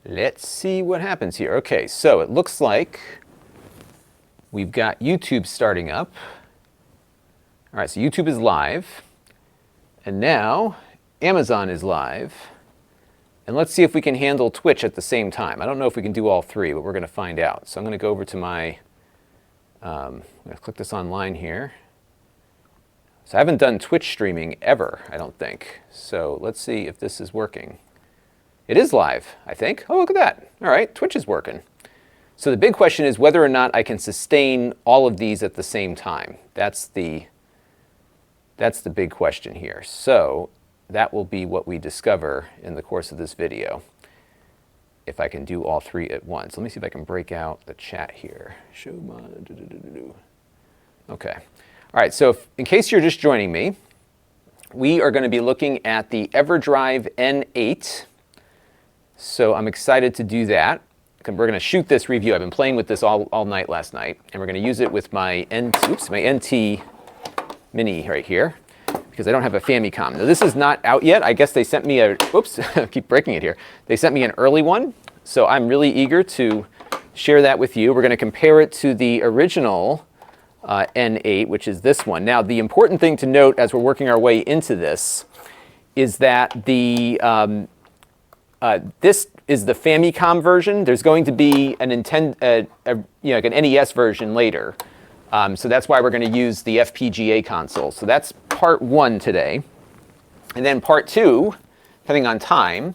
Let's see what happens here. Okay, so it looks like we've got YouTube starting up. All right, so YouTube is live. And now Amazon is live. And let's see if we can handle Twitch at the same time. I don't know if we can do all three, but we're going to find out. So I'm going to go over to my, I'm going to click this online here. So I haven't done Twitch streaming ever, I don't think. So let's see if this is working. It is live, I think. Oh, look at that. All right, Twitch is working. So the big question is whether or not I can sustain all of these at the same time. That's the big question here. So that will be what we discover in the course of this video, if I can do all three at once. Let me see if I can break out the chat here. Show my... Okay. All right, so in case you're just joining me, we are going to be looking at the Everdrive N8. So I'm excited to do that. We're going to shoot this review. I've been playing with this all night last night, and we're going to use it with my NT Mini right here, because I don't have a Famicom. Now, this is not out yet. I guess they sent me a, whoops, I keep breaking it here. They sent me an early one, so I'm really eager to share that with you. We're going to compare it to the original N8, which is this one. Now, the important thing to note as we're working our way into this is that the this is the Famicom version. There's going to be an like an NES version later. So that's why we're going to use the FPGA console. So that's part one today. And then part two, depending on time,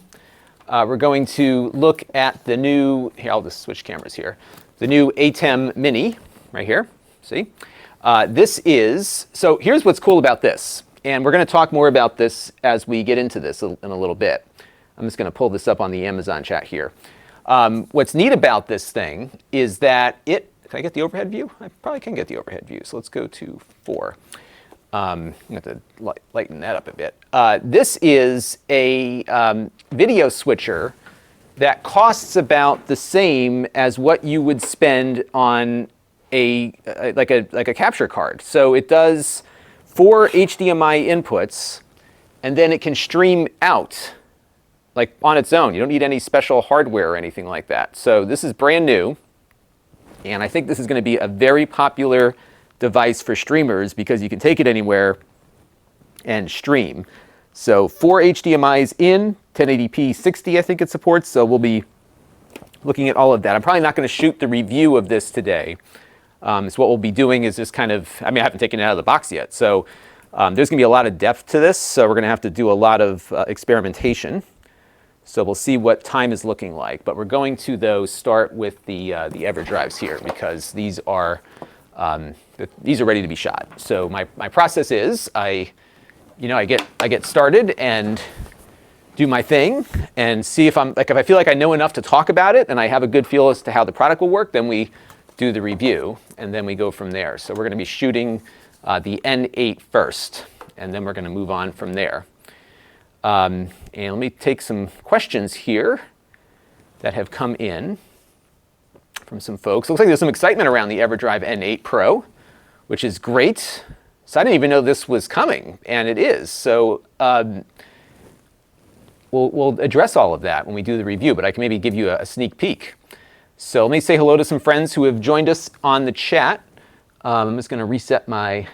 we're going to look at the new, here, I'll just switch cameras here, the new ATEM Mini right here. See? This is, so here's what's cool about this. And we're going to talk more about this as we get into this in a little bit. I'm just going to pull this up on the Amazon chat here. What's neat about this thing is that can I get the overhead view? I probably can get the overhead view. So let's go to 4. I'm going to have to lighten that up a bit. This is a video switcher that costs about the same as what you would spend on like a capture card. So it does 4 HDMI inputs, and then it can stream out like on its own. You don't need any special hardware or anything like that. So this is brand new, and I think this is going to be a very popular device for streamers because you can take it anywhere and stream. So 4 HDMIs in, 1080p 60 I think it supports, so we'll be looking at all of that. I'm probably not going to shoot the review of this today. So what we'll be doing is just kind of, I mean, I haven't taken it out of the box yet, so there's going to be a lot of depth to this, so we're going to have to do a lot of experimentation. So we'll see what time is looking like. But we're going to, though, start with the Everdrives here, because these are ready to be shot. So my process is I get started and do my thing and see if if I feel like I know enough to talk about it and I have a good feel as to how the product will work, then we do the review and then we go from there. So we're going to be shooting the N8 first, and then we're going to move on from there. And let me take some questions here that have come in from some folks. Looks like there's some excitement around the Everdrive N8 Pro, which is great. So I didn't even know this was coming, and it is. So we'll address all of that when we do the review, but I can maybe give you a sneak peek. So let me say hello to some friends who have joined us on the chat. I'm just going to reset my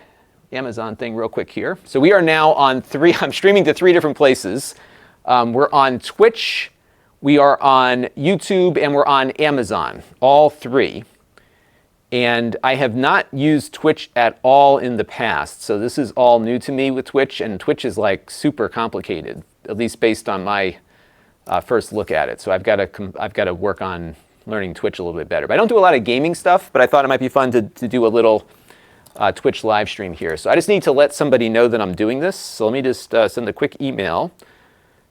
Amazon thing real quick here. So we are now on I'm streaming to 3 different places. We're on Twitch, we are on YouTube, and we're on Amazon, all 3. And I have not used Twitch at all in the past, so this is all new to me with Twitch, and Twitch is like super complicated, at least based on my first look at it. So I've got to work on learning Twitch a little bit better. But I don't do a lot of gaming stuff, but I thought it might be fun to do a little Twitch live stream here. So I just need to let somebody know that I'm doing this. So let me just send a quick email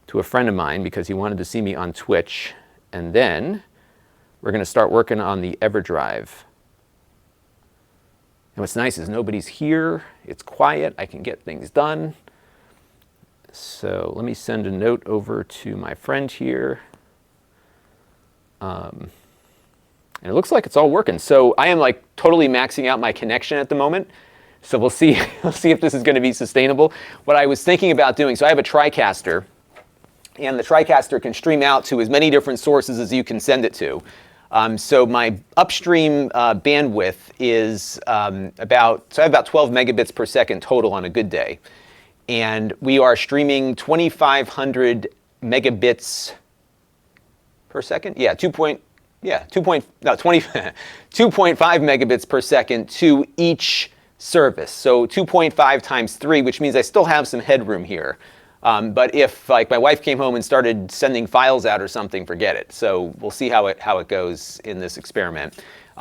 to a friend of mine because he wanted to see me on Twitch. And then we're going to start working on the Everdrive. And what's nice is nobody's here. It's quiet. I can get things done. So let me send a note over to my friend here. And it looks like it's all working. So I am like totally maxing out my connection at the moment. So we'll see if this is going to be sustainable. What I was thinking about doing, so I have a TriCaster And the TriCaster can stream out to as many different sources as you can send it to. So my upstream bandwidth is I have about 12 megabits per second total on a good day. And we are streaming 2,500 megabits per second. Yeah, 2.5 megabits per second to each service. So 2.5 times 3, which means I still have some headroom here. But if like my wife came home and started sending files out or something, forget it. So we'll see how it goes in this experiment.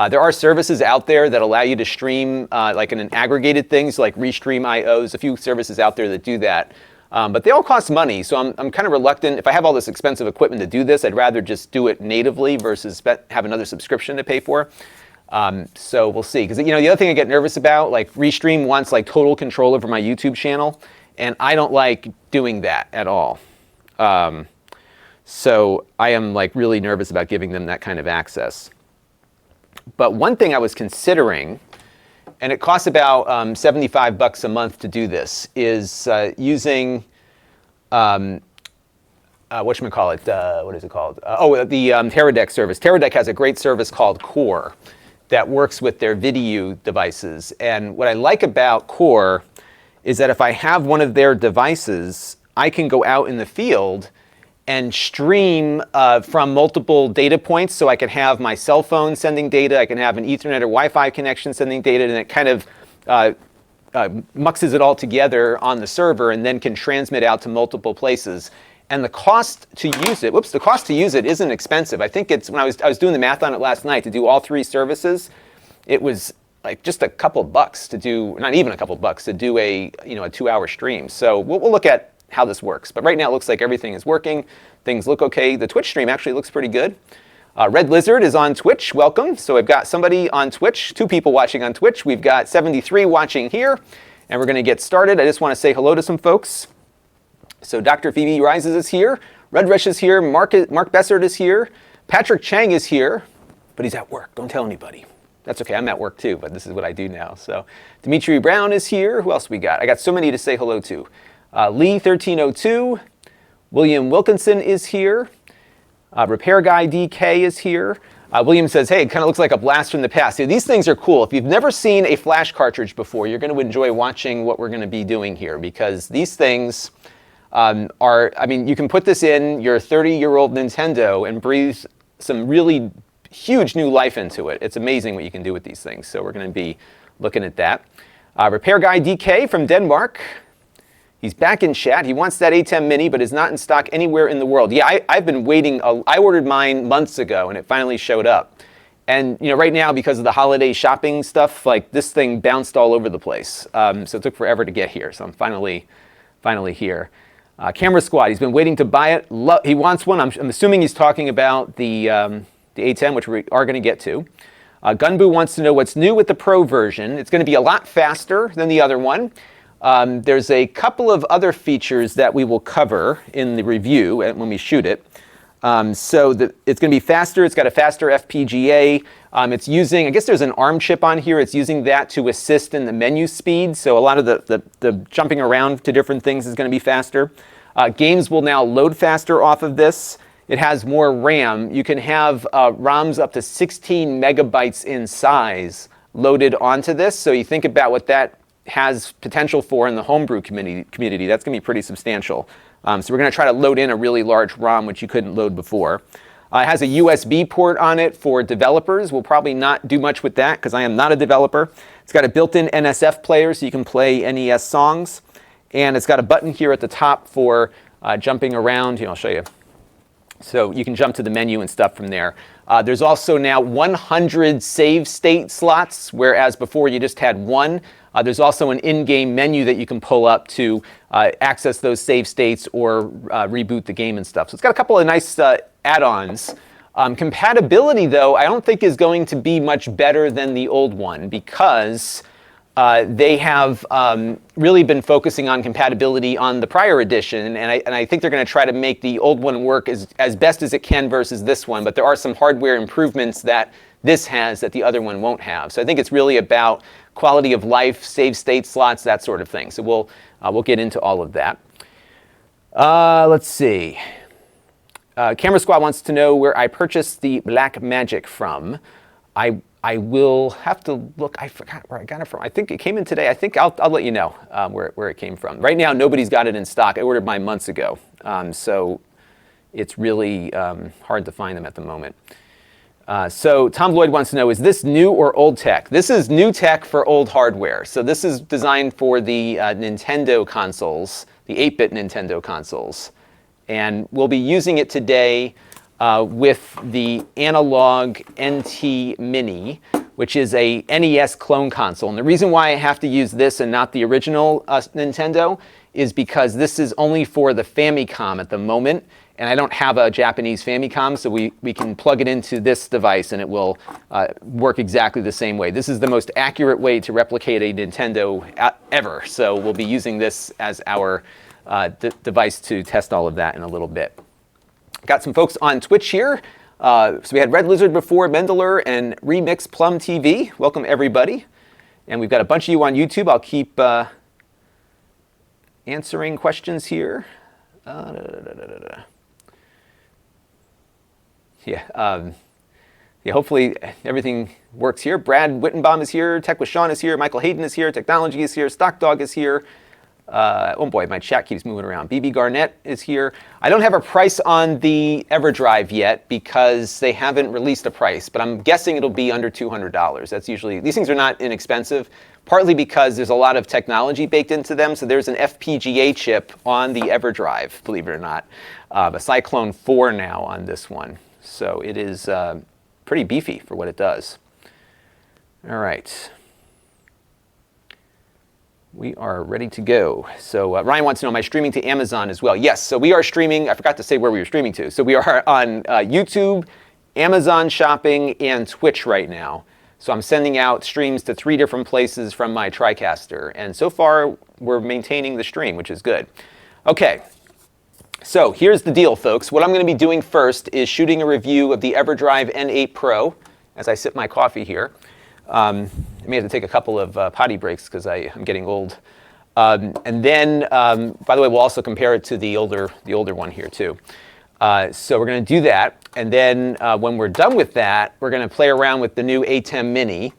There are services out there that allow you to stream like in an aggregated things like Restream.io. There's a few services out there that do that. But they all cost money, so I'm kind of reluctant. If I have all this expensive equipment to do this, I'd rather just do it natively versus have another subscription to pay for. So we'll see. Because the other thing I get nervous about, like Restream wants like total control over my YouTube channel, and I don't like doing that at all. So I am like really nervous about giving them that kind of access. But one thing I was considering, and it costs about $75 a month to do this, is using whatchamacallit, what is it called? The Teradek service. Teradek has a great service called Core that works with their video devices. And what I like about Core is that if I have one of their devices, I can go out in the field and stream from multiple data points. So I can have my cell phone sending data, I can have an Ethernet or Wi-Fi connection sending data, and it kind of muxes it all together on the server and then can transmit out to multiple places. And the cost to use it, the cost to use it isn't expensive. I think it's, when I was doing the math on it last night to do all 3 services, it was like just a couple bucks to do, not even a couple bucks, to do a 2-hour stream. So we'll look at how this works. But right now it looks like everything is working. Things look okay. The Twitch stream actually looks pretty good. Red Lizard is on Twitch. Welcome. So I've got somebody on Twitch, 2 people watching on Twitch. We've got 73 watching here, and we're going to get started. I just want to say hello to some folks. So Dr. Phoebe Rises is here. Red Rush is here. Mark Bessert is here. Patrick Chang is here, but he's at work. Don't tell anybody. That's okay. I'm at work too, but this is what I do now. So Dimitri Brown is here. Who else we got? I got so many to say hello to. Lee1302. William Wilkinson is here. Repair Guy DK is here. William says, hey, it kind of looks like a blast from the past. See, these things are cool. If you've never seen a flash cartridge before, you're going to enjoy watching what we're going to be doing here, because these things you can put this in your 30-year-old Nintendo and breathe some really huge new life into it. It's amazing what you can do with these things. So we're going to be looking at that. Repair Guy DK from Denmark. He's back in chat. He wants that ATEM Mini, but is not in stock anywhere in the world. Yeah, I've been waiting. I ordered mine months ago, and it finally showed up. And right now, because of the holiday shopping stuff, like this thing bounced all over the place. So it took forever to get here. So I'm finally here. Camera Squad. He's been waiting to buy it. He wants one. I'm assuming he's talking about the ATEM, which we are going to get to. Gunboo wants to know what's new with the Pro version. It's going to be a lot faster than the other one. There's a couple of other features that we will cover in the review when we shoot it. It's going to be faster. It's got a faster FPGA. It's using, I guess there's an ARM chip on here. It's using that to assist in the menu speed. So a lot of the jumping around to different things is going to be faster. Games will now load faster off of this. It has more RAM. You can have ROMs up to 16 megabytes in size loaded onto this. So you think about what that has potential for in the homebrew community. That's going to be pretty substantial. So we're going to try to load in a really large ROM, which you couldn't load before. It has a USB port on it for developers. We'll probably not do much with that because I am not a developer. It's got a built-in NSF player so you can play NES songs. And it's got a button here at the top for jumping around. I'll show you. So you can jump to the menu and stuff from there. There's also now 100 save state slots, whereas before you just had one. There's also an in-game menu that you can pull up to access those save states or reboot the game and stuff. So it's got a couple of nice add-ons. Compatibility, though, I don't think is going to be much better than the old one because they have really been focusing on compatibility on the prior edition, and I think they're going to try to make the old one work as best as it can versus this one, but there are some hardware improvements that this has that the other one won't have. So I think it's really about quality of life, save state slots, that sort of thing. So we'll get into all of that. Let's see. Camera Squad wants to know where I purchased the Blackmagic from. I will have to look. I forgot where I got it from. I think it came in today. I think I'll let you know where it came from. Right now, nobody's got it in stock. I ordered mine months ago, so it's really hard to find them at the moment. So Tom Lloyd wants to know, is this new or old tech? This is new tech for old hardware. So this is designed for the Nintendo consoles, the 8-bit Nintendo consoles. And we'll be using it today with the analog NT Mini, which is a NES clone console. And the reason why I have to use this and not the original Nintendo is because this is only for the Famicom at the moment. And I don't have a Japanese Famicom, so we can plug it into this device and it will work exactly the same way. This is the most accurate way to replicate a Nintendo ever. So we'll be using this as our device to test all of that in a little bit. Got some folks on Twitch here. So we had Red Lizard before, Mendeler, and Remix Plum TV. Welcome, everybody. And we've got a bunch of you on YouTube. I'll keep answering questions here. Yeah, hopefully everything works here. Brad Wittenbaum is here. Tech with Sean is here. Michael Hayden is here. Technology is here. Stock Dog is here. Oh boy, my chat keeps moving around. BB Garnett is here. I don't have a price on the Everdrive yet because they haven't released a price, but I'm guessing it'll be under $200. That's usually, these things are not inexpensive, partly because there's a lot of technology baked into them. So there's an FPGA chip on the Everdrive, believe it or not, a Cyclone 4 now on this one. So it is pretty beefy for what it does. All right. We are ready to go. So Ryan wants to know, am I streaming to Amazon as well? Yes, so we are streaming. I forgot to say where we were streaming to. So we are on YouTube, Amazon Shopping, and Twitch right now. So I'm sending out streams to 3 different places from my TriCaster. And so far, we're maintaining the stream, which is good. Okay. So here's the deal, folks. What I'm going to be doing first is shooting a review of the Everdrive N8 Pro as I sip my coffee here. I may have to take a couple of potty breaks because I'm getting old. And then, by the way, we'll also compare it to the older one here too. So we're going to do that. And then when we're done with that, we're going to play around with the new ATEM Mini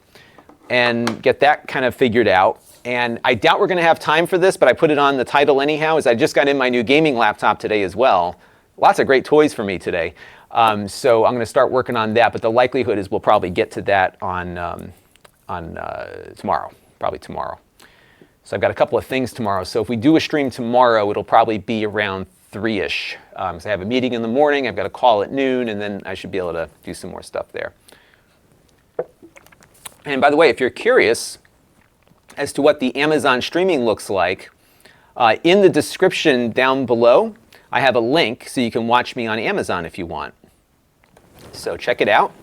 and get that kind of figured out. And I doubt we're going to have time for this, but I put it on the title anyhow, as I just got in my new gaming laptop today as well. Lots of great toys for me today. So I'm going to start working on that, but the likelihood is we'll probably get to that on tomorrow, probably tomorrow. So I've got a couple of things tomorrow. So if we do a stream tomorrow, it'll probably be around 3-ish. So I have a meeting in the morning, I've got a call at noon, and then I should be able to do some more stuff there. And by the way, if you're curious as to what the Amazon streaming looks like, in the description down below, I have a link so you can watch me on Amazon if you want. So check it out.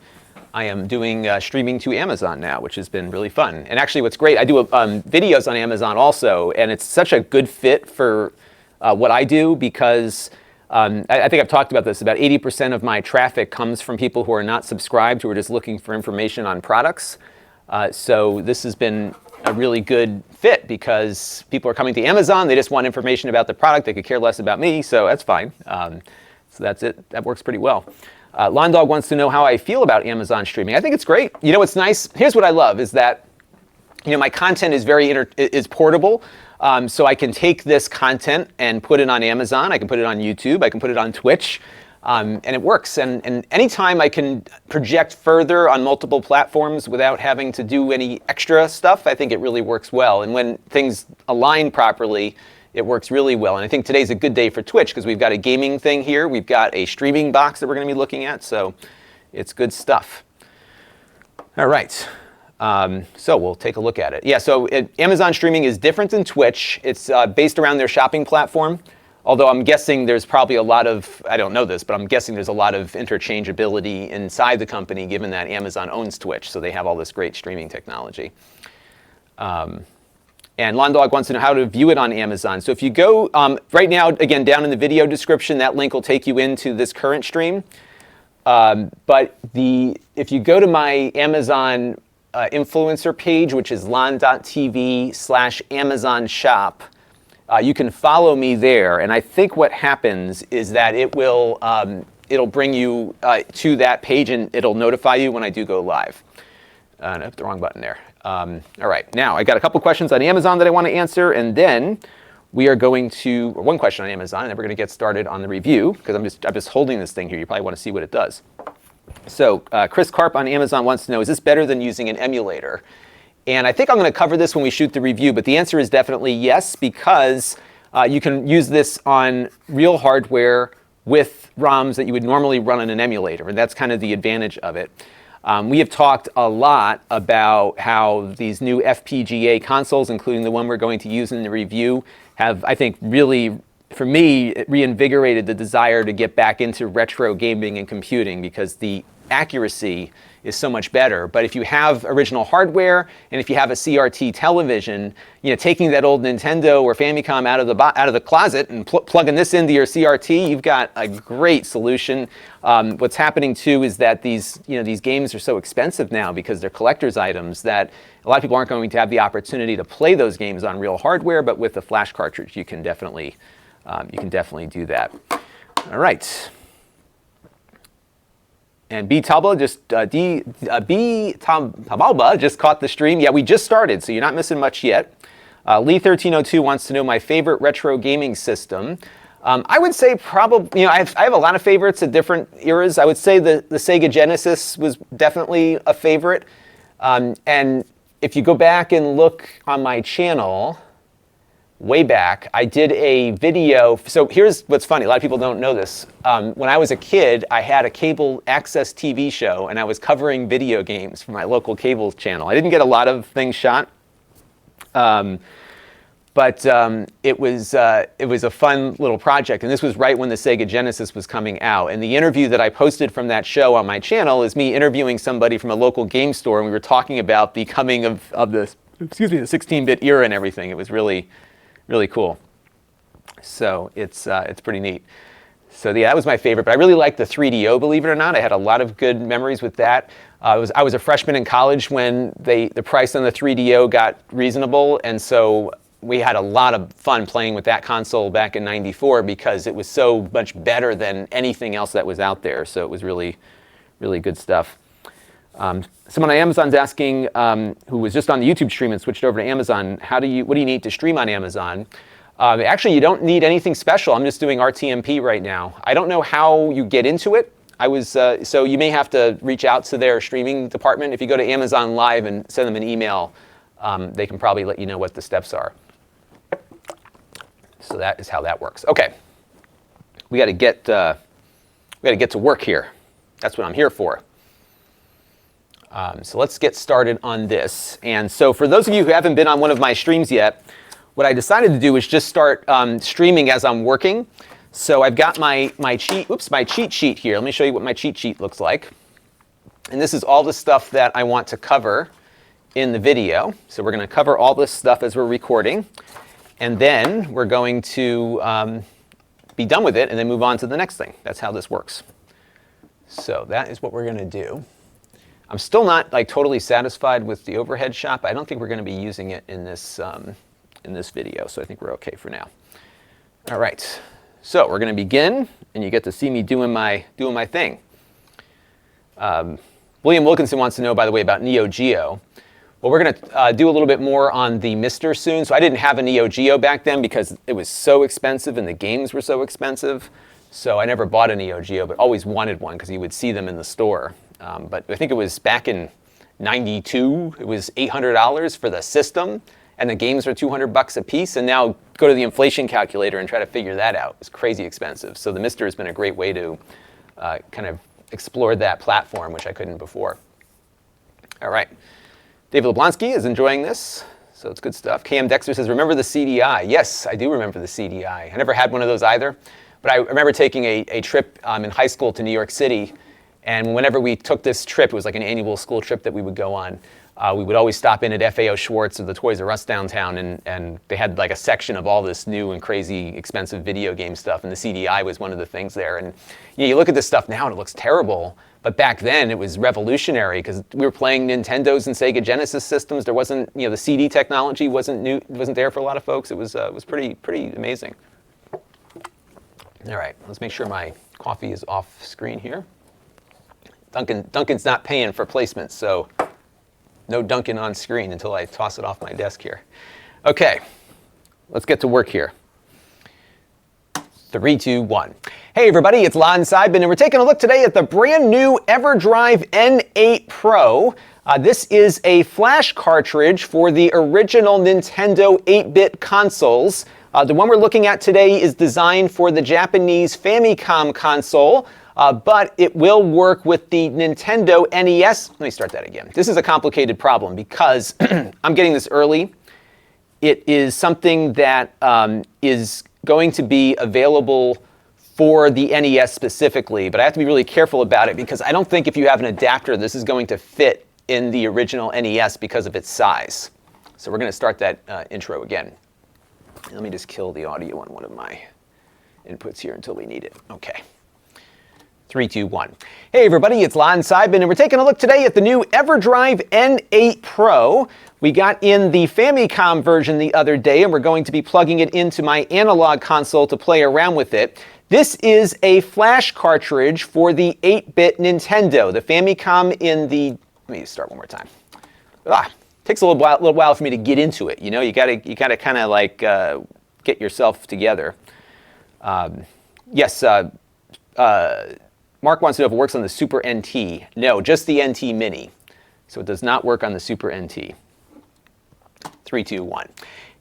I am doing streaming to Amazon now, which has been really fun. And actually what's great, I do videos on Amazon also, and it's such a good fit for what I do because I think I've talked about this, about 80% of my traffic comes from people who are not subscribed, who are just looking for information on products. So this has been a really good fit because people are coming to Amazon, they just want information about the product, they could care less about me, so that's fine. So that's it, that works pretty well. Londog wants to know how I feel about Amazon streaming. I think it's great. You know what's nice? Here's what I love is that, you know, my content is is portable. So I can take this content and put it on Amazon, I can put it on YouTube, I can put it on Twitch, and it works. And anytime I can project further on multiple platforms without having to do any extra stuff, I think it really works well. And when things align properly, it works really well. And I think today's a good day for Twitch because we've got a gaming thing here. We've got a streaming box that we're going to be looking at. So it's good stuff. All right. So we'll take a look at it. Yeah, so Amazon streaming is different than Twitch. It's based around their shopping platform. Although I'm guessing there's probably a lot of, I don't know this, but I'm guessing there's a lot of interchangeability inside the company given that Amazon owns Twitch. So they have all this great streaming technology. And Londog wants to know how to view it on Amazon. So if you go, right now, again, down in the video description, that link will take you into this current stream. But if you go to my Amazon influencer page, which is Lon.TV/Amazon shop, you can follow me there. And I think what happens is that it will it'll bring you to that page, and it'll notify you when I do go live. And I hit the wrong button there. All right, now I got a couple questions on Amazon that I want to answer, and then we are going to, or one question on Amazon, and then we're going to get started on the review, because I'm just holding this thing here. You probably want to see what it does. So Chris Karp on Amazon wants to know, is this better than using an emulator? And I think I'm going to cover this when we shoot the review, but the answer is definitely yes, because you can use this on real hardware with ROMs that you would normally run on an emulator, and that's kind of the advantage of it. We have talked a lot about how these new FPGA consoles, including the one we're going to use in the review, have, I think, really, for me, it reinvigorated the desire to get back into retro gaming and computing, because the accuracy is so much better. But if you have original hardware, and if you have a CRT television, taking that old Nintendo or Famicom out of the closet and plugging this into your CRT, you've got a great solution. What's happening too is that these games are so expensive now because they're collector's items that a lot of people aren't going to have the opportunity to play those games on real hardware. But with the flash cartridge, you can definitely do that. All right. And B Tabalba just caught the stream. Yeah, we just started, so you're not missing much yet. Lee1302 wants to know my favorite retro gaming system. I would say probably, I have a lot of favorites at different eras. I would say the Sega Genesis was definitely a favorite. And if you go back and look on my channel, way back, I did a video. So here's what's funny. A lot of people don't know this. When I was a kid, I had a cable access TV show, and I was covering video games for my local cable channel. I didn't get a lot of things shot, but it was a fun little project. And this was right when the Sega Genesis was coming out. And the interview that I posted from that show on my channel is me interviewing somebody from a local game store, and we were talking about the coming of the 16-bit era and everything. It was really cool. So it's pretty neat. So yeah, that was my favorite. But I really liked the 3DO, believe it or not. I had a lot of good memories with that. I was a freshman in college when the price on the 3DO got reasonable, and so we had a lot of fun playing with that console back in '94 because it was so much better than anything else that was out there. So it was really, really good stuff. Someone on Amazon's asking, who was just on the YouTube stream and switched over to Amazon, what do you need to stream on Amazon? Actually, you don't need anything special. I'm just doing RTMP right now. I don't know how you get into it. So you may have to reach out to their streaming department. If you go to Amazon Live and send them an email, they can probably let you know what the steps are. So that is how that works. Okay, we got to get to work here. That's what I'm here for. So let's get started on this. And so for those of you who haven't been on one of my streams yet, what I decided to do is just start streaming as I'm working. So I've got my cheat sheet here. Let me show you what my cheat sheet looks like. And this is all the stuff that I want to cover in the video. So we're going to cover all this stuff as we're recording. And then we're going to be done with it and then move on to the next thing. That's how this works. So that is what we're going to do. I'm still not totally satisfied with the overhead shot, but I don't think we're going to be using it in this video. So I think we're okay for now. All right. So we're going to begin, and you get to see me doing my thing. William Wilkinson wants to know, by the way, about Neo Geo. Well, we're going to do a little bit more on the Mister soon. So I didn't have a Neo Geo back then because it was so expensive and the games were so expensive. So I never bought a Neo Geo, but always wanted one because you would see them in the store. But I think it was back in '92. It was $800 for the system, and the games were $200 a piece. And now go to the inflation calculator and try to figure that out. It's crazy expensive. So the Mister has been a great way to kind of explore that platform, which I couldn't before. All right. David Leblonsky is enjoying this, so it's good stuff. KM Dexter says, remember the CDI? Yes, I do remember the CDI. I never had one of those either, but I remember taking a trip in high school to New York City, and whenever we took this trip, it was like an annual school trip that we would go on. We would always stop in at FAO Schwartz or the Toys R Us downtown, and they had like a section of all this new and crazy expensive video game stuff, and the CDI was one of the things there. And you look at this stuff now and it looks terrible, but back then it was revolutionary because we were playing Nintendos and Sega Genesis systems. There wasn't, the CD technology wasn't there for a lot of folks. It was pretty amazing. All right, let's make sure my Coffee is off screen here. Duncan's not paying for placements, so no Duncan on screen until I toss it off my desk here. Okay, let's get to work here. 3, 2, 1. Hey everybody, it's Lon.TV, and we're taking a look today at the brand new Everdrive N8 Pro. This is a flash cartridge for the original Nintendo 8-bit consoles. The one we're looking at today is designed for the Japanese Famicom console, but it will work with the Nintendo NES. Let me start that again. This is a complicated problem because I'm getting this early. It is something that is going to be available for the NES specifically, but I have to be really careful about it because I don't think if you have an adapter, this is going to fit in the original NES because of its size. So we're going to start that intro again. Let me just kill the audio on one of my inputs here until we need it. Okay. 3, 2, 1. Hey everybody, it's Lon.TV, and we're taking a look today at the new Everdrive N8 Pro. We got in the Famicom version the other day, and we're going to be plugging it into my analog console to play around with it. This is a flash cartridge for the 8-bit Nintendo. The Famicom in the... Let me start one more time. Takes a little while for me to get into it. You know, you gotta kind of like get yourself together. Yes, Mark wants to know if it works on the Super NT. No, just the NT Mini. So it does not work on the Super NT. 3, 2, 1.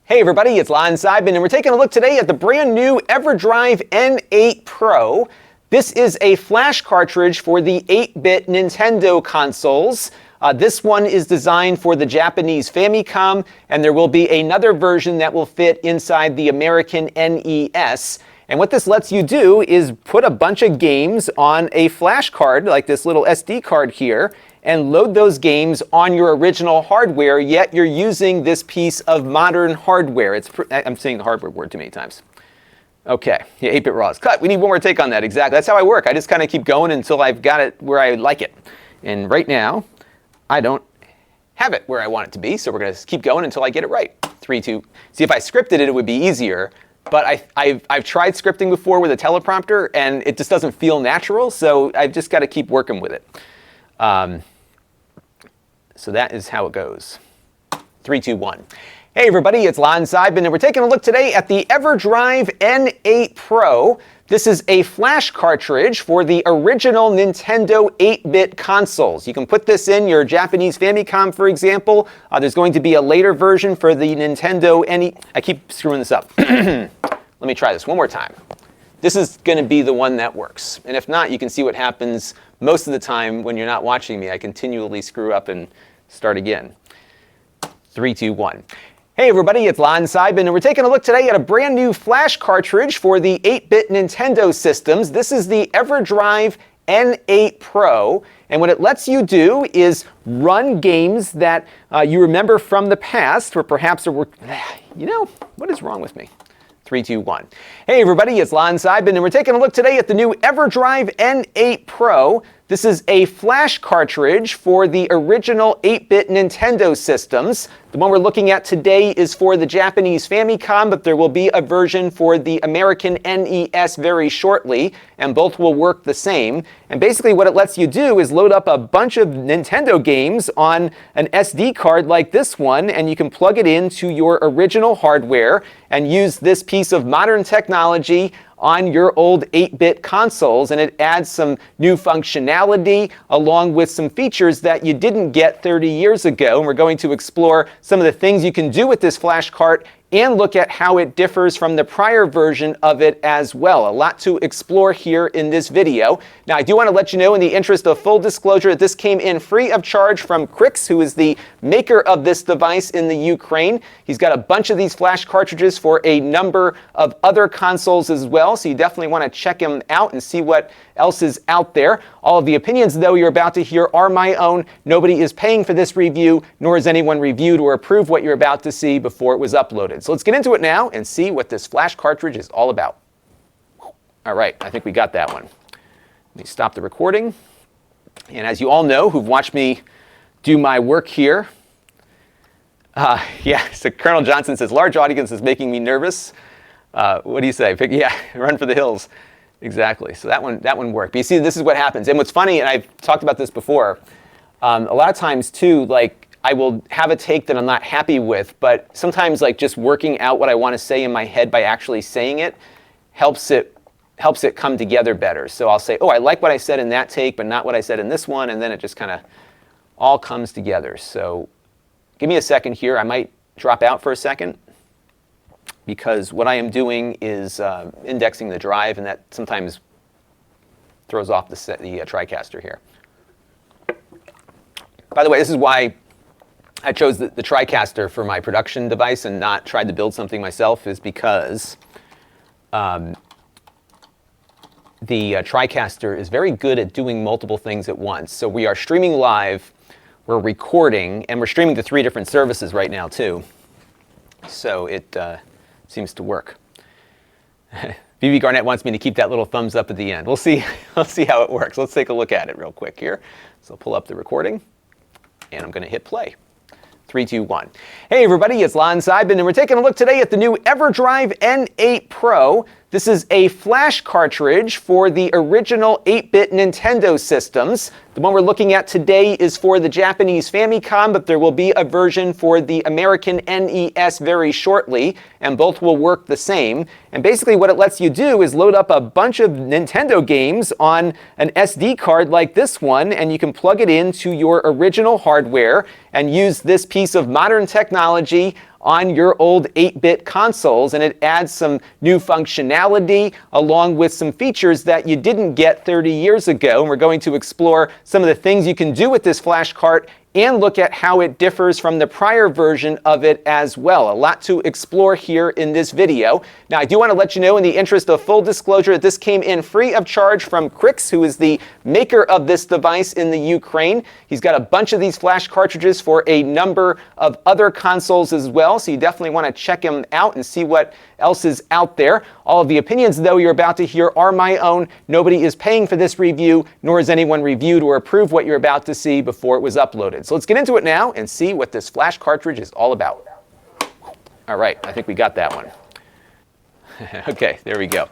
Hey everybody, it's Lon.TV, and we're taking a look today at the brand new Everdrive N8 Pro. This is a flash cartridge for the 8-bit Nintendo consoles. This one is designed for the Japanese Famicom, and there will be another version that will fit inside the American NES. And what this lets you do is put a bunch of games on a flash card, like this little SD card here, and load those games on your original hardware, yet you're using this piece of modern hardware. I'm saying the hardware word too many times. Okay, yeah, 8-bit RAWs. Cut, we need one more take on that, exactly. That's how I work. I just kind of keep going until I've got it where I like it. And right now, I don't have it where I want it to be, so we're going to keep going until I get it right. 3, 2. See, if I scripted it, it would be easier, but I've tried scripting before with a teleprompter, and it just doesn't feel natural, so I've just got to keep working with it. So that is how it goes. 3, 2, 1. Hey everybody, it's Lon.TV, and we're taking a look today at the Everdrive N8 Pro. This is a flash cartridge for the original Nintendo 8-bit consoles. You can put this in your Japanese Famicom, for example. There's going to be a later version for the Nintendo NES. I keep screwing this up. Let me try this one more time. This is going to be the one that works. And if not, you can see what happens most of the time when you're not watching me. I continually screw up and start again. 3, 2, 1. Hey everybody, it's Lon.TV, and we're taking a look today at a brand new flash cartridge for the 8-bit Nintendo systems. This is the Everdrive N8 Pro, and what it lets you do is run games that you remember from the past, or perhaps you know, what is wrong with me? 3, 2, 1. Hey everybody, it's Lon.TV, and we're taking a look today at the new Everdrive N8 Pro. This is a flash cartridge for the original 8-bit Nintendo systems. The one we're looking at today is for the Japanese Famicom, but there will be a version for the American NES very shortly, and both will work the same. And basically what it lets you do is load up a bunch of Nintendo games on an SD card like this one, and you can plug it into your original hardware and use this piece of modern technology on your old 8-bit consoles, and it adds some new functionality along with some features that you didn't get 30 years ago. And we're going to explore some of the things you can do with this flash cart and look at how it differs from the prior version of it as well. A lot to explore here in this video. Now, I do want to let you know, in the interest of full disclosure, that this came in free of charge from Crix, who is the maker of this device in the Ukraine. He's got a bunch of these flash cartridges for a number of other consoles as well, so you definitely want to check him out and see what else is out there. All of the opinions, though, you're about to hear are my own. Nobody is paying for this review, nor has anyone reviewed or approved what you're about to see before it was uploaded. So let's get into it now and see what this flash cartridge is all about. All right, I think we got that one. Let me stop the recording. And as you all know, who've watched me do my work here, so Colonel Johnson says, large audience is making me nervous. What do you say? Yeah, run for the hills. Exactly. So that one worked. But you see, this is what happens. And what's funny, and I've talked about this before, a lot of times too, like I will have a take that I'm not happy with, but sometimes like just working out what I want to say in my head by actually saying it helps it come together better. So I'll say, oh, I like what I said in that take, but not what I said in this one, and then it just kind of all comes together. So give me a second here. I might drop out for a second, because what I am doing is indexing the drive, and that sometimes throws off the TriCaster here. By the way, this is why I chose the TriCaster for my production device and not tried to build something myself, is because the TriCaster is very good at doing multiple things at once. So we are streaming live, we're recording, and we're streaming to 3 different services right now too. So it seems to work. BB Garnett wants me to keep that little thumbs up at the end. We'll see. We'll see how it works. Let's take a look at it real quick here. So I'll pull up the recording, and I'm going to hit play. 3, 2, 1. Hey everybody, it's Lon.TV, and we're taking a look today at the new Everdrive N8 Pro. This is a flash cartridge for the original 8-bit Nintendo systems. The one we're looking at today is for the Japanese Famicom, but there will be a version for the American NES very shortly, and both will work the same. And basically what it lets you do is load up a bunch of Nintendo games on an SD card like this one, and you can plug it into your original hardware and use this piece of modern technology on your old 8-bit consoles, and it adds some new functionality along with some features that you didn't get 30 years ago. And we're going to explore some of the things you can do with this flash cart and look at how it differs from the prior version of it as well. A lot to explore here in this video. Now, I do want to let you know, in the interest of full disclosure, that this came in free of charge from Crix, who is the maker of this device in the Ukraine. He's got a bunch of these flash cartridges for a number of other consoles as well, so you definitely want to check him out and see what else is out there. All of the opinions, though, you're about to hear are my own. Nobody is paying for this review, nor has anyone reviewed or approved what you're about to see before it was uploaded. So let's get into it now and see what this flash cartridge is all about. All right, I think we got that one. Okay, there we go.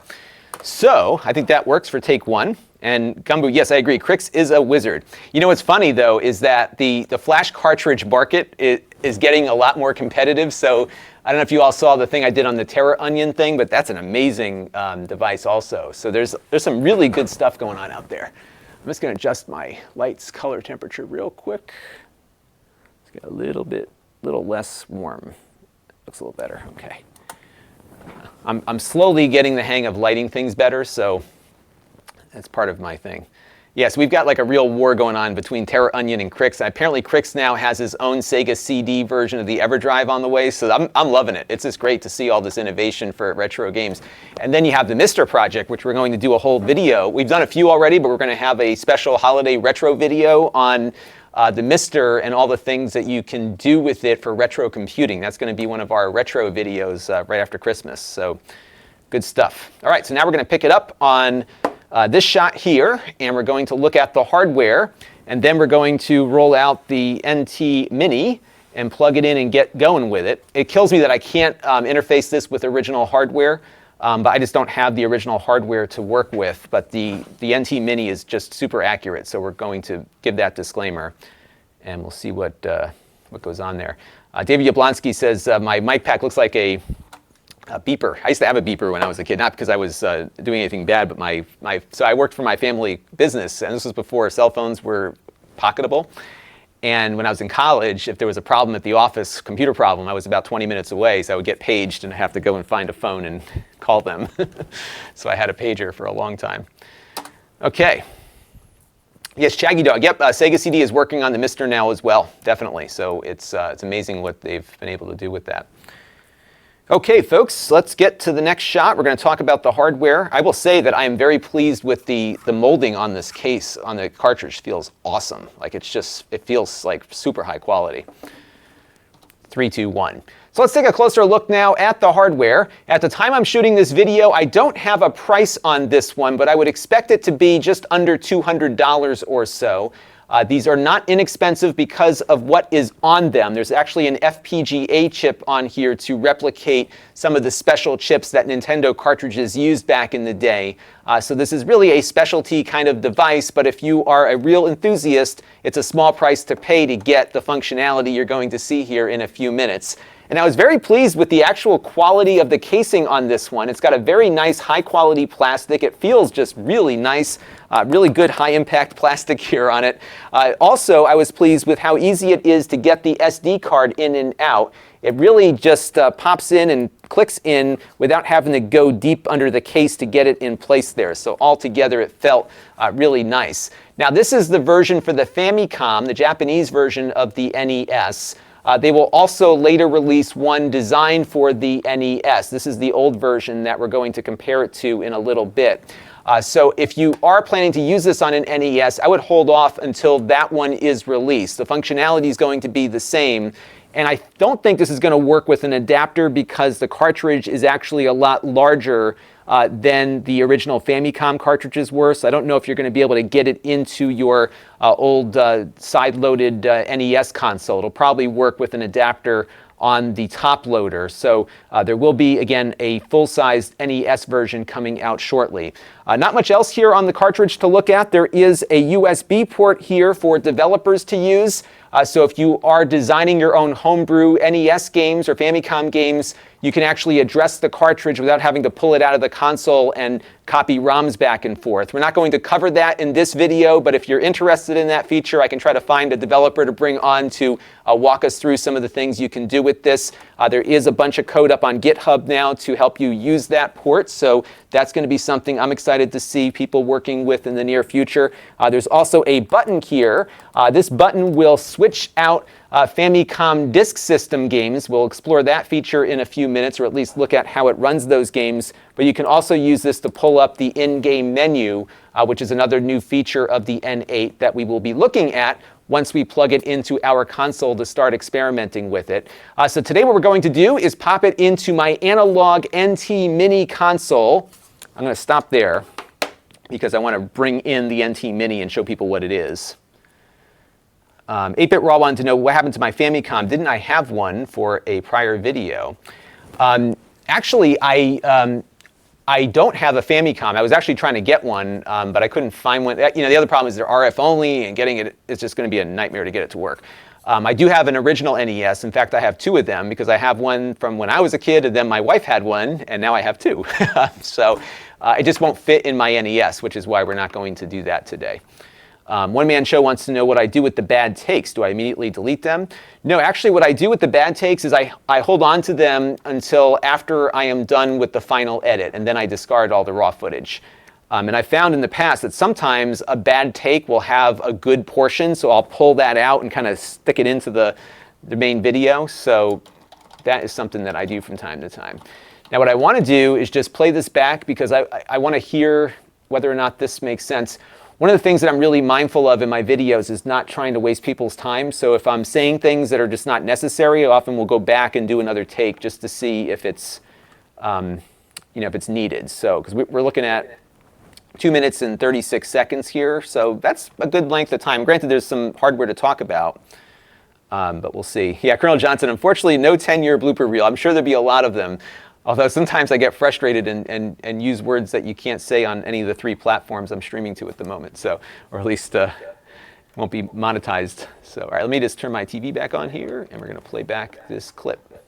So I think that works for take 1. And Gumbo, yes, I agree. Crix is a wizard. You know what's funny, though, is that the flash cartridge market is getting a lot more competitive. So I don't know if you all saw the thing I did on the Terra Onion thing, but that's an amazing device also. So there's some really good stuff going on out there. I'm just going to adjust my lights color temperature real quick. Let's get a little less warm. Looks a little better. Okay. I'm slowly getting the hang of lighting things better, so that's part of my thing. Yes, we've got like a real war going on between Terra Onion and Crix. Apparently Crix now has his own Sega CD version of the Everdrive on the way, so I'm loving it. It's just great to see all this innovation for retro games. And then you have the Mister project, which we're going to do a whole video. We've done a few already, but we're going to have a special holiday retro video on the Mister and all the things that you can do with it for retro computing. That's going to be one of our retro videos right after Christmas, so good stuff. All right, so now we're going to pick it up on this shot here, and we're going to look at the hardware, and then we're going to roll out the NT Mini and plug it in and get going with it. It kills me that I can't interface this with original hardware, but I just don't have the original hardware to work with. But the NT Mini is just super accurate, so we're going to give that disclaimer, and we'll see what goes on there. David Yablonsky says, my mic pack looks like a beeper. I used to have a beeper when I was a kid, not because I was doing anything bad, but so I worked for my family business, and this was before cell phones were pocketable. And when I was in college, if there was a problem at the office, computer problem, I was about 20 minutes away, so I would get paged and have to go and find a phone and call them. So I had a pager for a long time. Okay. Yes, Shaggy Dog. Yep, Sega CD is working on the Mister now as well, definitely. So it's amazing what they've been able to do with that. Okay, folks, let's get to the next shot. We're going to talk about the hardware. I will say that I am very pleased with the molding on this case, on the cartridge. Feels awesome. Like it feels like super high quality. 3, 2, 1. So let's take a closer look now at the hardware. At the time I'm shooting this video, I don't have a price on this one, but I would expect it to be just under $200 or so. These are not inexpensive because of what is on them. There's actually an FPGA chip on here to replicate some of the special chips that Nintendo cartridges used back in the day. So this is really a specialty kind of device, but if you are a real enthusiast, it's a small price to pay to get the functionality you're going to see here in a few minutes. And I was very pleased with the actual quality of the casing on this one. It's got a very nice high quality plastic. It feels just really nice, really good high impact plastic here on it. Also, I was pleased with how easy it is to get the SD card in and out. It really just pops in and clicks in without having to go deep under the case to get it in place there. So altogether, it felt really nice. Now, this is the version for the Famicom, the Japanese version of the NES. They will also later release one designed for the NES. This is the old version that we're going to compare it to in a little bit. So if you are planning to use this on an NES, I would hold off until that one is released. The functionality is going to be the same. And I don't think this is going to work with an adapter because the cartridge is actually a lot larger than the original Famicom cartridges were. So I don't know if you're going to be able to get it into your old side-loaded NES console. It'll probably work with an adapter on the top loader. So there will be, again, a full-sized NES version coming out shortly. Not much else here on the cartridge to look at. There is a USB port here for developers to use. So if you are designing your own homebrew NES games or Famicom games, you can actually address the cartridge without having to pull it out of the console and copy ROMs back and forth. We're not going to cover that in this video, but if you're interested in that feature, I can try to find a developer to bring on to walk us through some of the things you can do with this. There is a bunch of code up on GitHub now to help you use that port, so that's going to be something I'm excited to see people working with in the near future. There's also a button here. This button will switch out Famicom Disk System games. We'll explore that feature in a few minutes, or at least look at how it runs those games. But you can also use this to pull up the in-game menu, which is another new feature of the N8 that we will be looking at once we plug it into our console to start experimenting with it. So today what we're going to do is pop it into my analog NT Mini console. I'm going to stop there because I want to bring in the NT Mini and show people what it is. 8-Bit Raw wanted to know what happened to my Famicom. Didn't I have one for a prior video? Actually, I don't have a Famicom. I was actually trying to get one, but I couldn't find one. You know, the other problem is they're RF only, and getting it is just going to be a nightmare to get it to work. I do have an original NES. In fact, I have two of them because I have one from when I was a kid, and then my wife had one, and now I have two. So it just won't fit in my NES, which is why we're not going to do that today. One Man Show wants to know what I do with the bad takes. Do I immediately delete them? No, actually what I do with the bad takes is I hold on to them until after I am done with the final edit, and then I discard all the raw footage. And I found in the past that sometimes a bad take will have a good portion, so I'll pull that out and kind of stick it into the main video. So that is something that I do from time to time. Now what I want to do is just play this back because I want to hear whether or not this makes sense. One of the things that I'm really mindful of in my videos is not trying to waste people's time. So if I'm saying things that are just not necessary, I often will go back and do another take just to see if it's, if it's needed. So, because we're looking at 2 minutes and 36 seconds here. So that's a good length of time. Granted, there's some hardware to talk about, but we'll see. Yeah, Colonel Johnson, unfortunately, no 10-year blooper reel. I'm sure there'll be a lot of them. Although sometimes I get frustrated and use words that you can't say on any of the 3 platforms I'm streaming to at the moment, so, or at least won't be monetized. So, all right, let me just turn my TV back on here, and we're going to play back this clip.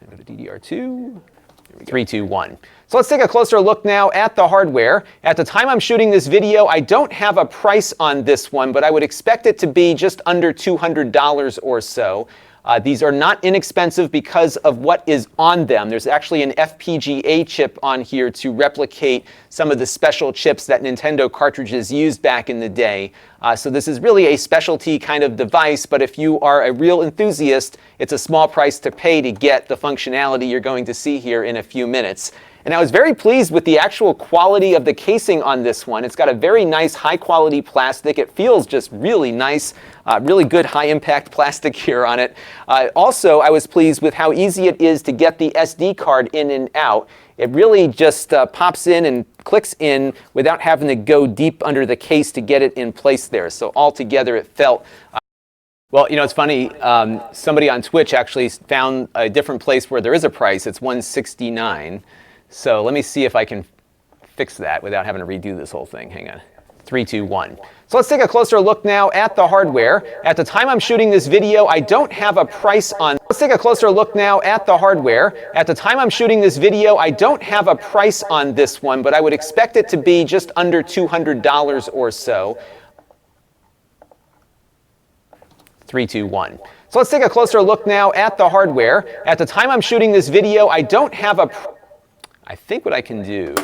And go to DDR2. Here we go. 3, 2, 1. So let's take a closer look now at the hardware. At the time I'm shooting this video, I don't have a price on this one, but I would expect it to be just under $200 or so. These are not inexpensive because of what is on them. There's actually an FPGA chip on here to replicate some of the special chips that Nintendo cartridges used back in the day. So this is really a specialty kind of device, but if you are a real enthusiast, it's a small price to pay to get the functionality you're going to see here in a few minutes. And I was very pleased with the actual quality of the casing on this one. It's got a very nice high quality plastic. It feels just really nice, really good high impact plastic here on it. Also, I was pleased with how easy it is to get the SD card in and out. It really just pops in and clicks in without having to go deep under the case to get it in place there. So altogether it felt well, you know, it's funny, somebody on Twitch actually found a different place where there is a price. It's $169. So let me see if I can fix that without having to redo this whole thing. Hang on. 3, 2, 1. So let's take a closer look now at the hardware. At the time I'm shooting this video, I don't have a price on. Let's take a closer look now at the hardware. At the time I'm shooting this video, I don't have a price on this one, but I would expect it to be just under $200 or so. 3, 2, 1. So let's take a closer look now at the hardware. At the time I'm shooting this video, I don't have a. I think what I can do.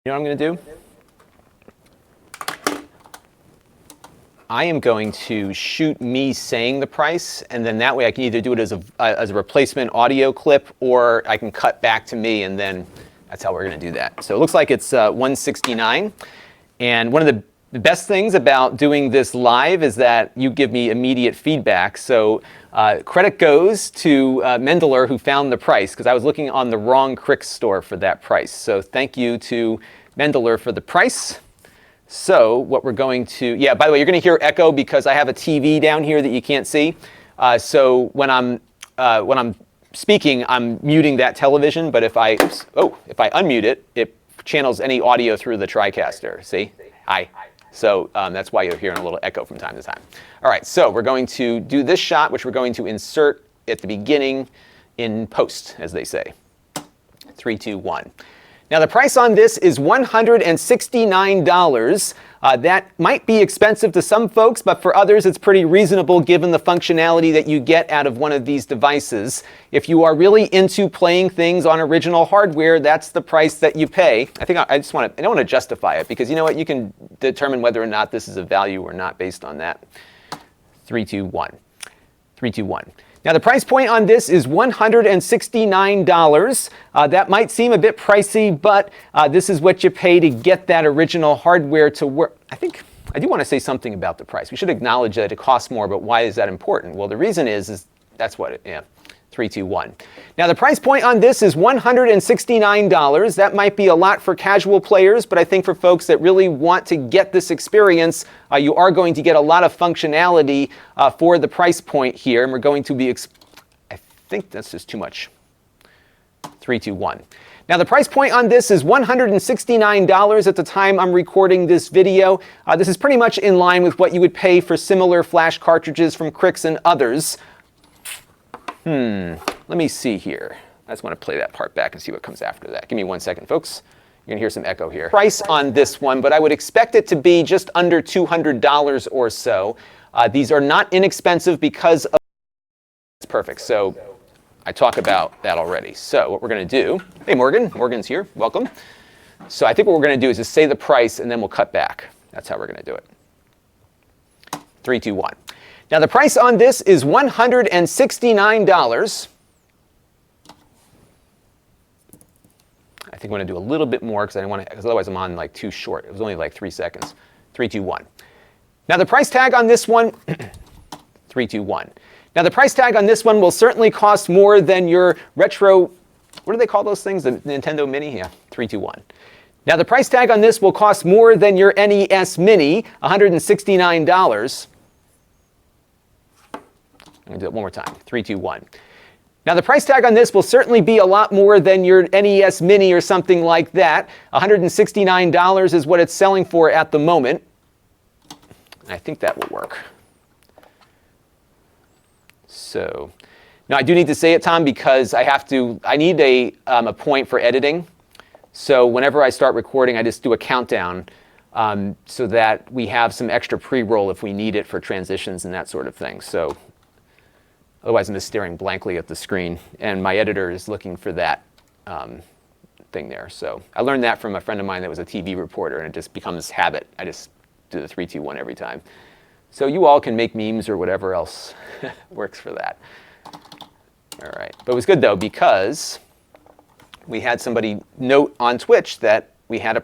You know what I'm going to do? I am going to shoot me saying the price, and then that way I can either do it as a replacement audio clip, or I can cut back to me, and then that's how we're going to do that. So it looks like it's $169, and one of the best things about doing this live is that you give me immediate feedback. So credit goes to Mendler, who found the price, because I was looking on the wrong Crick store for that price. So thank you to Mendler for the price. So what we're going to, yeah, by the way, you're going to hear echo because I have a TV down here that you can't see. So when I'm speaking, I'm muting that television, but if I unmute it, it channels any audio through the TriCaster. See? Hi. So that's why you're hearing a little echo from time to time. All right, so we're going to do this shot, which we're going to insert at the beginning in post, as they say. 3, 2, 1. Now the price on this is $169. That might be expensive to some folks, but for others it's pretty reasonable given the functionality that you get out of one of these devices. If you are really into playing things on original hardware, that's the price that you pay. I think I don't want to justify it, because you know what, you can determine whether or not this is a value or not based on that. 3, 2, 1. 3, 2, 1. Now the price point on this is $169. That might seem a bit pricey, but this is what you pay to get that original hardware to work. I think I do want to say something about the price. We should acknowledge that it costs more, but why is that important? Well, the reason is that's what it, yeah. 3, 2, 1. Now the price point on this is $169. That might be a lot for casual players, but I think for folks that really want to get this experience, you are going to get a lot of functionality for the price point here, and we're going to be, I think that's just too much. 3, 2, 1. Now the price point on this is $169 at the time I'm recording this video. This is pretty much in line with what you would pay for similar flash cartridges from Cricks and others. Let me see here. I just want to play that part back and see what comes after that. Give me 1 second, folks. You're going to hear some echo here. Price on this one, but I would expect it to be just under $200 or so. These are not inexpensive because of... It's perfect. So I talk about that already. So what we're going to do... Hey, Morgan. Morgan's here. Welcome. So I think what we're going to do is just say the price, and then we'll cut back. That's how we're going to do it. 3, 2, 1. Now the price on this is $169. I think I'm going to do a little bit more because I don't want to, because otherwise I'm on like too short. It was only like 3 seconds. 3, 2, 1. Now the price tag on this one, 3, 2, 1. Now the price tag on this one will certainly cost more than your retro, what do they call those things? The Nintendo Mini? Yeah, 3, 2, 1. Now the price tag on this will cost more than your NES Mini, $169. I'm going to do it one more time. 3, 2, 1. Now the price tag on this will certainly be a lot more than your NES Mini or something like that. $169 is what it's selling for at the moment. I think that will work. So, now I do need to say it, Tom, because I need a point for editing. So whenever I start recording, I just do a countdown so that we have some extra pre-roll if we need it for transitions and that sort of thing. So otherwise, I'm just staring blankly at the screen, and my editor is looking for that thing there. So I learned that from a friend of mine that was a TV reporter, and it just becomes habit. I just do the 3, 2, 1 every time. So you all can make memes or whatever else works for that. All right, but it was good though because we had somebody note on Twitch that we had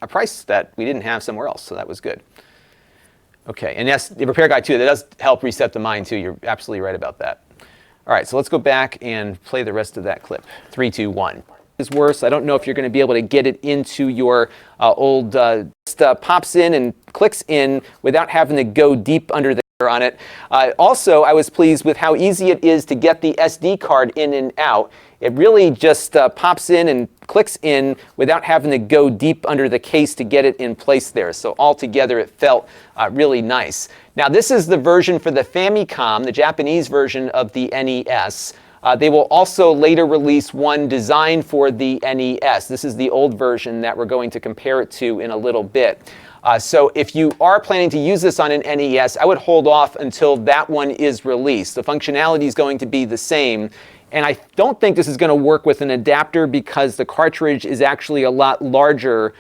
a price that we didn't have somewhere else, so that was good. Okay, and yes, the repair guide too, that does help reset the mind too. You're absolutely right about that. All right, so let's go back and play the rest of that clip. 3, 2, 1. Is worse. I don't know if you're going to be able to get it into your old pops in and clicks in without having to go deep under there on it. Also, I was pleased with how easy it is to get the SD card in and out. It really just pops in and clicks in without having to go deep under the case to get it in place there. So altogether, it felt really nice. Now, this is the version for the Famicom, the Japanese version of the NES. They will also later release one designed for the NES. This is the old version that we're going to compare it to in a little bit. So if you are planning to use this on an NES, I would hold off until that one is released. The functionality is going to be the same. And I don't think this is going to work with an adapter because the cartridge is actually a lot larger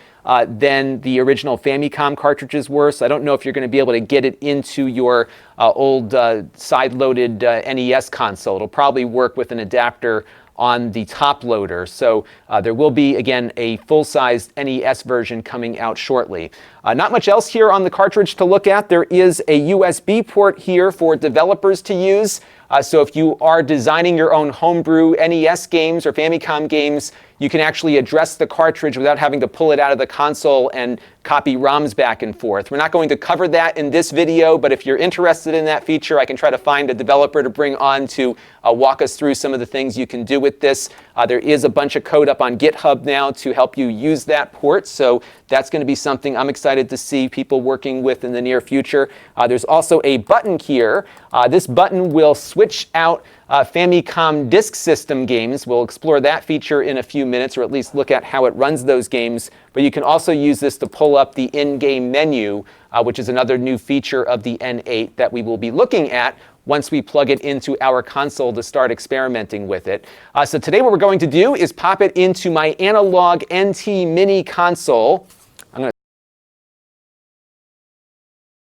than the original Famicom cartridges were. So I don't know if you're going to be able to get it into your old side-loaded NES console. It'll probably work with an adapter on the top loader. So there will be, again, a full-sized NES version coming out shortly. Not much else here on the cartridge to look at. There is a USB port here for developers to use. So if you are designing your own homebrew NES games or Famicom games, you can actually address the cartridge without having to pull it out of the console and copy ROMs back and forth. We're not going to cover that in this video, but if you're interested in that feature, I can try to find a developer to bring on to walk us through some of the things you can do with this. There is a bunch of code up on GitHub now to help you use that port, so that's going to be something I'm excited to see people working with in the near future. There's also a button here. This button will switch out Famicom Disk System games. We'll explore that feature in a few minutes, or at least look at how it runs those games. But you can also use this to pull up the in-game menu, which is another new feature of the N8 that we will be looking at once we plug it into our console to start experimenting with it. So today what we're going to do is pop it into my analog NT mini console. I'm going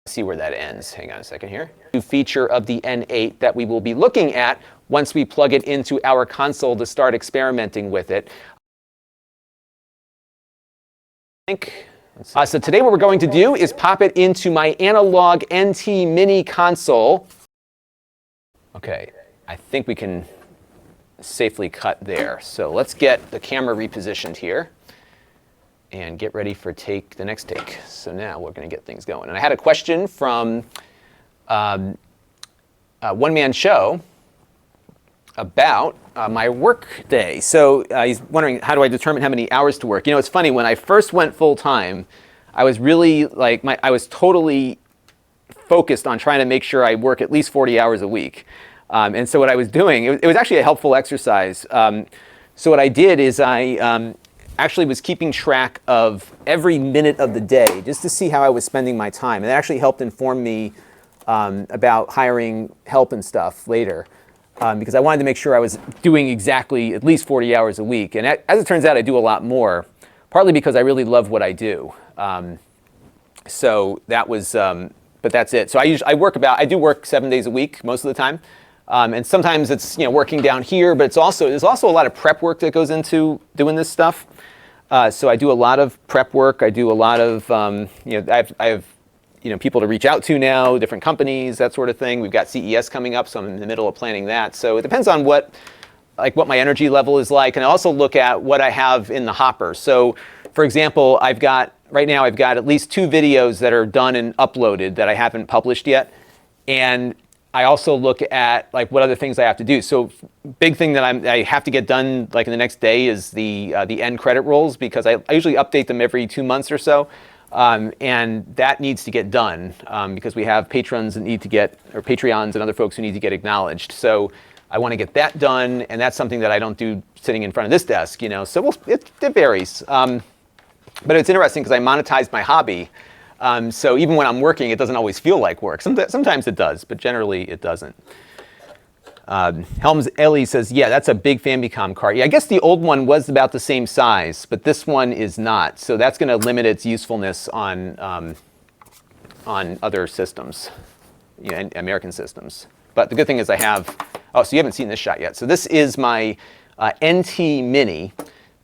to see where that ends. Hang on a second here. New feature of the N8 that we will be looking at once we plug it into our console to start experimenting with it. So today what we're going to do is pop it into my analog NT mini console. Okay, I think we can safely cut there. So let's get the camera repositioned here and get ready for the next take. So now we're going to get things going. And I had a question from One Man Show about my work day. So he's wondering, how do I determine how many hours to work? You know, it's funny, when I first went full time, I was really like, I was totally focused on trying to make sure I work at least 40 hours a week. And so what I was doing, it was actually a helpful exercise. So what I did is I actually was keeping track of every minute of the day just to see how I was spending my time. And it actually helped inform me about hiring help and stuff later. Because I wanted to make sure I was doing exactly at least 40 hours a week. And as it turns out, I do a lot more, partly because I really love what I do. So that was, but that's it. So I do work 7 days a week most of the time. And sometimes it's, working down here, but there's also a lot of prep work that goes into doing this stuff. So I do a lot of prep work. I do a lot of, I have people to reach out to now, different companies, that sort of thing. We've got CES coming up, so I'm in the middle of planning that. So it depends on what my energy level is like. And I also look at what I have in the hopper. So for example, right now I've got at least 2 videos that are done and uploaded that I haven't published yet. And I also look at what other things I have to do. So big thing that I have to get done in the next day is the end credit rolls, because I usually update them every 2 months or so. And that needs to get done because we have patrons that need to get, or Patreons and other folks who need to get acknowledged. So I want to get that done, and that's something that I don't do sitting in front of this desk, So it varies. But it's interesting because I monetized my hobby. So even when I'm working, it doesn't always feel like work. Sometimes it does, but generally it doesn't. Helms Ellie says, yeah, that's a big Famicom cart. Yeah, I guess the old one was about the same size, but this one is not. So that's going to limit its usefulness on other systems, American systems. But the good thing is I have Oh, so you haven't seen this shot yet. So this is my NT Mini.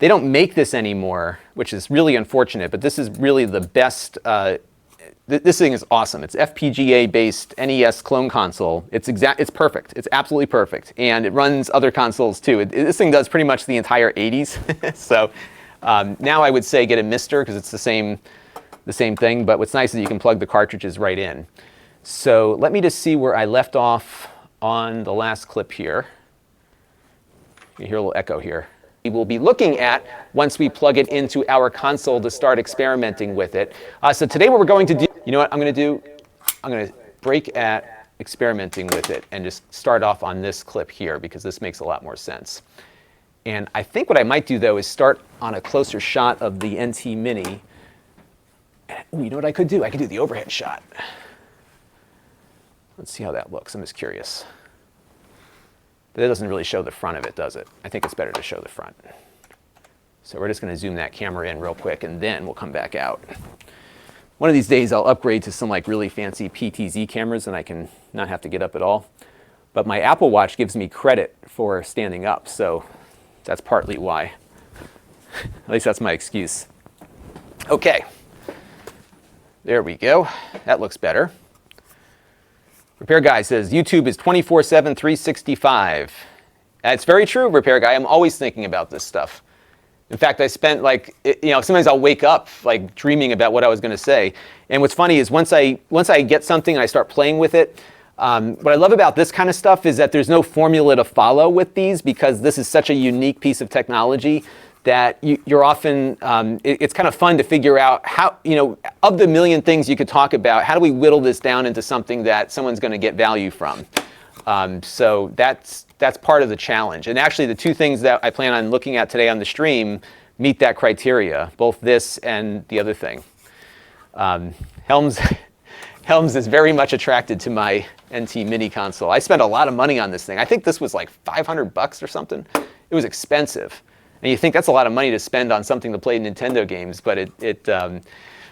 They don't make this anymore, which is really unfortunate, but this is really the best. This thing is awesome. It's FPGA-based NES clone console. It's perfect. It's absolutely perfect, and it runs other consoles too. This thing does pretty much the entire 80s. So now I would say get a Mister because it's the same thing. But what's nice is you can plug the cartridges right in. So let me just see where I left off on the last clip here. You hear a little echo here. We will be looking at once we plug it into our console to start experimenting with it. So today what we're going to do, you know what I'm going to do? I'm going to break at experimenting with it and just start off on this clip here because this makes a lot more sense. And I think what I might do though is start on a closer shot of the NT Mini. Ooh, you know what I could do? I could do the overhead shot. Let's see how that looks. I'm just curious. But it doesn't really show the front of it, does it? I think it's better to show the front. So we're just going to zoom that camera in real quick, and then we'll come back out. One of these days, I'll upgrade to some like really fancy PTZ cameras, and I can not have to get up at all. But my Apple Watch gives me credit for standing up, so that's partly why. At least that's my excuse. Okay. There we go. That looks better. Repair Guy says, YouTube is 24/7, 365. That's very true, Repair Guy. I'm always thinking about this stuff. In fact, I spent sometimes I'll wake up like dreaming about what I was going to say. And what's funny is once I get something and I start playing with it, what I love about this kind of stuff is that there's no formula to follow with these because this is such a unique piece of technology that you're often, it's kind of fun to figure out how, of the million things you could talk about, how do we whittle this down into something that someone's going to get value from? So that's part of the challenge. And actually the two things that I plan on looking at today on the stream meet that criteria, both this and the other thing. Helms is very much attracted to my NT Mini console. I spent a lot of money on this thing. I think this was like $500 or something. It was expensive. And you think that's a lot of money to spend on something to play Nintendo games, but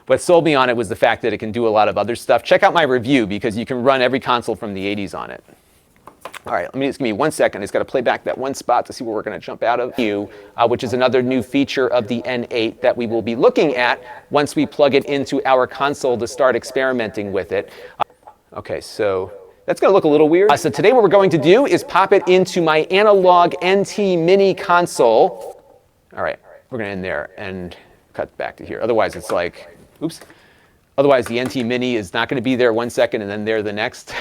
what sold me on it was the fact that it can do a lot of other stuff. Check out my review because you can run every console from the 80s on it. All right, just give me 1 second. I just got to play back that one spot to see where we're going to jump out of. Which is another new feature of the N8 that we will be looking at once we plug it into our console to start experimenting with it. Okay, so that's going to look a little weird. So today what we're going to do is pop it into my analog NT Mini console. All right, we're going to end there and cut back to here. Otherwise, it's like, oops. Otherwise, the NT Mini is not going to be there 1 second and then there the next.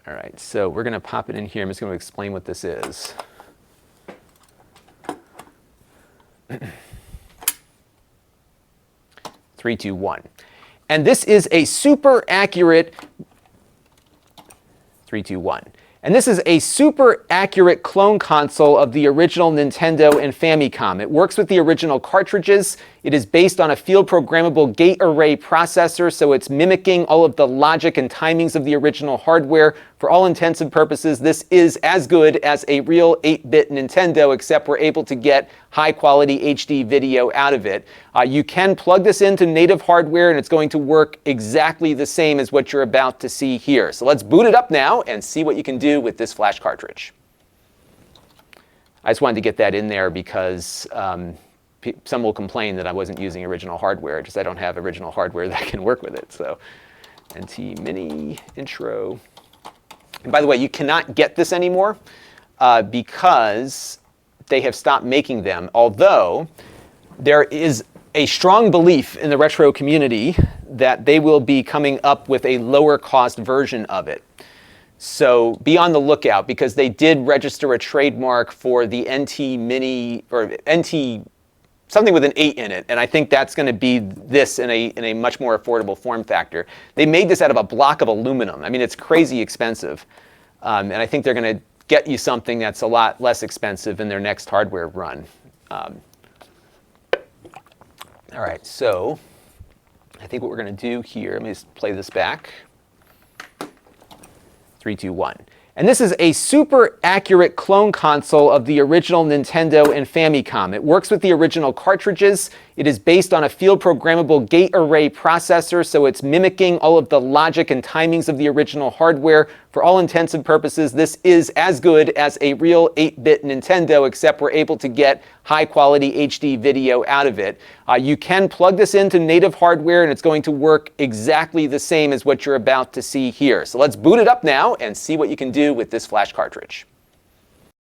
All right, so we're going to pop it in here. I'm just going to explain what this is. Three, two, one. And this is a super accurate 3, 2, 1. And this is a super accurate clone console of the original Nintendo and Famicom. It works with the original cartridges. It is based on a field programmable gate array processor, so it's mimicking all of the logic and timings of the original hardware. For all intents and purposes, this is as good as a real 8-bit Nintendo, except we're able to get high-quality HD video out of it. You can plug this into native hardware, and it's going to work exactly the same as what you're about to see here. So let's boot it up now and see what you can do with this flash cartridge. I just wanted to get that in there because some will complain that I wasn't using original hardware, just I don't have original hardware that can work with it. So NT Mini intro. And by the way, you cannot get this anymore because they have stopped making them, although there is a strong belief in the retro community that they will be coming up with a lower cost version of it. So be on the lookout because they did register a trademark for the NT Mini or NT something with an 8 in it, and I think that's going to be this in a much more affordable form factor. They made this out of a block of aluminum. I mean, it's crazy expensive, and I think they're going to get you something that's a lot less expensive in their next hardware run. All right, so I think what we're going to do here, let me just play this back. 3, 2, 1. And this is a super accurate clone console of the original Nintendo and Famicom. It works with the original cartridges. It is based on a field programmable gate array processor, so it's mimicking all of the logic and timings of the original hardware. for all intents and purposes, this is as good as a real 8-bit Nintendo, except we're able to get high-quality HD video out of it. You can plug this into native hardware, and it's going to work exactly the same as what you're about to see here. So let's boot it up now and see what you can do with this flash cartridge.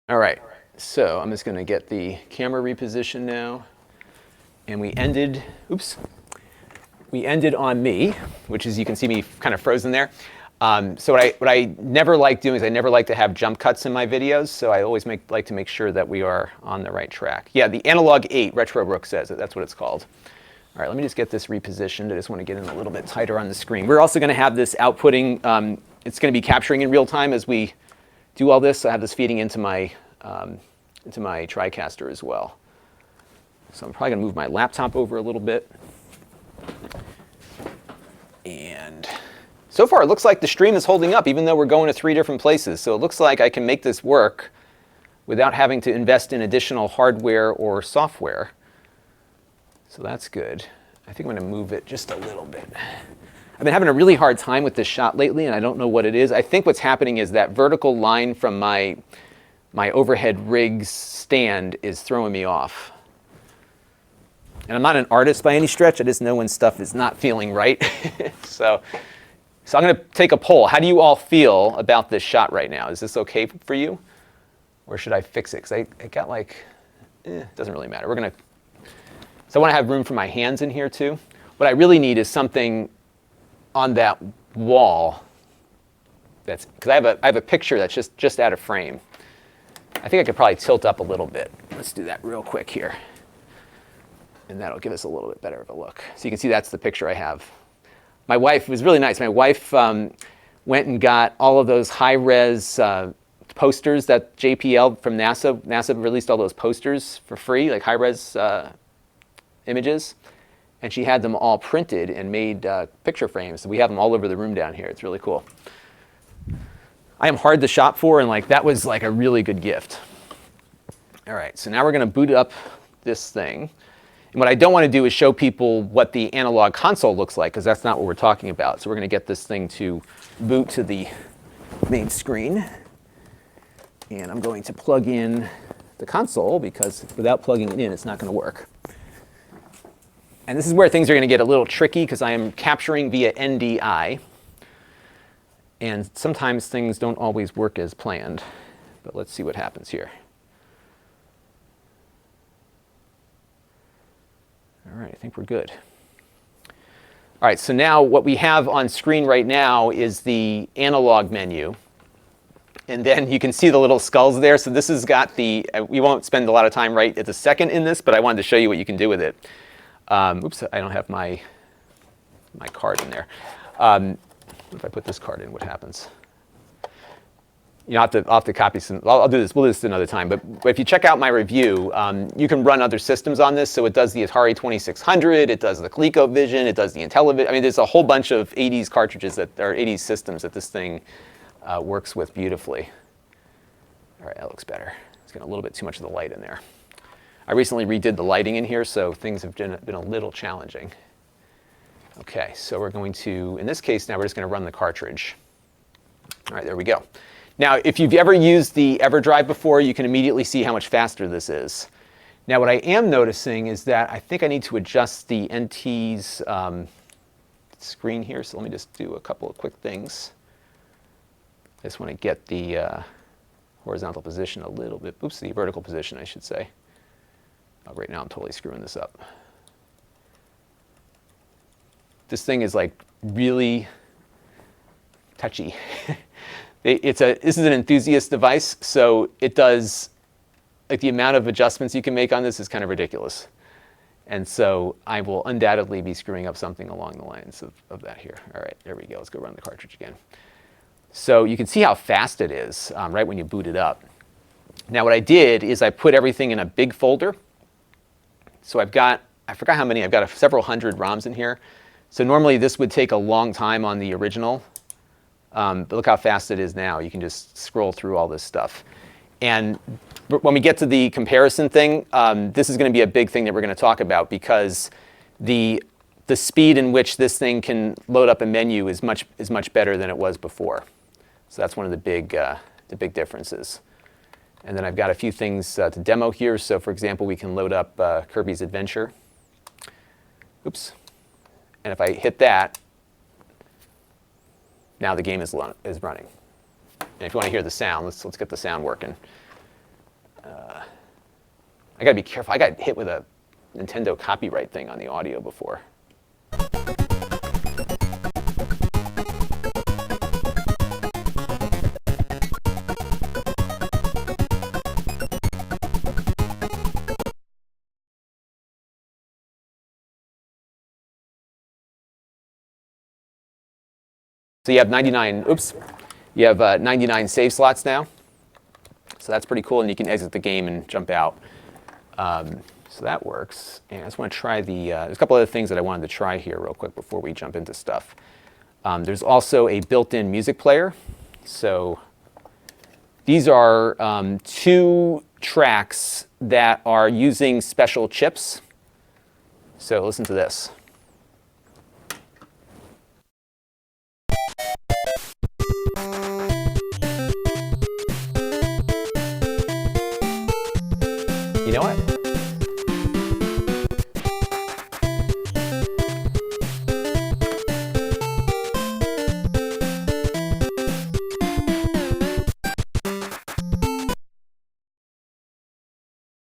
All right, so I'm just going to get the camera repositioned now. And we ended on me, which is, you can see me kind of frozen there. So what I never like doing is I never like to have jump cuts in my videos, so I always like to make sure that we are on the right track. Yeah, the Analog 8, RetroBrook says it. That's what it's called. All right, let me just get this repositioned. I just want to get in a little bit tighter on the screen. We're also going to have this outputting. It's going to be capturing in real time as we do all this. I have this feeding into my TriCaster as well. So I'm probably going to move my laptop over a little bit. And so far, it looks like the stream is holding up, even though we're going to 3 different places. So it looks like I can make this work without having to invest in additional hardware or software. So that's good. I think I'm going to move it just a little bit. I've been having a really hard time with this shot lately, and I don't know what it is. I think what's happening is that vertical line from my overhead rig's stand is throwing me off. And I'm not an artist by any stretch. I just know when stuff is not feeling right. So I'm going to take a poll. How do you all feel about this shot right now? Is this okay for you? Or should I fix it? Because I got like, it doesn't really matter. So I want to have room for my hands in here too. What I really need is something on that wall. Because I have a picture that's just out of frame. I think I could probably tilt up a little bit. Let's do that real quick here. And that'll give us a little bit better of a look. So you can see that's the picture I have. My wife, it was really nice. My wife went and got all of those high-res posters that JPL from NASA. NASA released all those posters for free, like high-res images. And she had them all printed and made picture frames. So we have them all over the room down here. It's really cool. I am hard to shop for, and that was like a really good gift. All right, so now we're going to boot up this thing. And what I don't want to do is show people what the analog console looks like, because that's not what we're talking about. So we're going to get this thing to boot to the main screen. And I'm going to plug in the console, because without plugging it in, it's not going to work. And this is where things are going to get a little tricky, because I am capturing via NDI. And sometimes things don't always work as planned. But let's see what happens here. All right, I think we're good. All right, so now what we have on screen right now is the analog menu. And then you can see the little skulls there. So this has got the, we won't spend a lot of time right at the second in this, but I wanted to show you what you can do with it. Oops, I don't have my card in there. If I put this card in, what happens? I'll have to copy some. I'll do this. We'll do this another time. But if you check out my review, you can run other systems on this. So it does the Atari 2600. It does the ColecoVision. It does the Intellivision. I mean, there's a whole bunch of 80s cartridges that are 80s systems that this thing works with beautifully. All right, that looks better. It's getting a little bit too much of the light in there. I recently redid the lighting in here, so things have been a little challenging. Okay, so we're going to, in this case now, we're just going to run the cartridge. All right, there we go. Now, if you've ever used the Everdrive before, you can immediately see how much faster this is. Now, what I am noticing is that I think I need to adjust the NT's screen here, so let me just do a couple of quick things. I just want to get the horizontal position a little bit, oops, the vertical position, I should say. Oh, right now I'm totally screwing this up. This thing is like really touchy. This is an enthusiast device, so it does, like the amount of adjustments you can make on this is kind of ridiculous. And so I will undoubtedly be screwing up something along the lines of that here. All right, there we go. Let's go run the cartridge again. So you can see how fast it is right when you boot it up. Now what I did is I put everything in a big folder. So I've got, I forgot how many, I've got several hundred ROMs in here. So normally this would take a long time on the original. But look how fast it is now. You can just scroll through all this stuff. And when we get to the comparison thing, this is going to be a big thing that we're going to talk about, because the speed in which this thing can load up a menu is much better than it was before. So that's one of the big differences. And then I've got a few things to demo here. So for example, we can load up Kirby's Adventure. Oops. And if I hit that, now the game is running. And if you want to hear the sound, let's get the sound working. I got to be careful. I got hit with a Nintendo copyright thing on the audio before. So you have 99, you have 99 save slots now. So that's pretty cool, and you can exit the game and jump out. So that works. And I just want to try there's a couple other things that I wanted to try here real quick before we jump into stuff. There's also a built-in music player. So these are 2 tracks that are using special chips. So listen to this. You know what?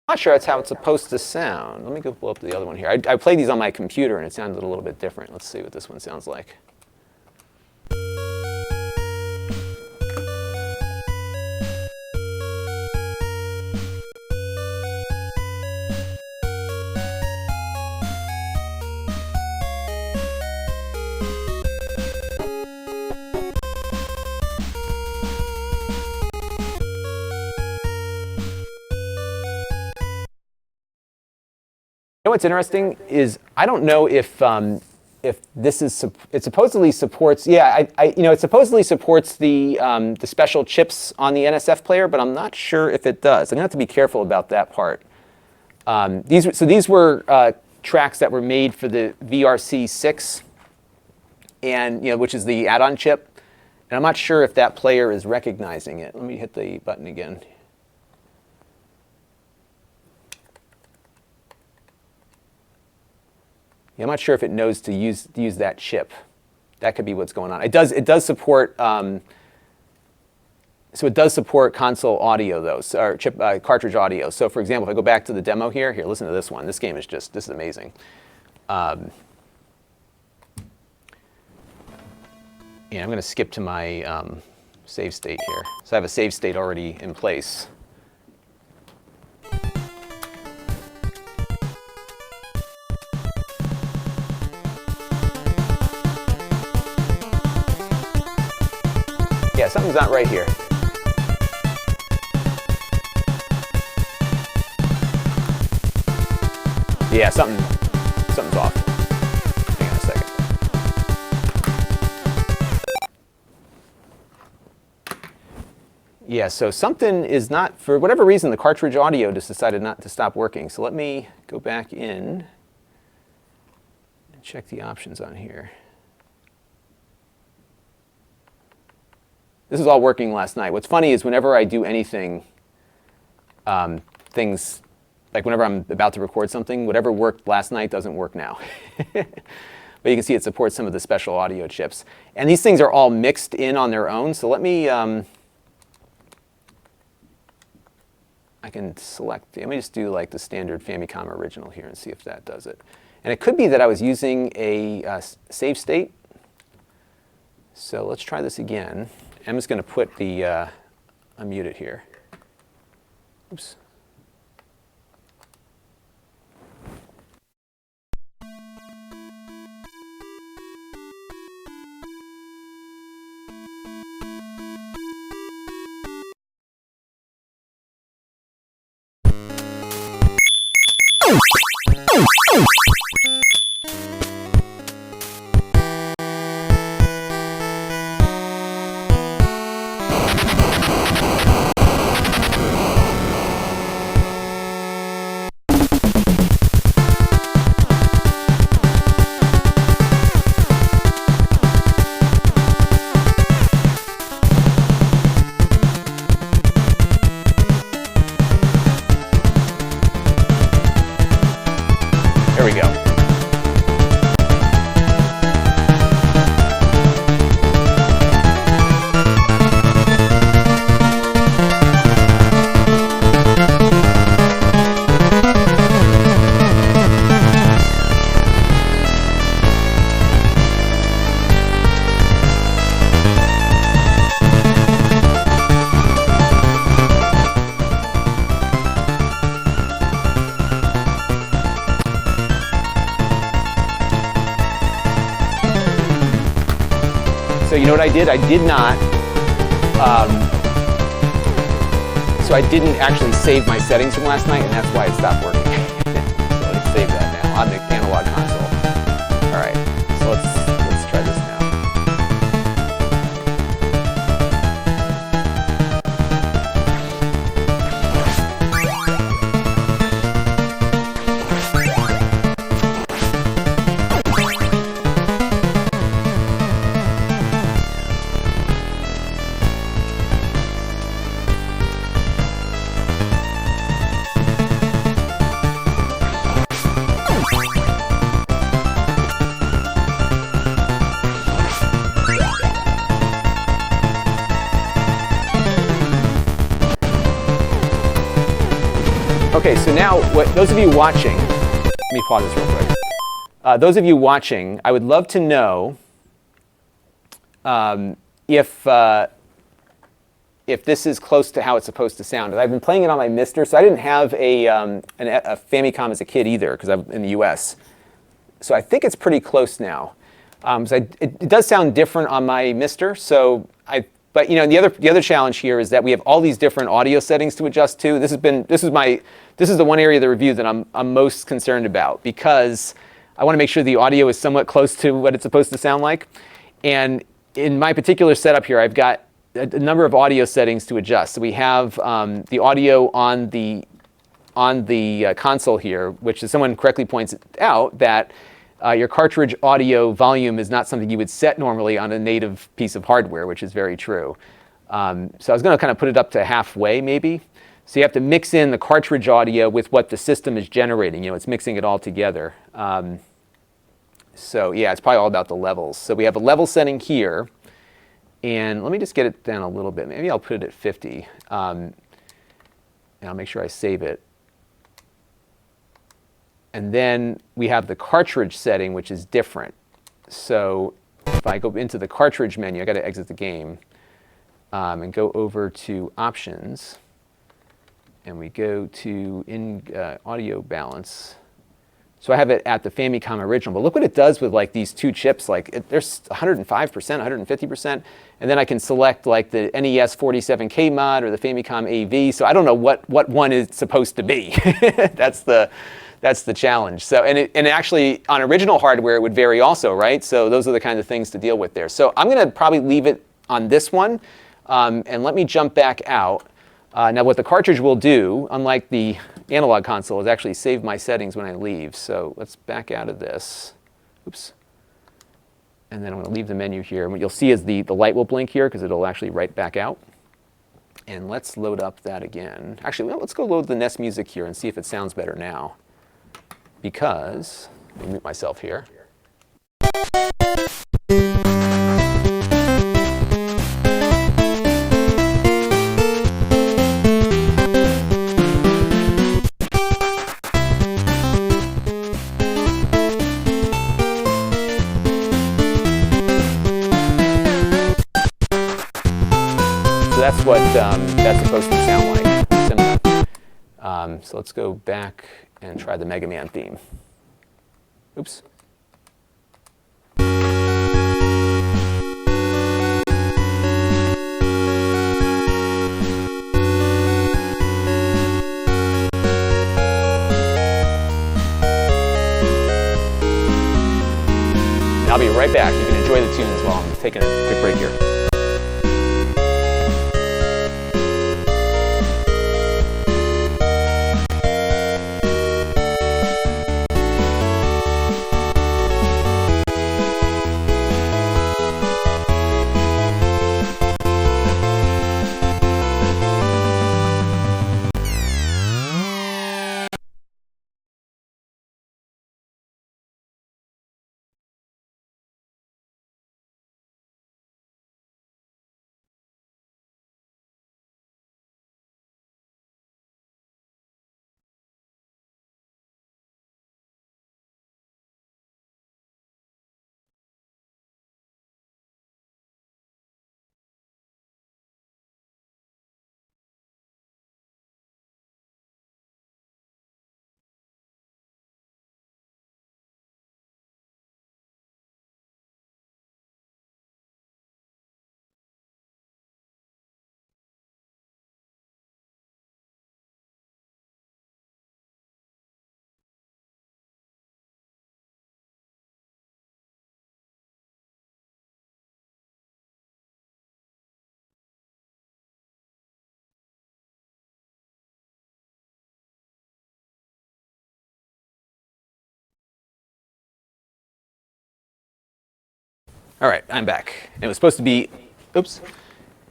I'm not sure that's how it's supposed to sound. Let me go pull up the other one here. I played these on my computer and it sounded a little bit different. Let's see what this one sounds like. You know what's interesting is I don't know if this is it supposedly supports it supposedly supports the special chips on the NSF player, but I'm not sure if it does. I'm gonna have to be careful about that part. These were tracks that were made for the VRC6, and which is the add-on chip, and I'm not sure if that player is recognizing it. Let me hit the button again. Yeah, I'm not sure if it knows to use that chip. That could be what's going on. It does support so it does support console audio though, or chip cartridge audio. So for example, if I go back to the demo here, listen to this one. This game is this is amazing. And I'm going to skip to my save state here. So I have a save state already in place. Yeah, something's not right here. Yeah, something's off. Hang on a second. Yeah, so something is not, for whatever reason, the cartridge audio just decided not to stop working. So let me go back in and check the options on here. This was all working last night. What's funny is whenever I do anything, things, like whenever I'm about to record something, whatever worked last night doesn't work now. But you can see it supports some of the special audio chips. And these things are all mixed in on their own. So let me, I can select, let me just do like the standard Famicom original here and see if that does it. And it could be that I was using a save So let's try this again. I'm just going to put the, unmute it here. Oops. So you know what I did? I did not. So I didn't actually save my settings from last night, and that's why it stopped working. So let's save that now on the analog console. All right, so let's try this now. Okay, so now, those of you watching, let me pause this real quick. Those of you watching, I would love to know if this is close to how it's supposed to sound. I've been playing it on my Mister, so I didn't have a Famicom as a kid either, because I'm in the US. So I think it's pretty close now. It does sound different on my Mister, but you know, the other challenge here is that we have all these different audio settings to adjust to. This is the one area of the review that I'm most concerned about, because I want to make sure the audio is somewhat close to what it's supposed to sound like. And in my particular setup here, I've got a number of audio settings to adjust. So we have the audio on the console here, which, as someone correctly points out, that your cartridge audio volume is not something you would set normally on a native piece of hardware, which is very true. So I was going to kind of put it up to halfway, maybe. So you have to mix in the cartridge audio with what the system is generating. You know, it's mixing it all together. So yeah, it's probably all about the levels. So we have a level setting here. And let me just get it down a little bit. Maybe I'll put it at 50. And I'll make sure I save it. And then we have the cartridge setting, which is different. So if I go into the cartridge menu, I got to exit the game and go over to options. And we go to audio balance. So I have it at the Famicom original. But look what it does with like these two chips. Like there's 105%, 150%. And then I can select like the NES 47K mod or the Famicom AV. So I don't know what one is supposed to be. That's the challenge. So, and actually, on original hardware, it would vary also, right? So those are the kind of things to deal with there. So I'm going to probably leave it on this one. And let me jump back out. Now, what the cartridge will do, unlike the analog console, is actually save my settings when I leave. So let's back out of this. Oops. And then I'm going to leave the menu here. And what you'll see is the light will blink here, because it'll actually write back out. And let's load up that again. Actually, well, let's go load the NES music here and see if it sounds better now. Because, let me mute myself here. So that's what that's supposed to sound like. So let's go back and try the Mega Man theme. Oops. And I'll be right back. You can enjoy the tunes while I'm taking a quick break here. All right, I'm back. It was supposed to be, oops.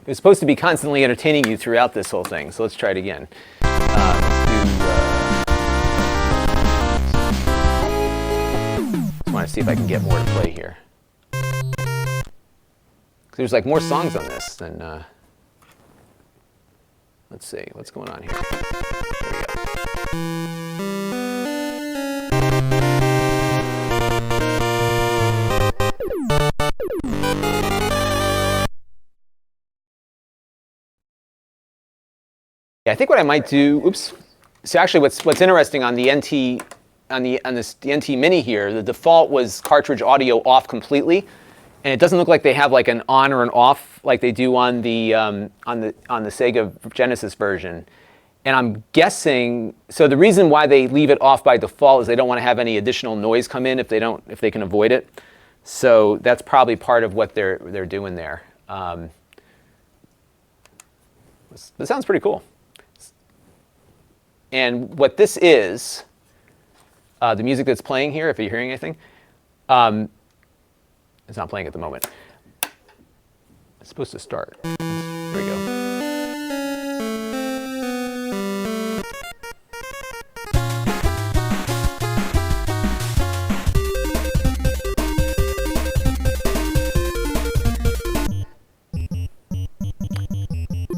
It was supposed to be constantly entertaining you throughout this whole thing, so let's try it again. Just want to see if I can get more to play here. 'Cause there's like more songs on this than, let's see, what's going on here? There we go. Yeah, I think what I might do, oops. So actually what's interesting on the NT the NT Mini here, the default was cartridge audio off completely, and it doesn't look like they have like an on or an off like they do on the Sega Genesis version. And I'm guessing, so the reason why they leave it off by default is they don't want to have any additional noise come in if they can avoid it. So that's probably part of what they're doing there. This sounds pretty cool. And what this is, the music that's playing here, if you're hearing anything, it's not playing at the moment. It's supposed to start. There we go.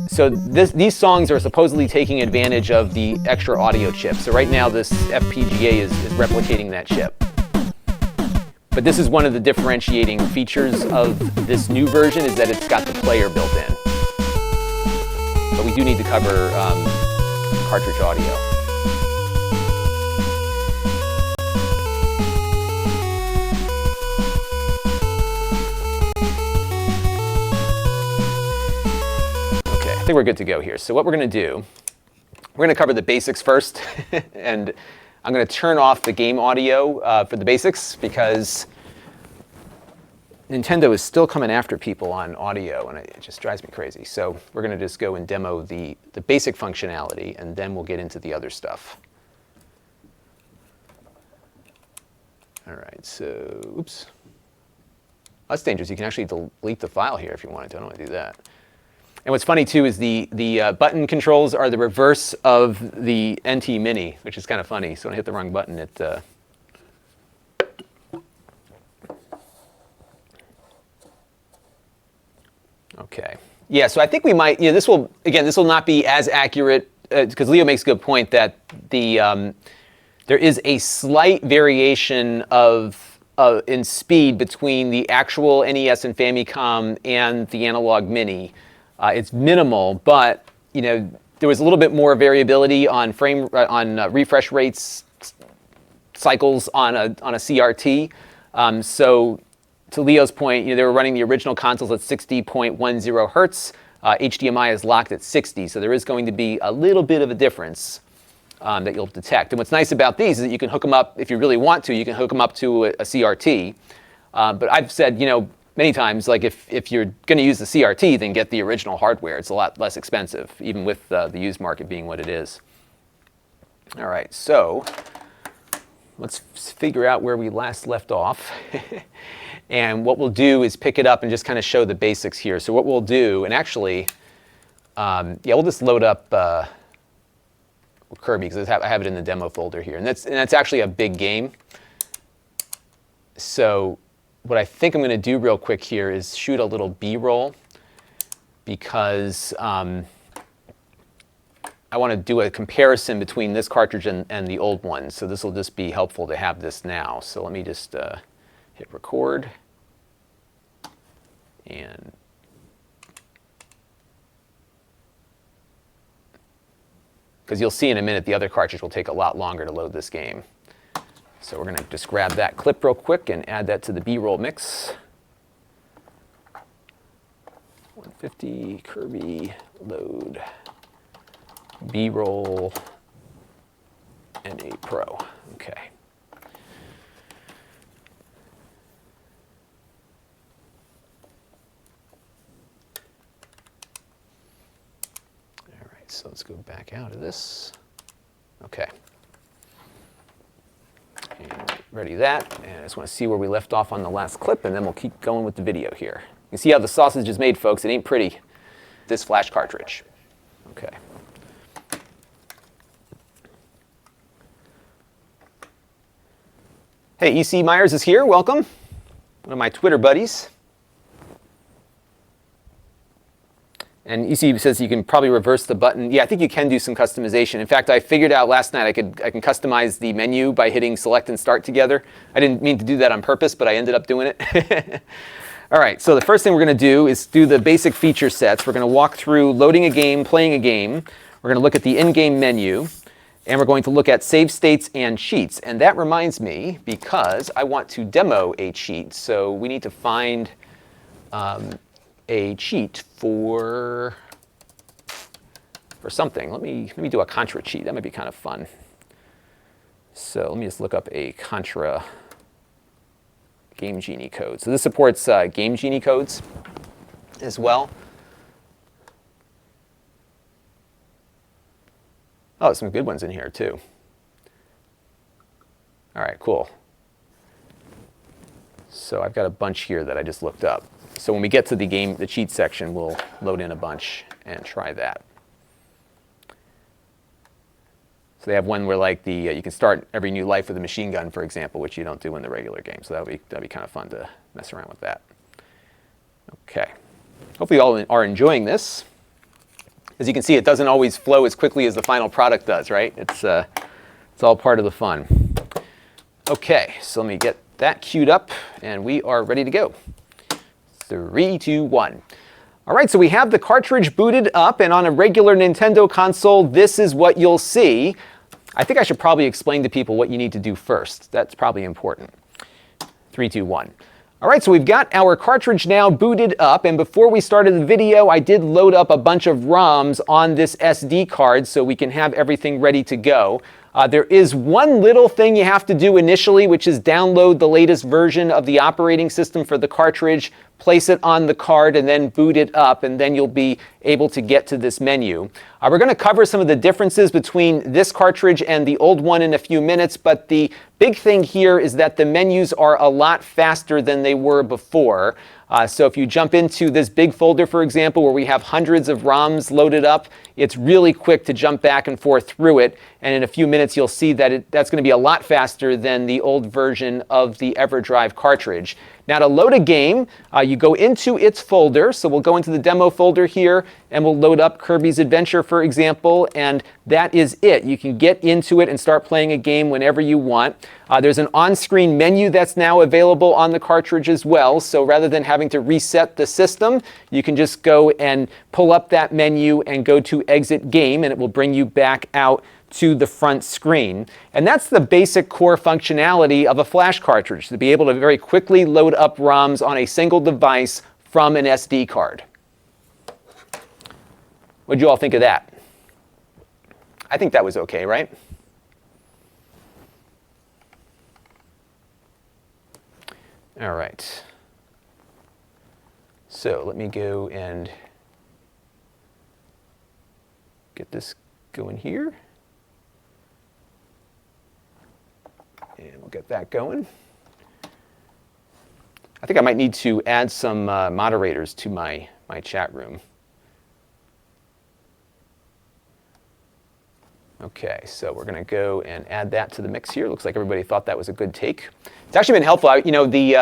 So these songs are supposedly taking advantage of the extra audio chip. So right now this FPGA is replicating that chip. But this is one of the differentiating features of this new version is that it's got the player built in. But we do need to cover cartridge audio. I think we're good to go here. So what we're going to do, we're going to cover the basics first, and I'm going to turn off the game audio for the basics because Nintendo is still coming after people on audio, and it just drives me crazy. So we're going to just go and demo the basic functionality, and then we'll get into the other stuff. All right, so, oops. That's dangerous. You can actually delete the file here if you wanted to. I don't want to do that. And what's funny too is the button controls are the reverse of the NT Mini, which is kind of funny. So when I hit the wrong button, it okay. Yeah, so I think we might, this will not be as accurate, because Leo makes a good point that there is a slight variation in speed between the actual NES and Famicom and the Analog Mini. It's minimal, but there was a little bit more variability on refresh rates, cycles on a CRT. So to Leo's point, they were running the original consoles at 60.10 hertz. HDMI is locked at 60, so there is going to be a little bit of a difference that you'll detect. And what's nice about these is that you can hook them up, if you really want to, you can hook them up to a CRT. But I've said, many times, like if you're going to use the CRT, then get the original hardware. It's a lot less expensive, even with the used market being what it is. All right, so let's figure out where we last left off. And what we'll do is pick it up and just kind of show the basics here. So what we'll do, and actually, we'll just load up Kirby, because I have it in the demo folder here. And that's actually a big game. So what I think I'm going to do real quick here is shoot a little B-roll, because I want to do a comparison between this cartridge and the old one. So this will just be helpful to have this now. So let me just hit record. And because you'll see in a minute the other cartridge will take a lot longer to load this game. So we're going to just grab that clip real quick and add that to the B-roll mix. 150 Kirby load B-roll NA Pro. Okay. All right, so let's go back out of this. Okay. And ready that, and I just want to see where we left off on the last clip, and then we'll keep going with the video here. You can see how the sausage is made, folks. It ain't pretty. This flash cartridge. Okay. Hey, EC Myers is here. Welcome. One of my Twitter buddies. And EC says you can probably reverse the button. Yeah, I think you can do some customization. In fact, I figured out last night I can customize the menu by hitting select and start together. I didn't mean to do that on purpose, but I ended up doing it. All right, so the first thing we're going to do is do the basic feature sets. We're going to walk through loading a game, playing a game. We're going to look at the in-game menu, and we're going to look at save states and cheats. And that reminds me, because I want to demo a cheat, so we need to find a cheat for something. Let me do a Contra cheat. That might be kind of fun. So let me just look up a Contra Game Genie code. So this supports Game Genie codes as well. Oh, some good ones in here too. All right, cool. So I've got a bunch here that I just looked up. So when we get to the cheat section, we'll load in a bunch and try that. So they have one where like you can start every new life with a machine gun, for example, which you don't do in the regular game. So that'll be kind of fun to mess around with that. Okay. Hopefully you all are enjoying this. As you can see, it doesn't always flow as quickly as the final product does, right? It's all part of the fun. Okay, so let me get that queued up, and we are ready to go. 3, 2, 1. All right, so we have the cartridge booted up, and on a regular Nintendo console, this is what you'll see. I think I should probably explain to people what you need to do first. That's probably important. 3, 2, 1. All right, so we've got our cartridge now booted up, and before we started the video, I did load up a bunch of ROMs on this SD card so we can have everything ready to go. There is one little thing you have to do initially, which is download the latest version of the operating system for the cartridge, place it on the card, and then boot it up, and then you'll be able to get to this menu. We're going to cover some of the differences between this cartridge and the old one in a few minutes, but the big thing here is that the menus are a lot faster than they were before. So if you jump into this big folder, for example, where we have hundreds of ROMs loaded up, it's really quick to jump back and forth through it. And in a few minutes, you'll see that that's going to be a lot faster than the old version of the Everdrive cartridge. Now to load a game, you go into its folder. So we'll go into the demo folder here, and we'll load up Kirby's Adventure, for example, and that is it. You can get into it and start playing a game whenever you want. There's an on-screen menu that's now available on the cartridge as well. So rather than having to reset the system, you can just go and pull up that menu and go to Exit Game, and it will bring you back out to the front screen. And that's the basic core functionality of a flash cartridge, to be able to very quickly load up ROMs on a single device from an SD card. What'd you all think of that? I think that was okay, right? All right. So let me go and get this going here. And we'll get that going. I think I might need to add some moderators to my chat room. Okay, so we're going to go and add that to the mix here. Looks like everybody thought that was a good take. It's actually been helpful. You know, the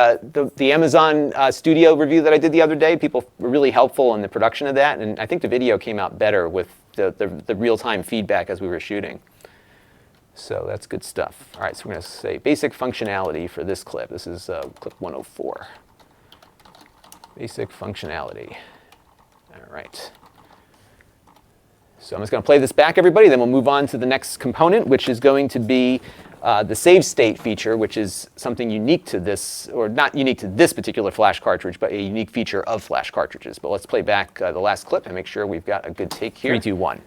Amazon Studio review that I did the other day, people were really helpful in the production of that, and I think the video came out better with the real-time feedback as we were shooting. So that's good stuff. All right, so we're going to say basic functionality for this clip. This is clip 104. Basic functionality. All right. So I'm just going to play this back, everybody, then we'll move on to the next component, which is going to be the save state feature, which is something unique to this, or not unique to this particular flash cartridge, but a unique feature of flash cartridges. But let's play back the last clip and make sure we've got a good take here. 3, 2, 1.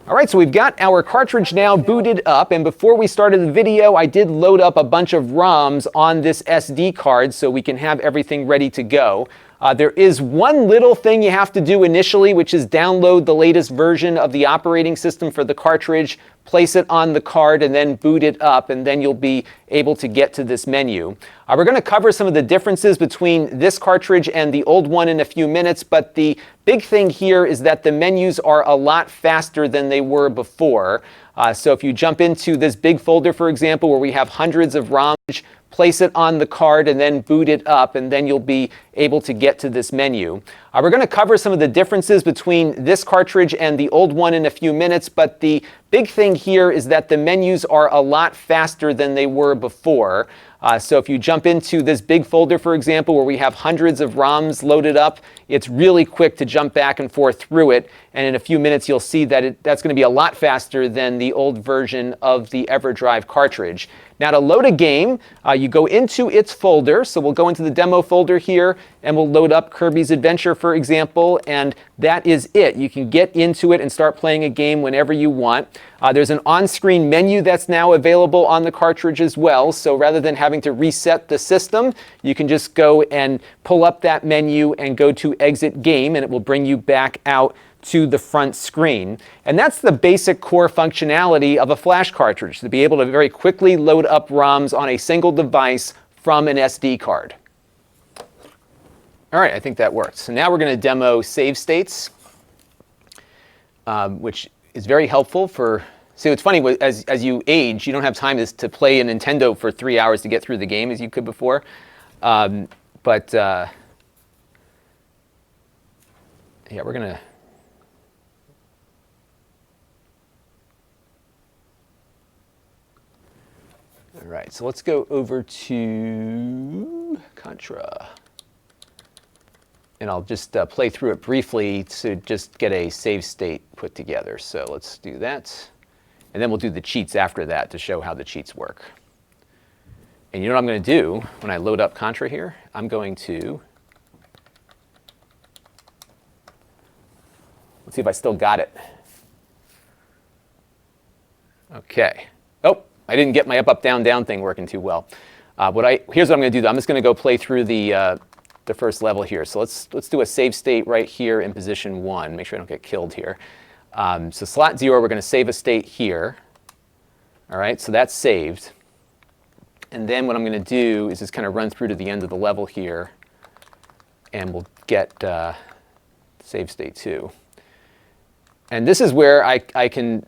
All right, so we've got our cartridge now booted up, and before we started the video, I did load up a bunch of ROMs on this SD card so we can have everything ready to go. There is one little thing you have to do initially, which is download the latest version of the operating system for the cartridge, place it on the card, and then boot it up, and then you'll be able to get to this menu. We're going to cover some of the differences between this cartridge and the old one in a few minutes, but the big thing here is that the menus are a lot faster than they were before. So if you jump into this big folder, for example, where we have hundreds of ROMs, place it on the card and then boot it up, and then you'll be able to get to this menu. We're going to cover some of the differences between this cartridge and the old one in a few minutes, but the big thing here is that the menus are a lot faster than they were before. So if you jump into this big folder, for example, where we have hundreds of ROMs loaded up, it's really quick to jump back and forth through it. And in a few minutes, you'll see that that's going to be a lot faster than the old version of the Everdrive cartridge. Now, to load a game, you go into its folder. So we'll go into the demo folder here, and we'll load up Kirby's Adventure, for example, and that is it. You can get into it and start playing a game whenever you want. There's an on-screen menu that's now available on the cartridge as well. So rather than having to reset the system, you can just go and pull up that menu and go to Exit Game, and it will bring you back out to the front screen. And that's the basic core functionality of a flash cartridge, to be able to very quickly load up ROMs on a single device from an SD card. All right, I think that works. So now we're going to demo save states, which is very helpful for... See, it's funny, as you age, you don't have time to play a Nintendo for 3 hours to get through the game as you could before. Yeah, we're going to... All right, so let's go over to Contra. And I'll just play through it briefly to just get a save state put together. So let's do that. And then we'll do the cheats after that to show how the cheats work. And you know what I'm going to do when I load up Contra here? I'm going to... Let's see if I still got it. Okay. Oh, I didn't get my up, up, down, down thing working too well. Here's what I'm going to do. I'm just going to go play through the first level here. So let's do a save state right here in position 1. Make sure I don't get killed here. So slot 0, we're going to save a state here. All right, so that's saved. And then what I'm going to do is just kind of run through to the end of the level here, and we'll get save state 2. And this is where I can...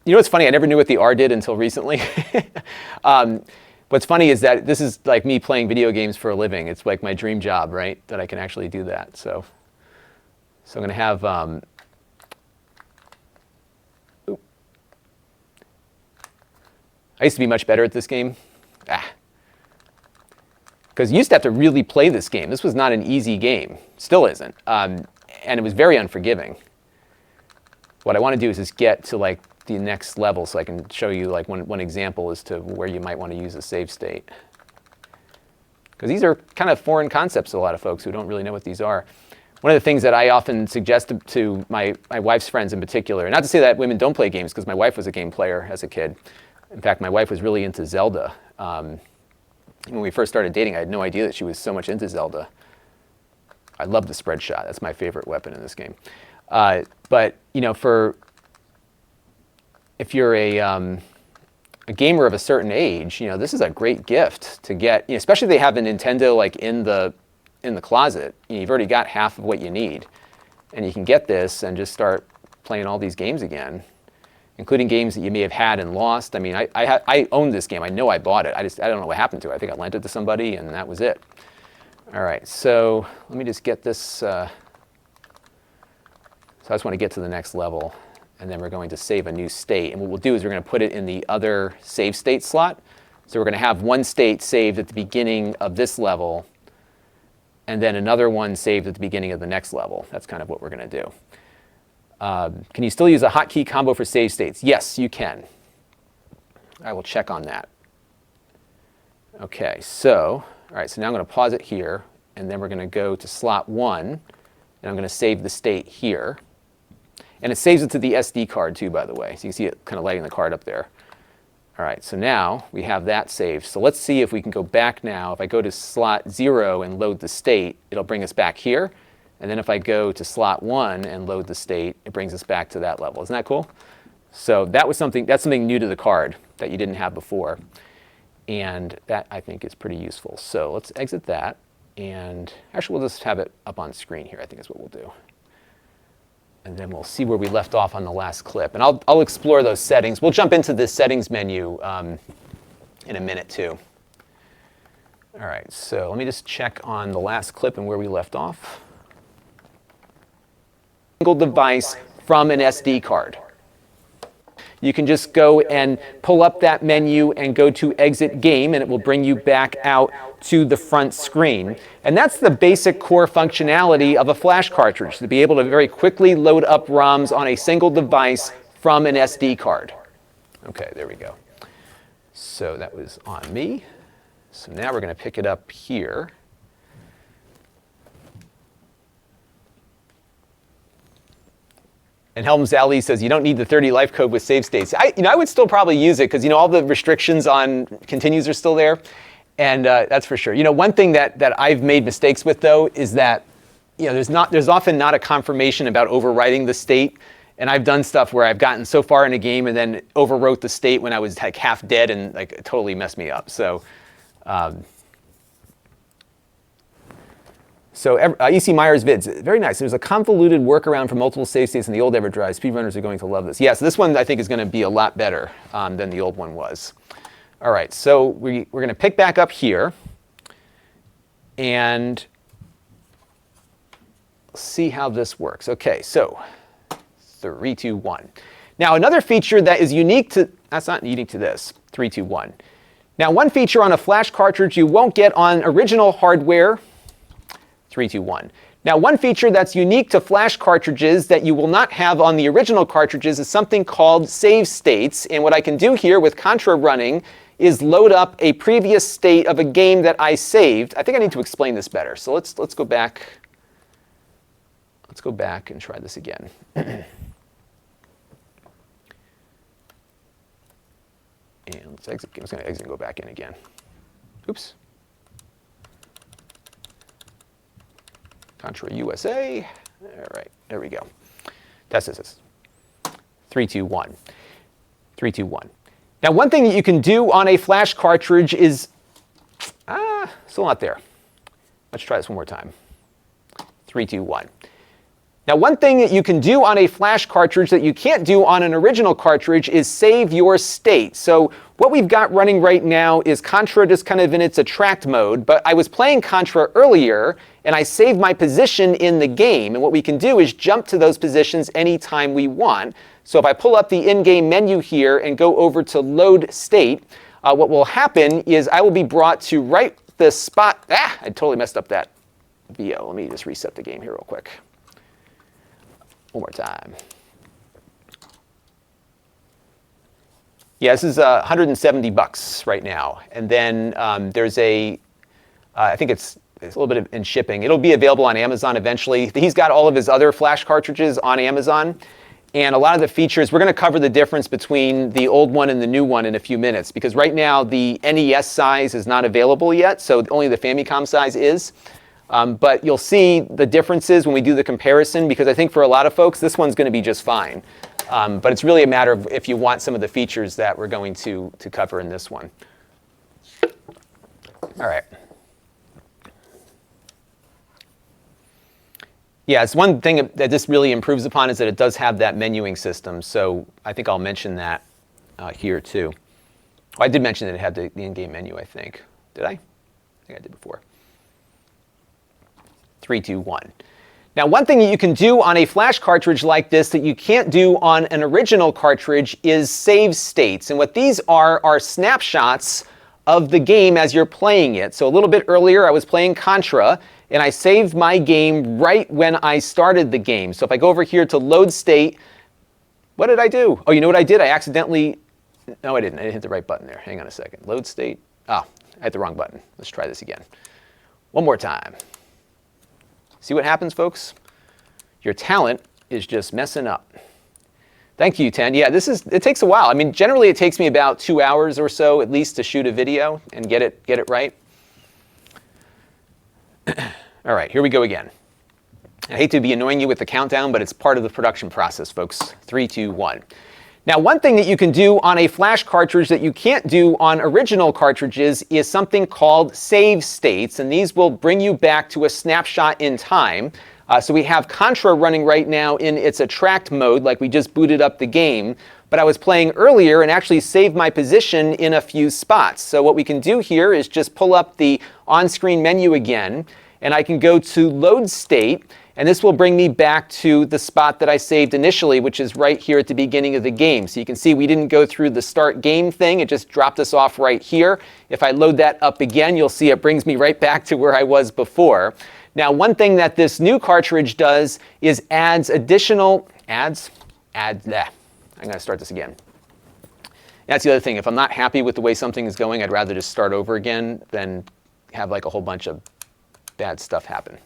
You know what's funny? I never knew what the R did until recently. What's funny is that this is like me playing video games for a living. It's like my dream job, right? That I can actually do that. So I'm going to have... I used to be much better at this game. Because you used to have to really play this game. This was not an easy game. Still isn't. And it was very unforgiving. What I want to do is just get to like the next level so I can show you like one example as to where you might want to use a save state. Because these are kind of foreign concepts to a lot of folks who don't really know what these are. One of the things that I often suggest to my wife's friends in particular, not to say that women don't play games, because my wife was a game player as a kid. In fact, my wife was really into Zelda. When we first started dating, I had no idea that she was so much into Zelda. I love the spread shot. That's my favorite weapon in this game. But you know, if you're a gamer of a certain age, you know, this is a great gift to get. You know, especially if they have a Nintendo like in the closet. You know, you've already got half of what you need, and you can get this and just start playing all these games again, including games that you may have had and lost. I mean, I owned this game. I know I bought it. I don't know what happened to it. I think I lent it to somebody, and that was it. All right, so let me just get this. So I just want to get to the next level, and then we're going to save a new state. And what we'll do is we're going to put it in the other save state slot. So we're going to have one state saved at the beginning of this level, and then another one saved at the beginning of the next level. That's kind of what we're going to do. Can you still use a hotkey combo for save states? Yes, you can. I will check on that. OK, so all right, so now I'm going to pause it here, and then we're going to go to slot 1, and I'm going to save the state here. And it saves it to the SD card too, by the way. So you can see it kind of lighting the card up there. All right, so now we have that saved. So let's see if we can go back now. If I go to slot 0 and load the state, it'll bring us back here. And then if I go to slot 1 and load the state, it brings us back to that level. Isn't that cool? So that's something new to the card that you didn't have before. And that, I think, is pretty useful. So let's exit that. And actually, we'll just have it up on screen here, I think is what we'll do. And then we'll see where we left off on the last clip. And I'll explore those settings. We'll jump into this settings menu in a minute, too. All right, so let me just check on the last clip and where we left off. Single device from an SD card. You can just go and pull up that menu and go to Exit Game, and it will bring you back out to the front screen. And that's the basic core functionality of a flash cartridge, to be able to very quickly load up ROMs on a single device from an SD card. Okay, there we go. So that was on me. So now we're going to pick it up here. And Helms Ali says, you don't need the 30 life code with save states. I would still probably use it because, all the restrictions on continues are still there. And that's for sure. One thing that I've made mistakes with, though, is that, there's often not a confirmation about overwriting the state. And I've done stuff where I've gotten so far in a game and then overwrote the state when I was like half dead and like it totally messed me up. So E.C. Myers vids, very nice. There's a convoluted workaround for multiple save states in the old Everdrive. Speedrunners are going to love this. Yeah, so this one I think is going to be a lot better than the old one was. All right, so we're going to pick back up here and see how this works. Okay, so 3, 2, 1. Now another feature that is unique to, that's not unique to this, 3, 2, 1. Now one feature on a flash cartridge you won't get on original hardware, 3, 2, 1. Now, one feature that's unique to flash cartridges that you will not have on the original cartridges is something called save states. And what I can do here with Contra running is load up a previous state of a game that I saved. I think I need to explain this better. So let's go back. Let's go back and try this again. And let's exit. I'm just going to exit and go back in again. Oops. Contra USA. All right, there we go. Test this. 3, 2, 1. 3, 2, 1. Now, one thing that you can do on a flash cartridge is, still not there. Let's try this one more time. 3, 2, 1. Now, one thing that you can do on a flash cartridge that you can't do on an original cartridge is save your state. So what we've got running right now is Contra just kind of in its attract mode, but I was playing Contra earlier and I saved my position in the game. And what we can do is jump to those positions anytime we want. So if I pull up the in-game menu here and go over to load state, what will happen is I will be brought to right the spot. I totally messed up that VO. Let me just reset the game here real quick. One more time. Yeah, this is $170 right now. And then there's I think it's a little bit in shipping. It'll be available on Amazon eventually. He's got all of his other flash cartridges on Amazon. And a lot of the features, we're going to cover the difference between the old one and the new one in a few minutes. Because right now, the NES size is not available yet. So only the Famicom size is. But you'll see the differences when we do the comparison, because I think for a lot of folks, this one's going to be just fine. But it's really a matter of if you want some of the features that we're going to cover in this one. All right. Yeah, it's one thing that this really improves upon is that it does have that menuing system. So I think I'll mention that here too. Oh, I did mention that it had the in-game menu, I think. Did I? I think I did before. 3, 2, 1. Now, one thing that you can do on a flash cartridge like this that you can't do on an original cartridge is save states. And what these are snapshots of the game as you're playing it. So a little bit earlier, I was playing Contra, and I saved my game right when I started the game. So if I go over here to load state, what did I do? Oh, you know what I did? I accidentally, no, I didn't. I didn't hit the right button there. Hang on a second. Load state. I hit the wrong button. Let's try this again. One more time. See what happens, folks? Your talent is just messing up. Thank you, 10. Yeah, it takes a while. I mean, generally it takes me about 2 hours or so at least to shoot a video and get it right. All right, here we go again. I hate to be annoying you with the countdown, but it's part of the production process, folks. 3, 2, 1. Now, one thing that you can do on a flash cartridge that you can't do on original cartridges is something called save states, and these will bring you back to a snapshot in time. So we have Contra running right now in its attract mode, like we just booted up the game, but I was playing earlier and actually saved my position in a few spots. So what we can do here is just pull up the on-screen menu again, and I can go to load state, and this will bring me back to the spot that I saved initially, which is right here at the beginning of the game. So you can see we didn't go through the start game thing. It just dropped us off right here. If I load that up again, you'll see it brings me right back to where I was before. Now, one thing that this new cartridge does is adds additional, I'm going to start this again. That's the other thing. If I'm not happy with the way something is going, I'd rather just start over again than have like a whole bunch of bad stuff happen.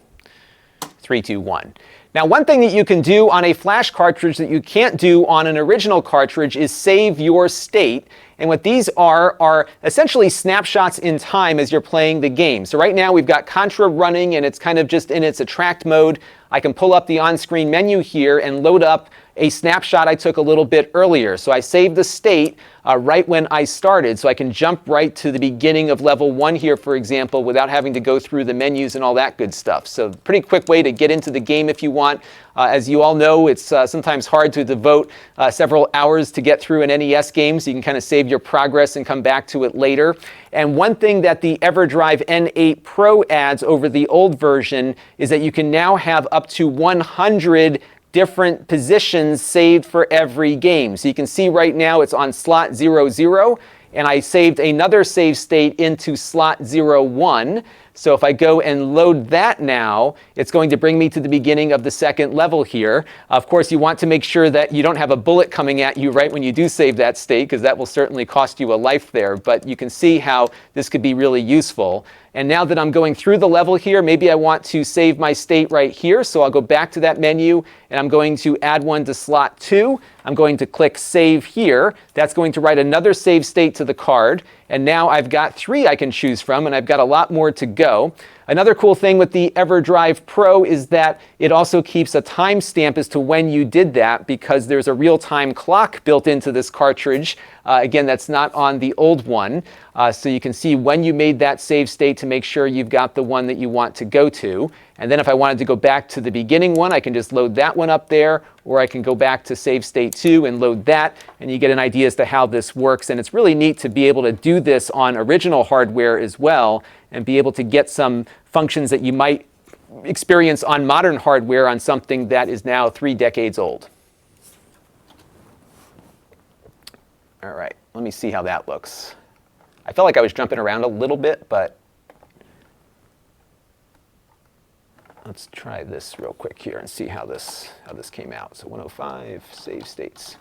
3, 2, 1. Now, one thing that you can do on a flash cartridge that you can't do on an original cartridge is save your state. And what these are essentially snapshots in time as you're playing the game. So right now we've got Contra running and it's kind of just in its attract mode. I can pull up the on-screen menu here and load up a snapshot I took a little bit earlier. So I saved the state right when I started, so I can jump right to the beginning of level 1 here, for example, without having to go through the menus and all that good stuff. So pretty quick way to get into the game if you want. As you all know, it's sometimes hard to devote several hours to get through an NES game, so you can kind of save your progress and come back to it later. And one thing that the Everdrive N8 Pro adds over the old version is that you can now have up to 100 different positions saved for every game. So you can see right now it's on slot 00, and I saved another save state into slot 01. So if I go and load that now, it's going to bring me to the beginning of the second level here. Of course, you want to make sure that you don't have a bullet coming at you right when you do save that state, because that will certainly cost you a life there. But you can see how this could be really useful. And now that I'm going through the level here, maybe I want to save my state right here. So I'll go back to that menu, and I'm going to add one to slot 2. I'm going to click Save here. That's going to write another save state to the card. And now I've got 3 I can choose from, and I've got a lot more to go. Another cool thing with the Everdrive Pro is that it also keeps a timestamp as to when you did that, because there's a real-time clock built into this cartridge. Again, that's not on the old one. So you can see when you made that save state to make sure you've got the one that you want to go to. And then if I wanted to go back to the beginning one, I can just load that one up there, or I can go back to save state 2 and load that, and you get an idea as to how this works. And it's really neat to be able to do this on original hardware as well, and be able to get some functions that you might experience on modern hardware on something that is now 3 decades old. All right, let me see how that looks. I felt like I was jumping around a little bit, but let's try this real quick here and see how this came out. So 105, save states.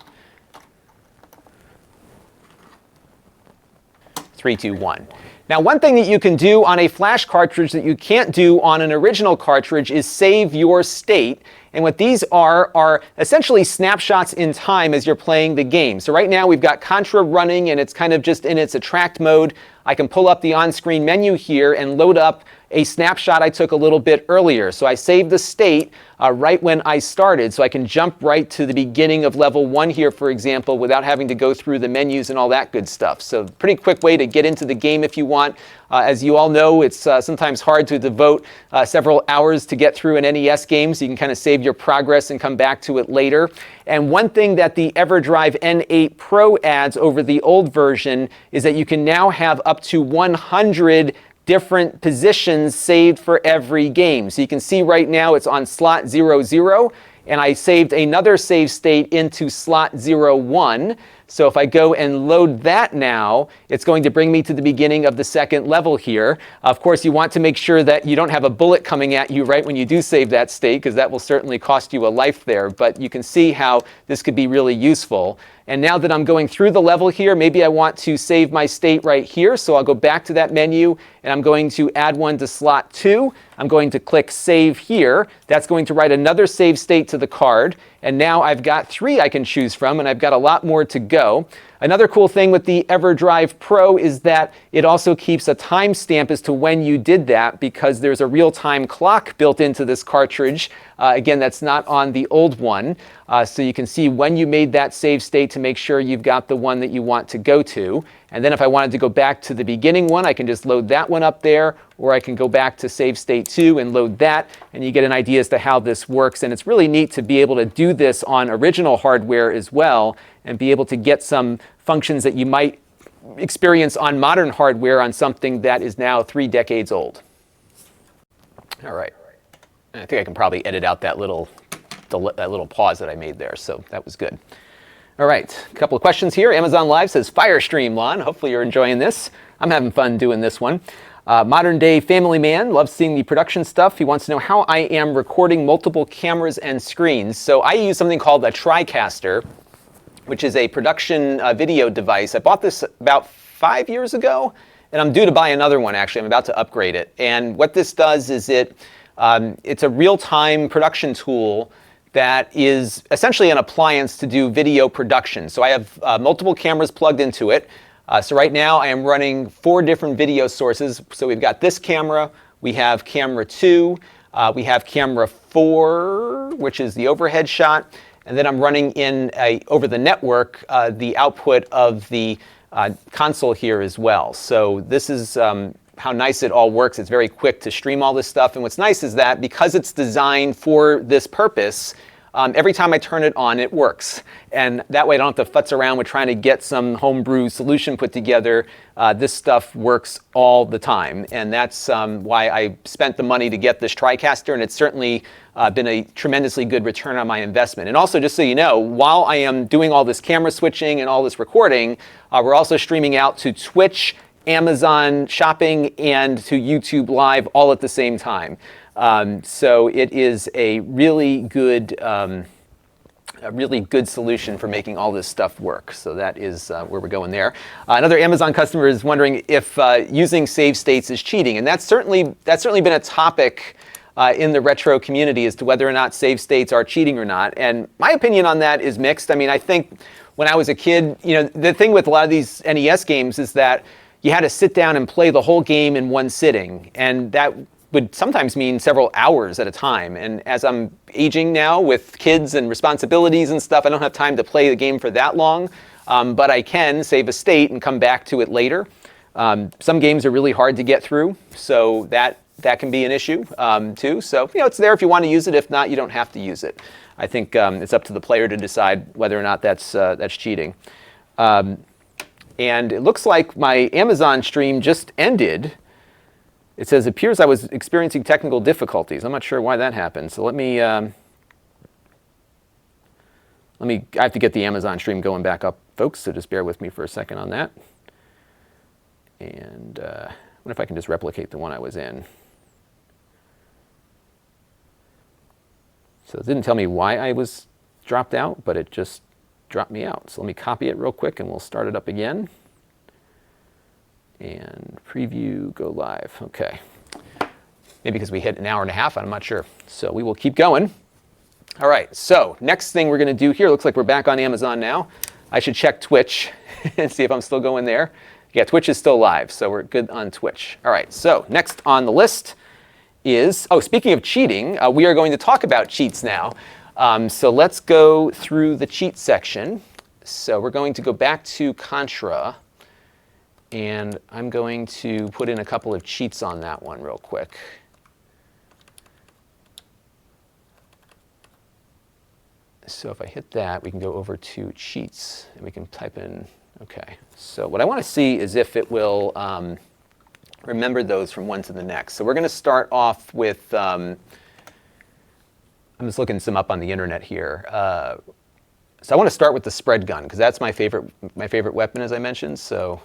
3, 2, 1. Now, one thing that you can do on a flash cartridge that you can't do on an original cartridge is save your state. And what these are essentially snapshots in time as you're playing the game. So right now we've got Contra running and it's kind of just in its attract mode. I can pull up the on-screen menu here and load up a snapshot I took a little bit earlier. So I saved the state right when I started, so I can jump right to the beginning of level 1 here, for example, without having to go through the menus and all that good stuff. So pretty quick way to get into the game if you want. As you all know, it's sometimes hard to devote several hours to get through an NES game, so you can kind of save your progress and come back to it later. And one thing that the Everdrive N8 Pro adds over the old version is that you can now have up to 100 different positions saved for every game. So you can see right now it's on slot 00, and I saved another save state into slot 01. So if I go and load that now, it's going to bring me to the beginning of the second level here. Of course, you want to make sure that you don't have a bullet coming at you right when you do save that state, because that will certainly cost you a life there. But you can see how this could be really useful. And now that I'm going through the level here, maybe I want to save my state right here. So I'll go back to that menu, and I'm going to add one to slot 2. I'm going to click Save here. That's going to write another save state to the card. And now I've got 3 I can choose from, and I've got a lot more to go. Another cool thing with the Everdrive Pro is that it also keeps a timestamp as to when you did that, because there's a real-time clock built into this cartridge. Again, that's not on the old one. So you can see when you made that save state to make sure you've got the one that you want to go to. And then if I wanted to go back to the beginning one, I can just load that one up there, or I can go back to save state 2 and load that, and you get an idea as to how this works. And it's really neat to be able to do this on original hardware as well, and be able to get some functions that you might experience on modern hardware on something that is now 3 decades old. All right. I think I can probably edit out that little pause that I made there, so that was good. All right, a couple of questions here. Amazon Live says, Firestream, Lon. Hopefully you're enjoying this. I'm having fun doing this one. Modern day family man, loves seeing the production stuff. He wants to know how I am recording multiple cameras and screens. So I use something called a TriCaster, which is a production video device. I bought this about 5 years ago, and I'm due to buy another one, actually. I'm about to upgrade it. And what this does is it's a real-time production tool that is essentially an appliance to do video production. So I have multiple cameras plugged into it. So right now I am running 4 different video sources. So we've got this camera, we have camera 2, we have camera 4, which is the overhead shot, and then I'm running in over the network the output of the console here as well. So this is how nice it all works. It's very quick to stream all this stuff. And what's nice is that because it's designed for this purpose, every time I turn it on, it works. And that way I don't have to futz around with trying to get some homebrew solution put together. This stuff works all the time. And that's why I spent the money to get this TriCaster. And it's certainly been a tremendously good return on my investment. And also, just so you know, while I am doing all this camera switching and all this recording, we're also streaming out to Twitch, Amazon Shopping, and to YouTube Live all at the same time. So it is a really good solution for making all this stuff work. So that is where we're going there. Another Amazon customer is wondering if using save states is cheating, and that's certainly been a topic in the retro community as to whether or not save states are cheating or not. And my opinion on that is mixed. I mean, I think when I was a kid, the thing with a lot of these NES games is that you had to sit down and play the whole game in one sitting, and that would sometimes mean several hours at a time. And as I'm aging now with kids and responsibilities and stuff, I don't have time to play the game for that long, but I can save a state and come back to it later. Some games are really hard to get through, so that can be an issue too. So it's there if you want to use it. If not, you don't have to use it. I think it's up to the player to decide whether or not that's cheating. And it looks like my Amazon stream just ended. It says, appears I was experiencing technical difficulties. I'm not sure why that happened. So I have to get the Amazon stream going back up, folks. So just bear with me for a second on that. And I wonder if I can just replicate the one I was in. So it didn't tell me why I was dropped out, but it just dropped me out. So let me copy it real quick and we'll start it up again. And preview, go live. Okay. Maybe because we hit an hour and a half, I'm not sure. So we will keep going. All right, so next thing we're going to do here, looks like we're back on Amazon now. I should check Twitch and see if I'm still going there. Yeah, Twitch is still live, so we're good on Twitch. All right, so next on the list is, speaking of cheating, we are going to talk about cheats now. So let's go through the cheat section. So we're going to go back to Contra, and I'm going to put in a couple of cheats on that one real quick. So if I hit that, we can go over to cheats, and we can type in, okay. So what I want to see is if it will remember those from one to the next. So we're going to start off with, I'm just looking some up on the internet here. So I want to start with the spread gun, because that's my favorite weapon, as I mentioned. So,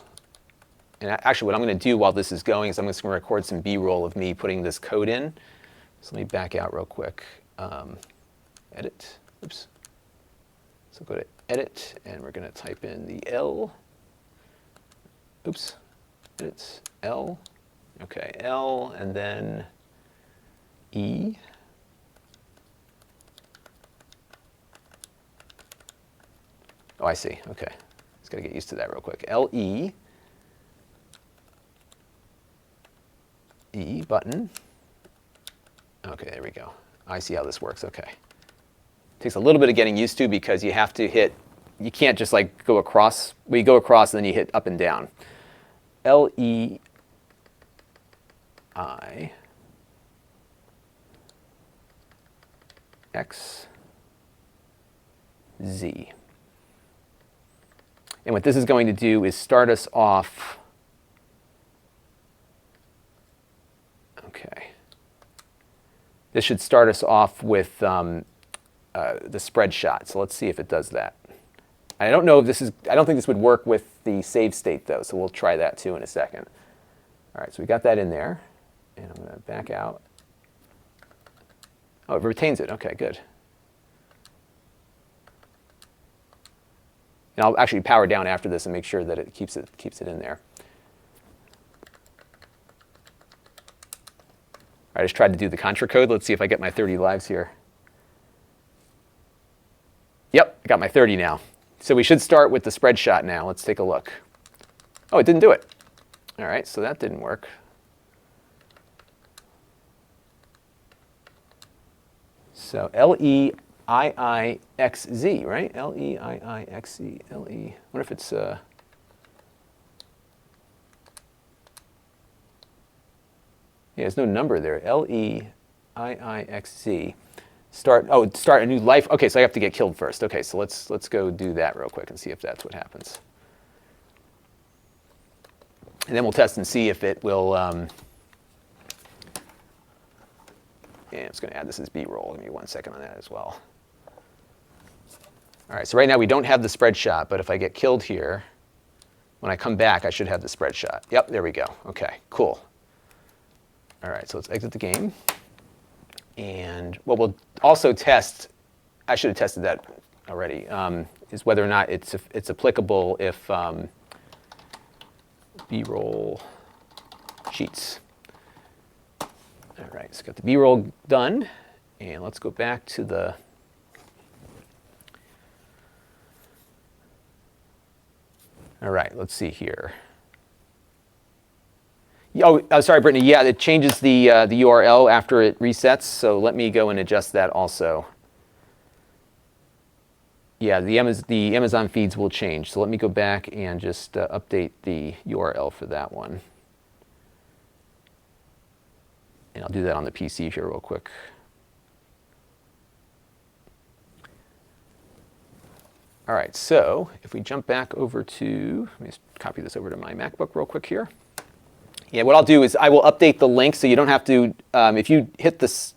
and actually what I'm going to do while this is going is I'm just going to record some B-roll of me putting this code in. So let me back out real quick. Edit. Oops. So go to edit, and we're going to type in the L. Oops. Edit, L. Okay, L, and then E. Oh, I see. Okay. Just got to get used to that real quick. LE. E button. Okay, there we go. I see how this works. Okay. Takes a little bit of getting used to because you have to hit, you can't just like go across. Well, you go across and then you hit up and down. LEI X Z. And what this is going to do is start us off. Okay. This should start us off with the spread shot. So let's see if it does that. I don't know if this is, I don't think this would work with the save state though, so we'll try that too in a second. All right, so we got that in there. And I'm going to back out. Oh, it retains it. Okay, good. And I'll actually power down after this and make sure that it keeps it in there. I just tried to do the contra code. Let's see if I get my 30 lives here. Yep, I got my 30 now. So we should start with the spread shot now. Let's take a look. Oh, it didn't do it. All right, so that didn't work. So LEIIXZ, right? LEIIXZ, LE. I wonder if it's yeah, there's no number there. LEIIXZ. Start a new life. Okay, so I have to get killed first. Okay, so let's go do that real quick and see if that's what happens. And then we'll test and see if it will. Yeah, I'm just going to add this as B-roll. Give me 1 second on that as well. All right, so right now we don't have the spread shot, but if I get killed here, when I come back, I should have the spread shot. Yep, there we go. Okay, cool. All right, so let's exit the game. And what we'll also test, I should have tested that already, is whether or not it's applicable if B-roll cheats. All right, so got the B-roll done, and let's go back to the all right, let's see here. Oh, sorry, Brittany. Yeah, it changes the URL after it resets, so let me go and adjust that also. Yeah, the Amazon feeds will change, so let me go back and just update the URL for that one. And I'll do that on the PC here real quick. All right, so if we jump back over to, let me just copy this over to my MacBook real quick here. Yeah, what I'll do is I will update the link so you don't have to, if you hit this,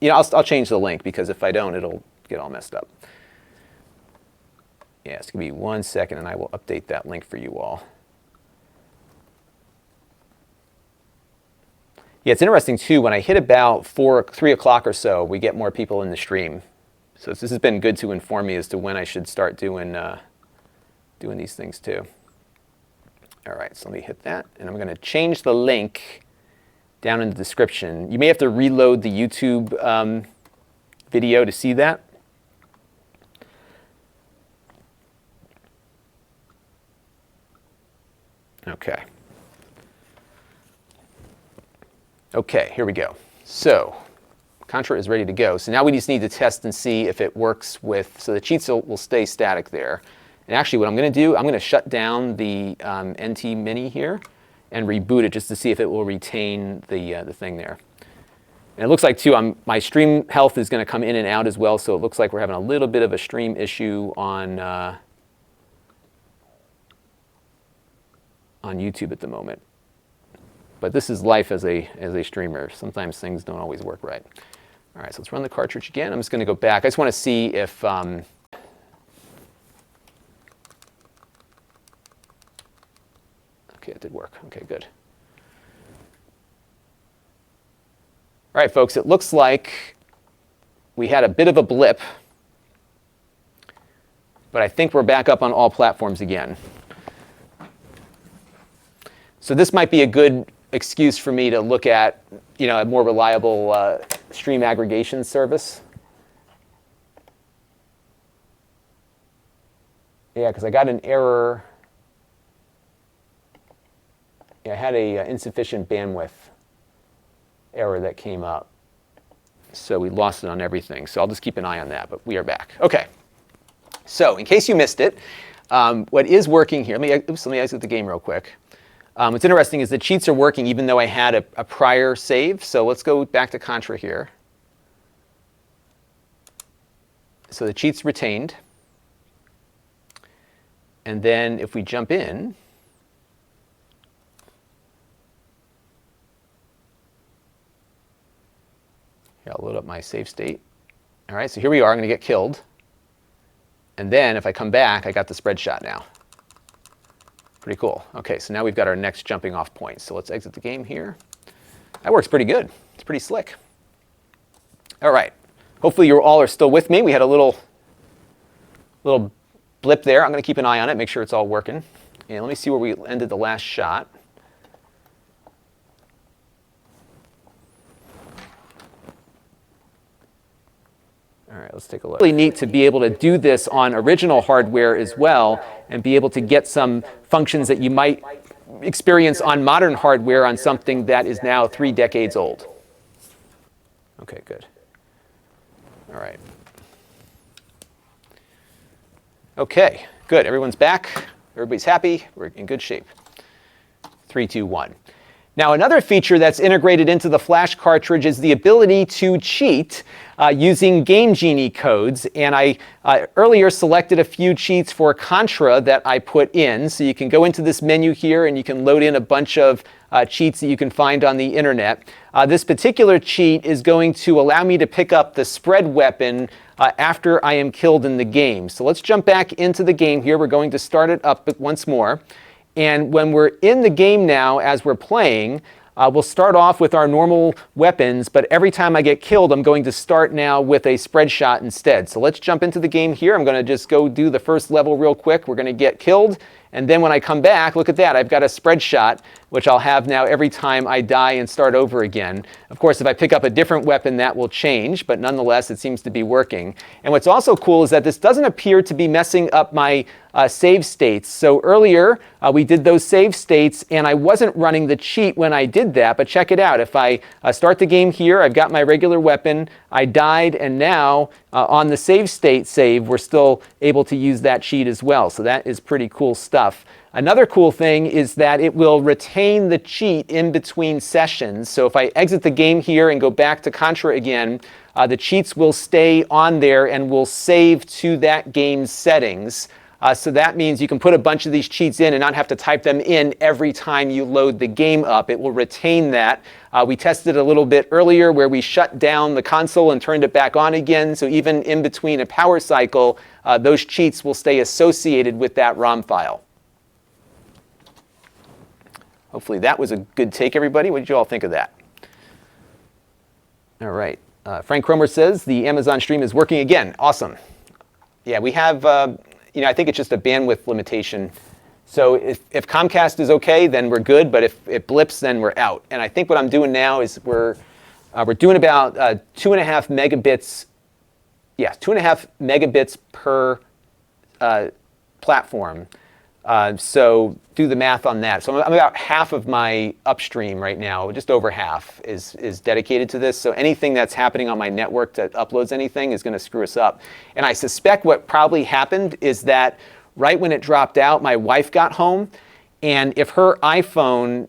you know, I'll change the link because if I don't, it'll get all messed up. Yeah, it's going to be 1 second and I will update that link for you all. Yeah, it's interesting too, when I hit about 3 o'clock or so, we get more people in the stream. So this has been good to inform me as to when I should start doing these things too. All right, so let me hit that, and I'm going to change the link down in the description. You may have to reload the YouTube video to see that. Okay. Okay, here we go. So Contra is ready to go. So now we just need to test and see if it works with, so the cheats will stay static there. And actually what I'm going to do, I'm going to shut down the NT Mini here and reboot it just to see if it will retain the thing there. And it looks like too, my stream health is going to come in and out as well, so it looks like we're having a little bit of a stream issue on YouTube at the moment. But this is life as a streamer. Sometimes things don't always work right. All right, so let's run the cartridge again. I'm just going to go back. I just want to see if okay, it did work. Okay, good. All right, folks, it looks like we had a bit of a blip, but I think we're back up on all platforms again. So this might be a good excuse for me to look at, you know, a more reliable stream aggregation service. Yeah, because I got an error. Yeah, I had a insufficient bandwidth error that came up. So we lost it on everything. So I'll just keep an eye on that, but we are back. Okay. So in case you missed it, what is working here, let me exit the game real quick. What's interesting is the cheats are working even though I had a prior save. So let's go back to Contra here. So the cheats retained. And then if we jump in, here, I'll load up my save state. All right, so here we are. I'm going to get killed. And then if I come back, I got the spread shot now. Pretty cool. Okay, so now we've got our next jumping off point. So let's exit the game here. That works pretty good. It's pretty slick. All right. Hopefully you all are still with me. We had a little blip there. I'm going to keep an eye on it, make sure it's all working. And let me see where we ended the last shot. All right, let's take a look. It's really neat to be able to do this on original hardware as well and be able to get some functions that you might experience on modern hardware on something that is now 3 decades old. Okay, good. All right. Okay, good. Everyone's back. Everybody's happy. We're in good shape. 3, 2, 1. Now, another feature that's integrated into the Flash cartridge is the ability to cheat using Game Genie codes. And I earlier selected a few cheats for Contra that I put in. So you can go into this menu here and you can load in a bunch of cheats that you can find on the internet. This particular cheat is going to allow me to pick up the spread weapon after I am killed in the game. So let's jump back into the game here. We're going to start it up once more. And when we're in the game now, as we're playing, we'll start off with our normal weapons, but every time I get killed, I'm going to start now with a spread shot instead. So let's jump into the game here. I'm going to just go do the first level real quick. We're going to get killed. And then when I come back, look at that. I've got a spread shot, which I'll have now every time I die and start over again. Of course, if I pick up a different weapon, that will change, but nonetheless, it seems to be working. And what's also cool is that this doesn't appear to be messing up my save states. So earlier, we did those save states, and I wasn't running the cheat when I did that, but check it out. If I start the game here, I've got my regular weapon, I died, and now on the save state save, we're still able to use that cheat as well. So that is pretty cool stuff. Another cool thing is that it will retain the cheat in between sessions. So if I exit the game here and go back to Contra again, the cheats will stay on there and will save to that game's settings. So that means you can put a bunch of these cheats in and not have to type them in every time you load the game up. It will retain that. We tested a little bit earlier where we shut down the console and turned it back on again. So even in between a power cycle, those cheats will stay associated with that ROM file. Hopefully that was a good take, everybody. What did you all think of that? All right. Frank Cromer says the Amazon stream is working again. Awesome. Yeah, we have... I think it's just a bandwidth limitation. So if Comcast is okay, then we're good. But if it blips, then we're out. And I think what I'm doing now is we're doing about 2.5 megabits. Yeah, 2.5 megabits per platform. So do the math on that. So I'm about half of my upstream right now, just over half, is dedicated to this. So anything that's happening on my network that uploads anything is going to screw us up. And I suspect what probably happened is that right when it dropped out, my wife got home. And if her iPhone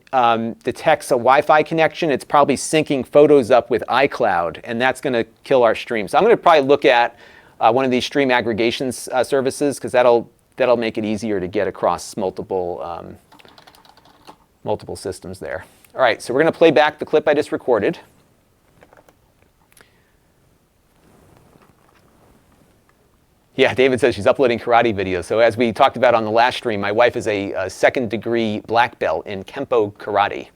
detects a Wi-Fi connection, it's probably syncing photos up with iCloud. And that's going to kill our stream. So I'm going to probably look at one of these stream aggregation services, because that'll make it easier to get across multiple systems there. All right, so we're going to play back the clip I just recorded. Yeah, David says she's uploading karate videos. So as we talked about on the last stream, my wife is a second-degree black belt in Kempo karate,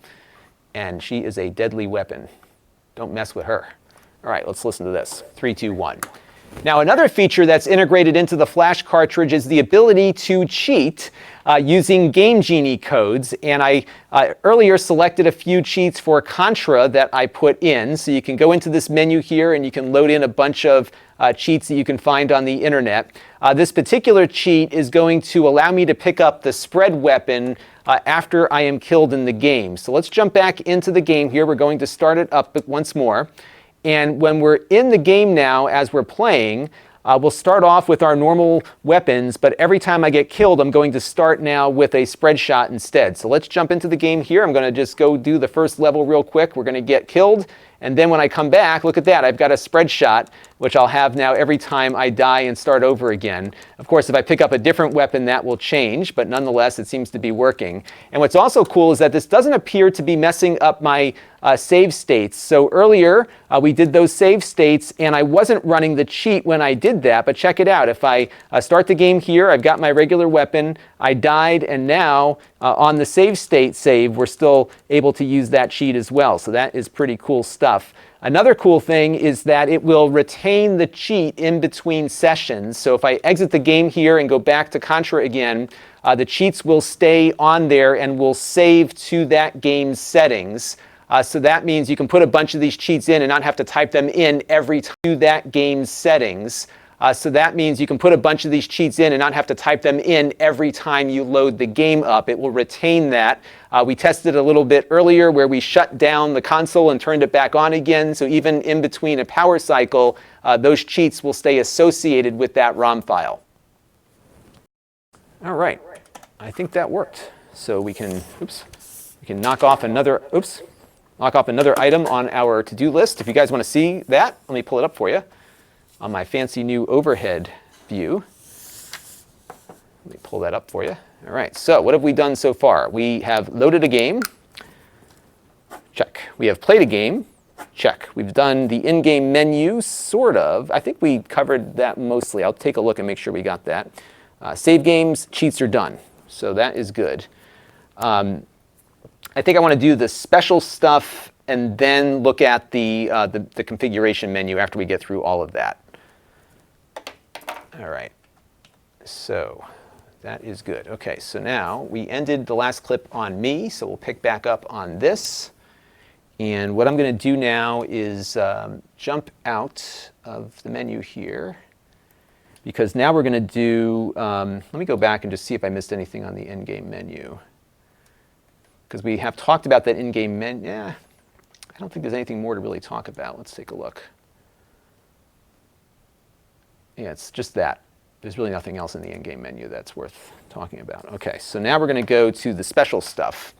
and she is a deadly weapon. Don't mess with her. All right, let's listen to this. 3, 2, 1. Now, another feature that's integrated into the Flash cartridge is the ability to cheat using Game Genie codes. And I earlier selected a few cheats for Contra that I put in. So you can go into this menu here and you can load in a bunch of cheats that you can find on the internet. This particular cheat is going to allow me to pick up the spread weapon after I am killed in the game. So let's jump back into the game here. We're going to start it up once more. And when we're in the game now, as we're playing, we'll start off with our normal weapons, but every time I get killed, I'm going to start now with a spread shot instead. So let's jump into the game here. I'm going to just go do the first level real quick. We're going to get killed. And then when I come back, look at that, I've got a spread shot, which I'll have now every time I die and start over again. Of course, if I pick up a different weapon, that will change, but nonetheless, it seems to be working. And what's also cool is that this doesn't appear to be messing up my save states. So earlier, we did those save states, and I wasn't running the cheat when I did that, but check it out. If I start the game here, I've got my regular weapon, I died, and now on the save state save, we're still able to use that cheat as well. So that is pretty cool stuff. Another cool thing is that it will retain the cheat in between sessions. So if I exit the game here and go back to Contra again, the cheats will stay on there and will save to that game's settings. So that means you can put a bunch of these cheats in and not have to type them in every time to that game's settings. So that means you can put a bunch of these cheats in and not have to type them in every time you load the game up. It will retain that. We tested a little bit earlier where we shut down the console and turned it back on again. So even in between a power cycle, those cheats will stay associated with that ROM file. All right, I think that worked. So we can knock off another, knock off another item on our to-do list. If you guys want to see that, let me pull it up for you on my fancy new overhead view. Let me pull that up for you. All right, so what have we done so far? We have loaded a game. Check. We have played a game. Check. We've done the in-game menu, sort of. I think we covered that mostly. I'll take a look and make sure we got that. Save games, cheats are done. So that is good. I think I want to do the special stuff and then look at the configuration menu after we get through all of that. All right, so that is good. Okay, so now we ended the last clip on me, so we'll pick back up on this. And what I'm going to do now is jump out of the menu here, because now we're going to do, let me go back and just see if I missed anything on the in-game menu. Because we have talked about that in-game menu. Yeah, I don't think there's anything more to really talk about. Let's take a look. Yeah, it's just that. There's really nothing else in the in-game menu that's worth talking about. Okay, so now we're going to go to the special stuff.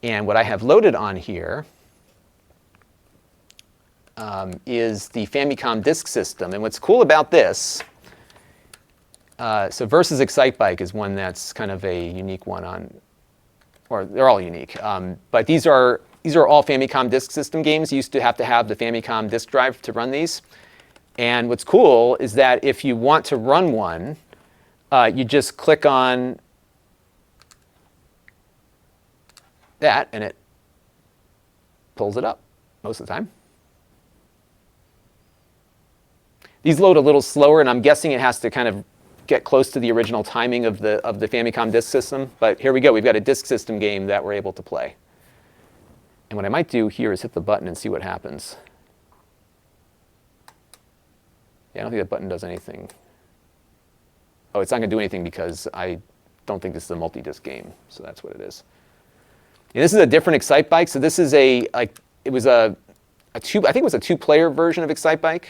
And what I have loaded on here is the Famicom Disk System. And what's cool about this, so Versus Excitebike is one that's kind of a unique one on, or they're all unique. But these are all Famicom Disk System games. You used to have the Famicom disk drive to run these. And what's cool is that if you want to run one, you just click on that and it pulls it up most of the time. These load a little slower, and I'm guessing it has to kind of get close to the original timing of the Famicom Disk System. But here we go. We've got a disk system game that we're able to play. And what I might do here is hit the button and see what happens. Yeah, I don't think that button does anything. Oh, it's not going to do anything because I don't think this is a multi-disc game. So that's what it is. And this is a different Excitebike. So this is I think it was a two-player version of Excitebike,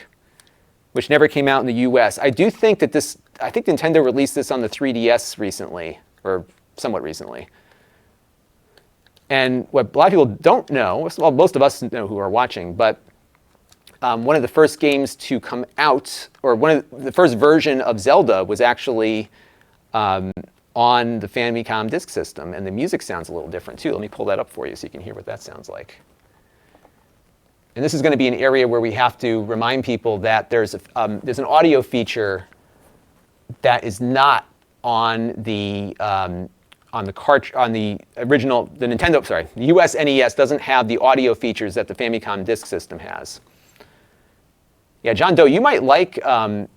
which never came out in the US. I do think that I think Nintendo released this on the 3DS recently, or somewhat recently. And what a lot of people don't know, well, most of us know who are watching, but one of the first games to come out, or the first version of Zelda was actually on the Famicom Disk System, and the music sounds a little different too. Let me pull that up for you so you can hear what that sounds like. And this is going to be an area where we have to remind people that there's an audio feature that is not on the original, the Nintendo, sorry, the US NES doesn't have the audio features that the Famicom Disk System has. Yeah, John Doe, you might like the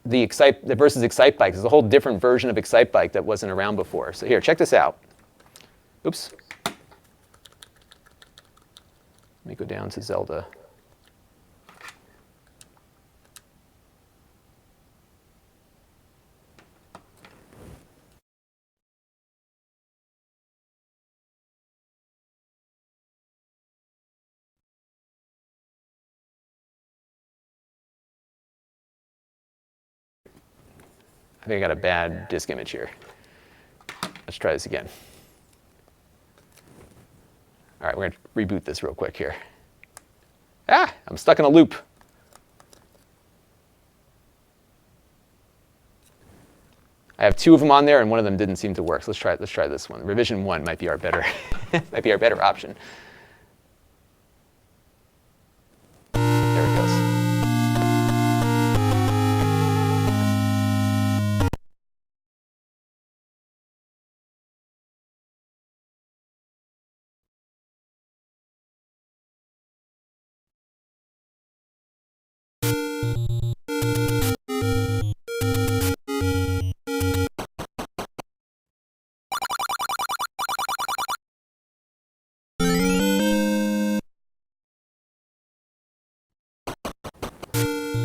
Versus Excite Bike. There's a whole different version of Excite Bike that wasn't around before. So here, check this out. Oops. Let me go down to Zelda. I think I got a bad disk image here. Let's try this again. All right, we're going to reboot this real quick here. Ah, I'm stuck in a loop. I have 2 of them on there, and one of them didn't seem to work. So let's try this one. Revision 1 might be our better option. There it goes.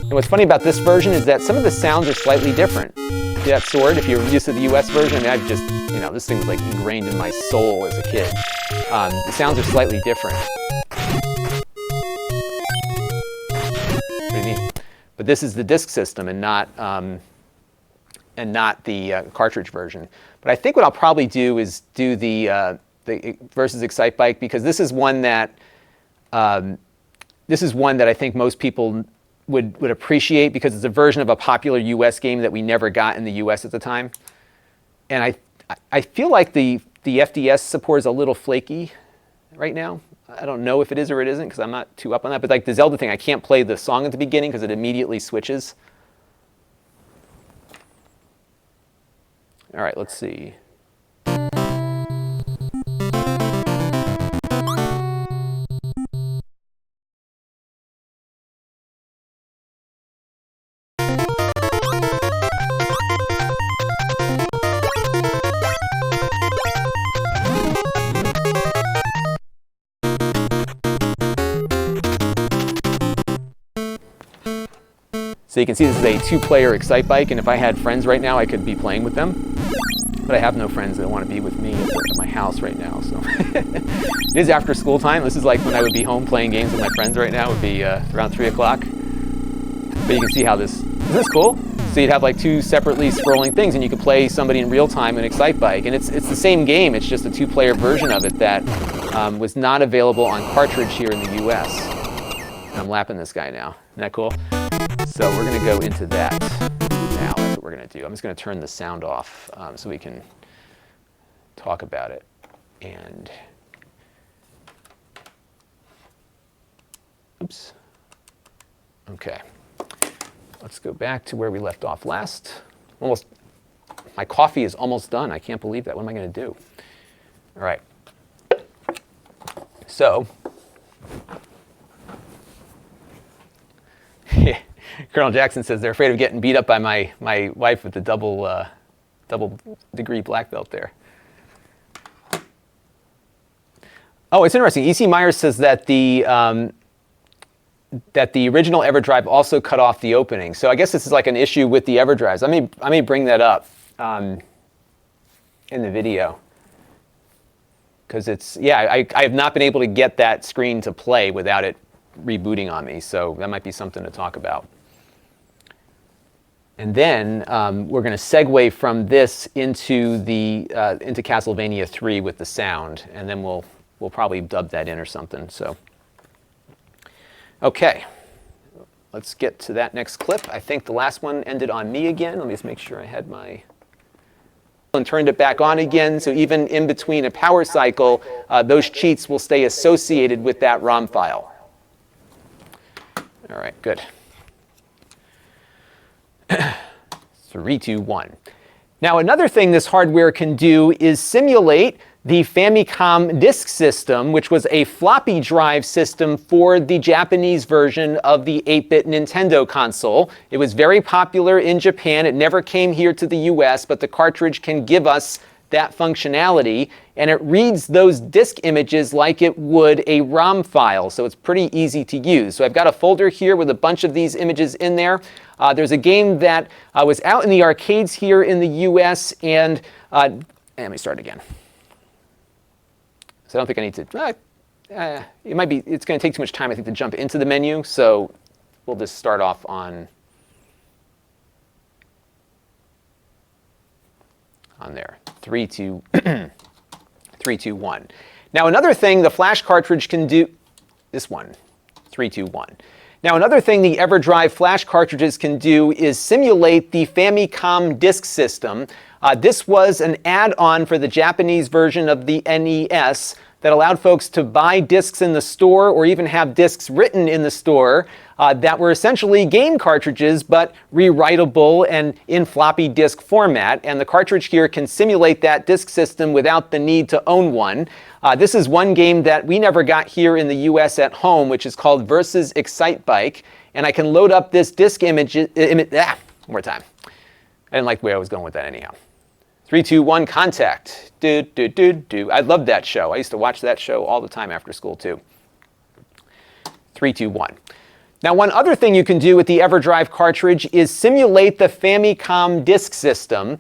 And what's funny about this version is that some of the sounds are slightly different. See that sword? If you're used to the US version, I mean, I've just, this thing was like ingrained in my soul as a kid. The sounds are slightly different. Pretty neat. But this is the disk system and not the cartridge version. But I think what I'll probably do is do the Versus Excite Bike, because this is one that I think most people would appreciate, because it's a version of a popular US game that we never got in the US at the time. And I feel like the FDS support is a little flaky right now. I don't know if it is or it isn't, because I'm not too up on that. But like the Zelda thing, I can't play the song at the beginning because it immediately switches. All right, let's see. So you can see this is a 2-player Excite Bike, and if I had friends right now, I could be playing with them. But I have no friends that want to be with me at my house right now, so. It is after school time. This is like when I would be home playing games with my friends right now. It would be around 3 o'clock. But you can see how isn't this cool? So you'd have like 2 separately scrolling things, and you could play somebody in real time in Excite Bike. And it's the same game, it's just a 2-player version of it that was not available on cartridge here in the US. I'm lapping this guy now. Isn't that cool? So we're going to go into that now. That's what we're going to do. I'm just going to turn the sound off so we can talk about it. And oops. Okay. Let's go back to where we left off last. My coffee is almost done. I can't believe that. What am I going to do? All right. So Colonel Jackson says they're afraid of getting beat up by my wife with the double degree black belt there. Oh, it's interesting. E.C. Myers says that the original Everdrive also cut off the opening. So I guess this is like an issue with the Everdrives. I may bring that up in the video. Because I have not been able to get that screen to play without it rebooting on me. So that might be something to talk about. And then we're going to segue from this into Castlevania 3 with the sound, and then we'll probably dub that in or something. So, okay, let's get to that next clip. I think the last one ended on me again. Let me just make sure I had my and turned it back on again. So even in between a power cycle, those cheats will stay associated with that ROM file. All right, good. 3, 2, 1. Now another thing this hardware can do is simulate the Famicom Disk System, which was a floppy drive system for the Japanese version of the 8-bit Nintendo console. It was very popular in Japan. It never came here to the US, but the cartridge can give us that functionality, and it reads those disk images like it would a ROM file, so it's pretty easy to use. So I've got a folder here with a bunch of these images in there. There's a game that was out in the arcades here in the US, and let me start again. So I don't think I need to, it's going to take too much time, I think, to jump into the menu, so we'll just start off on there. 3, 2, 3, 2, 1. Now another thing the flash cartridge can do, this one, 3, 2, 1. Now another thing the Everdrive flash cartridges can do is simulate the Famicom Disk System. This was an add-on for the Japanese version of the NES that allowed folks to buy discs in the store or even have discs written in the store that were essentially game cartridges but rewritable and in floppy disk format. And the cartridge here can simulate that disk system without the need to own one. This is one game that we never got here in the US at home, which is called Versus Excitebike. And I can load up this disk one more time. I didn't like the way I was going with that anyhow. 3, 2, 1, contact. I loved that show. I used to watch that show all the time after school too. 3, 2, 1. Now, one other thing you can do with the Everdrive cartridge is simulate the Famicom Disk System.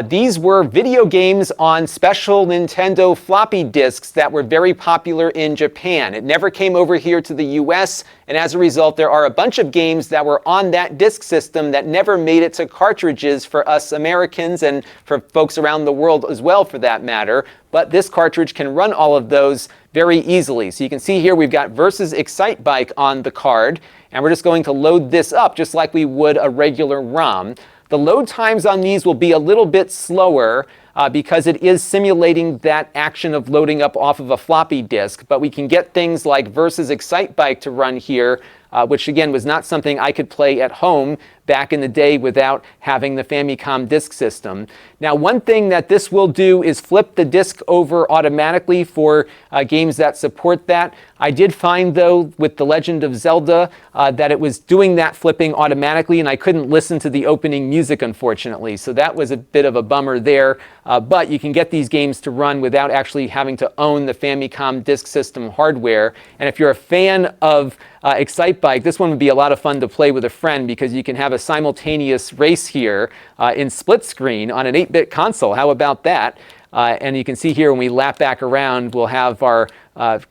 These were video games on special Nintendo floppy disks that were very popular in Japan. It never came over here to the US, and as a result, there are a bunch of games that were on that disk system that never made it to cartridges for us Americans and for folks around the world as well, for that matter. But this cartridge can run all of those very easily. So you can see here we've got Versus Excitebike on the card, and we're just going to load this up just like we would a regular ROM. The load times on these will be a little bit slower because it is simulating that action of loading up off of a floppy disk, but we can get things like Versus Excitebike to run here, which again was not something I could play at home back in the day without having the Famicom Disk System. Now, one thing that this will do is flip the disk over automatically for games that support that. I did find, though, with The Legend of Zelda, that it was doing that flipping automatically, and I couldn't listen to the opening music, unfortunately. So that was a bit of a bummer there. But you can get these games to run without actually having to own the Famicom Disk System hardware. And if you're a fan of Excitebike, this one would be a lot of fun to play with a friend because you can have a simultaneous race here in split screen on an 8-bit console. How about that? And you can see here when we lap back around, we'll have our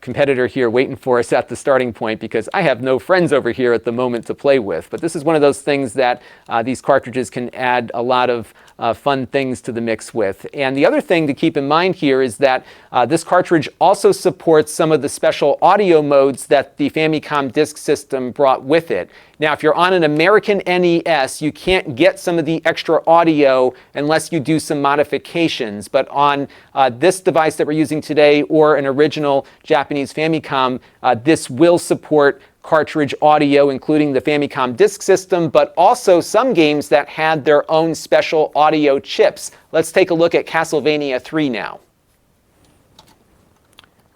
competitor here waiting for us at the starting point because I have no friends over here at the moment to play with. But this is one of those things that these cartridges can add a lot of fun things to the mix with. And the other thing to keep in mind here is that this cartridge also supports some of the special audio modes that the Famicom Disk System brought with it. Now, if you're on an American NES, you can't get some of the extra audio unless you do some modifications. But on this device that we're using today or an original Japanese Famicom, this will support cartridge audio, including the Famicom Disk System, but also some games that had their own special audio chips. Let's take a look at Castlevania 3 now.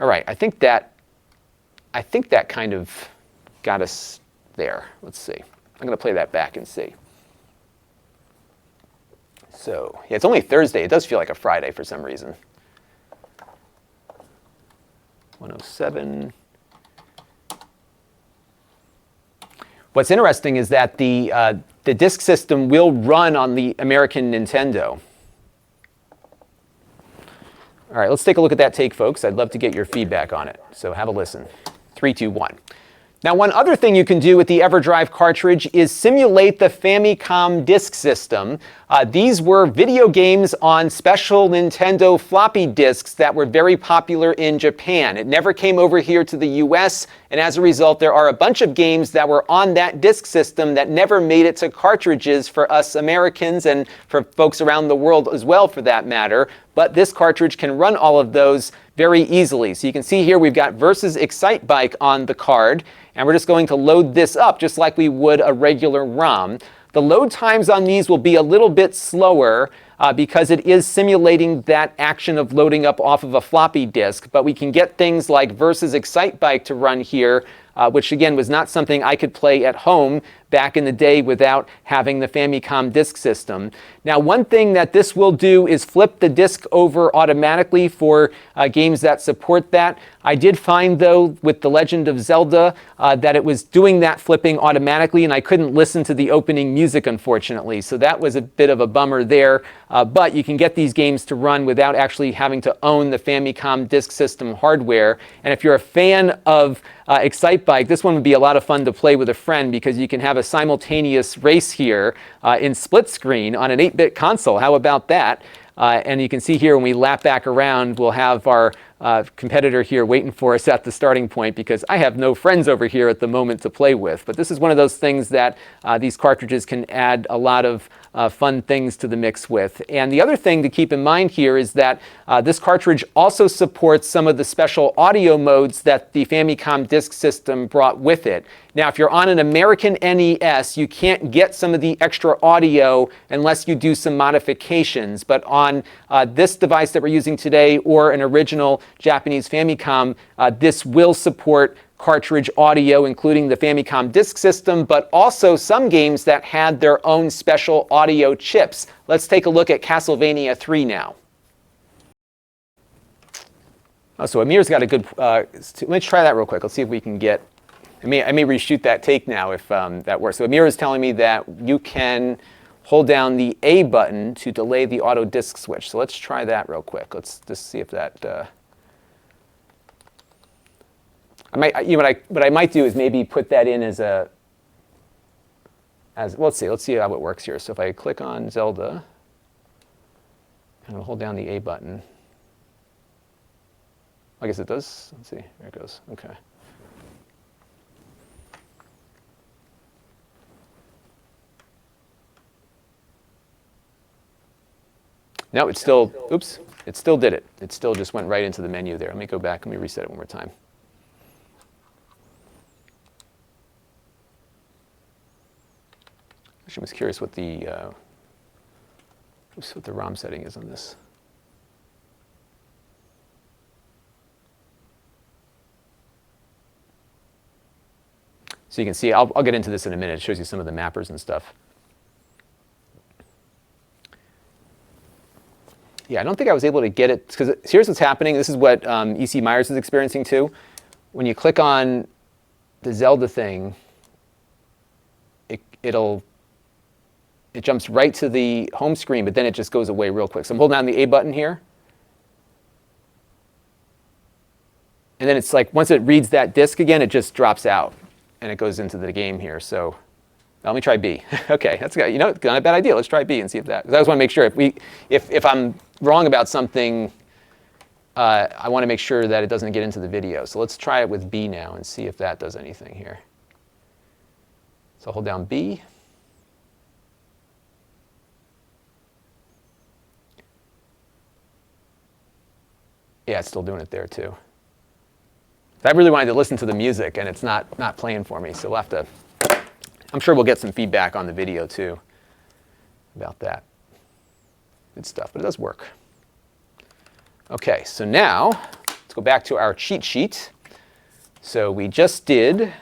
All right, I think that kind of got us there. Let's see. I'm going to play that back and see. So, yeah, it's only Thursday. It does feel like a Friday for some reason. 107. What's interesting is that the disk system will run on the American Nintendo. All right, let's take a look at that take, folks. I'd love to get your feedback on it. So have a listen. 3, 2, 1. Now, one other thing you can do with the Everdrive cartridge is simulate the Famicom Disk System. These were video games on special Nintendo floppy disks that were very popular in Japan. It never came over here to the US, and as a result, there are a bunch of games that were on that disk system that never made it to cartridges for us Americans and for folks around the world as well, for that matter. But this cartridge can run all of those very easily. So you can see here we've got Versus Excitebike on the card, and we're just going to load this up just like we would a regular ROM. The load times on these will be a little bit slower because it is simulating that action of loading up off of a floppy disk, but we can get things like Versus Excitebike to run here, which again was not something I could play at home back in the day without having the Famicom disk system. Now, one thing that this will do is flip the disk over automatically for games that support that. I did find, though, with The Legend of Zelda, that it was doing that flipping automatically, and I couldn't listen to the opening music, unfortunately. So that was a bit of a bummer there. But you can get these games to run without actually having to own the Famicom disk system hardware. And if you're a fan of Excitebike, this one would be a lot of fun to play with a friend because you can have a simultaneous race here in split screen on an 8-bit console. How about that? And you can see here when we lap back around, we'll have our competitor here waiting for us at the starting point because I have no friends over here at the moment to play with. But this is one of those things that these cartridges can add a lot of fun things to the mix with. And the other thing to keep in mind here is that this cartridge also supports some of the special audio modes that the Famicom disk system brought with it. Now, if you're on an American NES, you can't get some of the extra audio unless you do some modifications. But on this device that we're using today or an original Japanese Famicom, this will support cartridge audio, including the Famicom disk system, but also some games that had their own special audio chips. Let's take a look at Castlevania 3 now. Oh, so Amir's got a good, let's try that real quick. Let's see if we can get, I may reshoot that take now if that works. So Amir is telling me that you can hold down the A button to delay the auto disk switch. So let's try that real quick. Let's just see if that, what I might do is maybe put that in as let's see how it works here. So if I click on Zelda, and I'll hold down the A button. I guess it does. Let's see, there it goes, okay. No, it still, oops, it still did it. It still just went right into the menu there. Let me go back, let me reset it one more time. I was curious what the ROM setting is on this. So you can see, I'll get into this in a minute. It shows you some of the mappers and stuff. Yeah, I don't think I was able to get it, because here's what's happening. This is what E.C. Myers is experiencing too. When you click on the Zelda thing, it jumps right to the home screen, but then it just goes away real quick. So I'm holding down the A button here. And then it's like, once it reads that disk again, it just drops out and it goes into the game here. So let me try B. Okay, that's not a bad idea. Let's try B and see if that, because I just want to make sure if I'm wrong about something, I want to make sure that it doesn't get into the video. So let's try it with B now and see if that does anything here. So I'll hold down B. Yeah, it's still doing it there too. I really wanted to listen to the music and it's not playing for me, so we'll have to, I'm sure we'll get some feedback on the video too about that. Good stuff, but it does work. Okay, so now let's go back to our cheat sheet. So we just did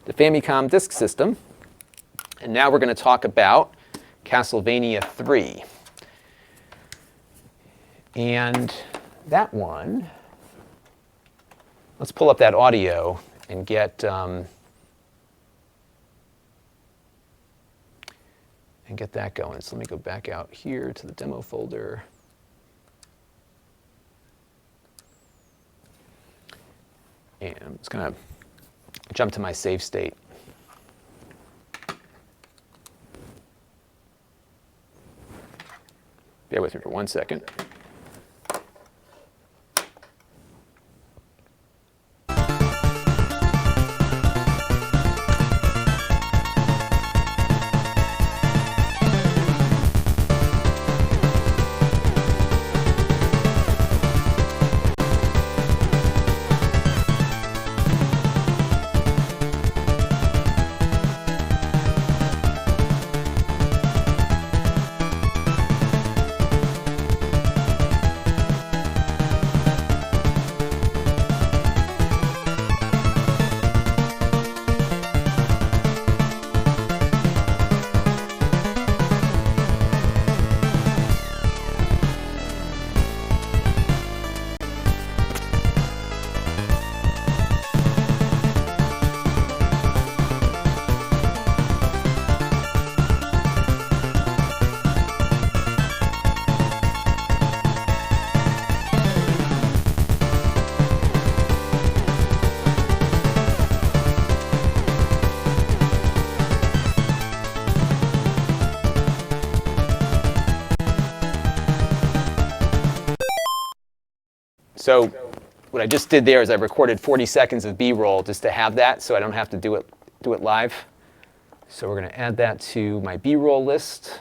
the Famicom disk system, and now we're going to talk about Castlevania 3. And that one, let's pull up that audio and get that going. So let me go back out here to the demo folder. And I'm just going to jump to my save state. Bear with me for 1 second. So what I just did there is I recorded 40 seconds of B-roll just to have that, so I don't have to do it live. So we're going to add that to my B-roll list.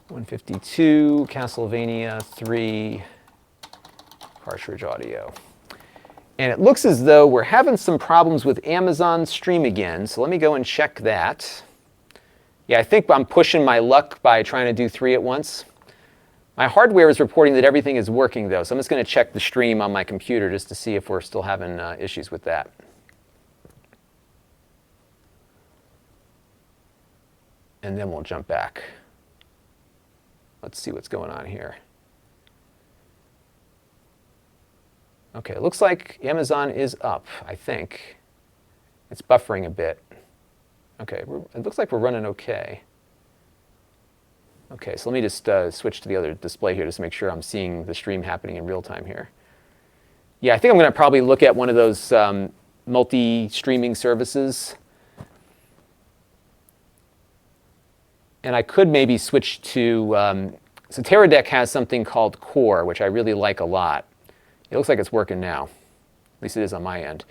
152, Castlevania 3, cartridge audio. And it looks as though we're having some problems with Amazon Stream again, so let me go and check that. Yeah, I think I'm pushing my luck by trying to do 3 at once. My hardware is reporting that everything is working, though, so I'm just going to check the stream on my computer just to see if we're still having issues with that. And then we'll jump back. Let's see what's going on here. Okay, it looks like Amazon is up, I think. It's buffering a bit. Okay, it looks like we're running okay. Okay, so let me just switch to the other display here just to make sure I'm seeing the stream happening in real time here. Yeah, I think I'm going to probably look at one of those multi-streaming services. And I could maybe switch to, so Teradek has something called Core, which I really like a lot. It looks like it's working now. At least it is on my end.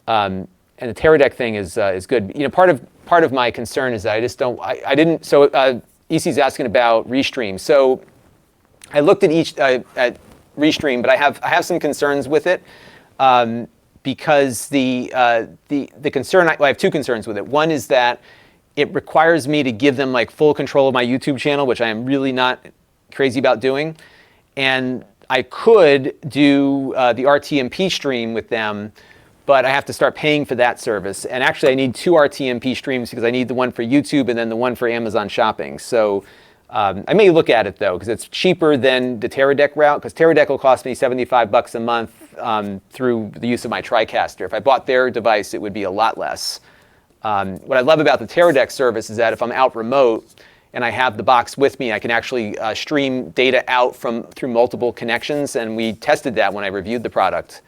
And the Teradek thing is good. You know, part of my concern is that I just don't, I didn't, so EC's asking about Restream. So I looked at Restream, but I have some concerns with it because the concern, I have two concerns with it. One is that it requires me to give them like full control of my YouTube channel, which I am really not crazy about doing. And I could do the RTMP stream with them, but I have to start paying for that service. And actually, I need 2 RTMP streams because I need the one for YouTube and then the one for Amazon Shopping. So I may look at it, though, because it's cheaper than the Teradek route, because Teradek will cost me $75 a month through the use of my TriCaster. If I bought their device, it would be a lot less. What I love about the Teradek service is that if I'm out remote and I have the box with me, I can actually stream data out through multiple connections, and we tested that when I reviewed the product.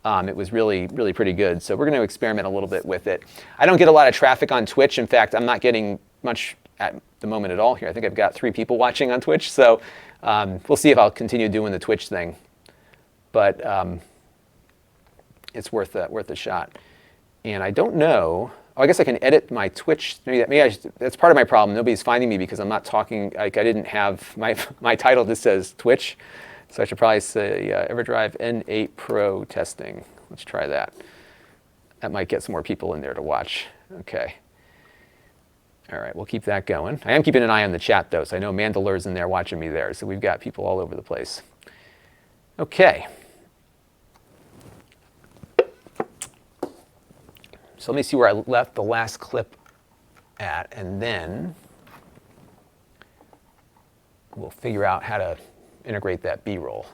It was really, really pretty good. So we're going to experiment a little bit with it. I don't get a lot of traffic on Twitch. In fact, I'm not getting much at the moment at all here. I think I've got 3 people watching on Twitch. So we'll see if I'll continue doing the Twitch thing. But it's worth a shot. And I don't know. Oh, I guess I can edit my Twitch. That's part of my problem. Nobody's finding me because I'm not talking. Like I didn't have my title just says Twitch. So I should probably say Everdrive N8 Pro testing. Let's try that. That might get some more people in there to watch. Okay. All right, we'll keep that going. I am keeping an eye on the chat, though, so I know Mandalur's in there watching me there. So we've got people all over the place. Okay. So let me see where I left the last clip at, and then we'll figure out how to integrate that B-roll.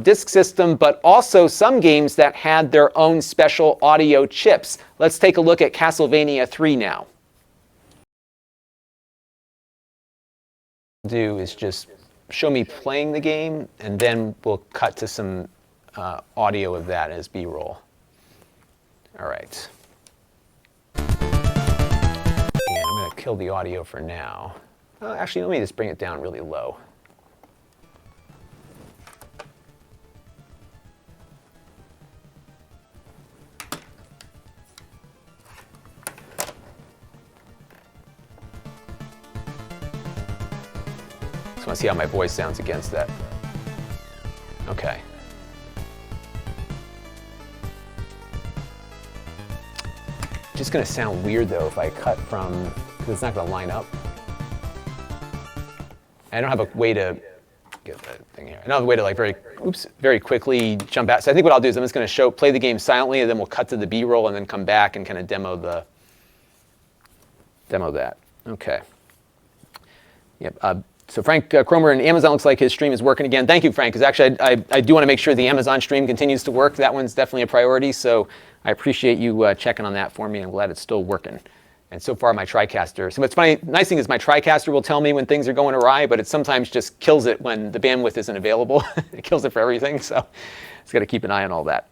Disk system, but also some games that had their own special audio chips. Let's take a look at Castlevania 3 now. Do is just show me playing the game, and then we'll cut to some audio of that as B-roll. All right. And I'm going to kill the audio for now. Actually, let me just bring it down really low. Just want to see how my voice sounds against that. Okay. Just going to sound weird, though, if I cut from, because it's not going to line up. I don't have a way to get that thing here. I don't have a way to like very quickly jump out. So I think what I'll do is I'm just going to play the game silently, and then we'll cut to the B-roll and then come back and kind of demo that. Okay. Yep. So Frank Cromer and Amazon looks like his stream is working again. Thank you, Frank, because actually I do want to make sure the Amazon stream continues to work. That one's definitely a priority. So I appreciate you checking on that for me. I'm glad it's still working. And so far, my TriCaster. So what's funny, nice thing is my TriCaster will tell me when things are going awry, but it sometimes just kills it when the bandwidth isn't available. It kills it for everything. So it's got to keep an eye on all that.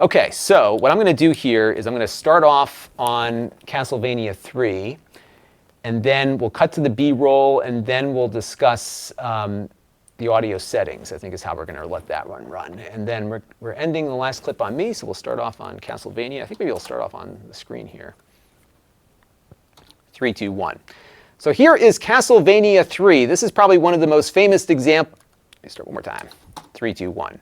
Okay, so what I'm going to do here is I'm going to start off on Castlevania 3, and then we'll cut to the B-roll, and then we'll discuss the audio settings, I think is how we're going to let that one run. And then we're ending the last clip on me, so we'll start off on Castlevania. I think maybe we'll start off on the screen here. 3, 2, 1. So here is Castlevania 3. This is probably one of the most famous examples. Let me start one more time. 3, 2, 1.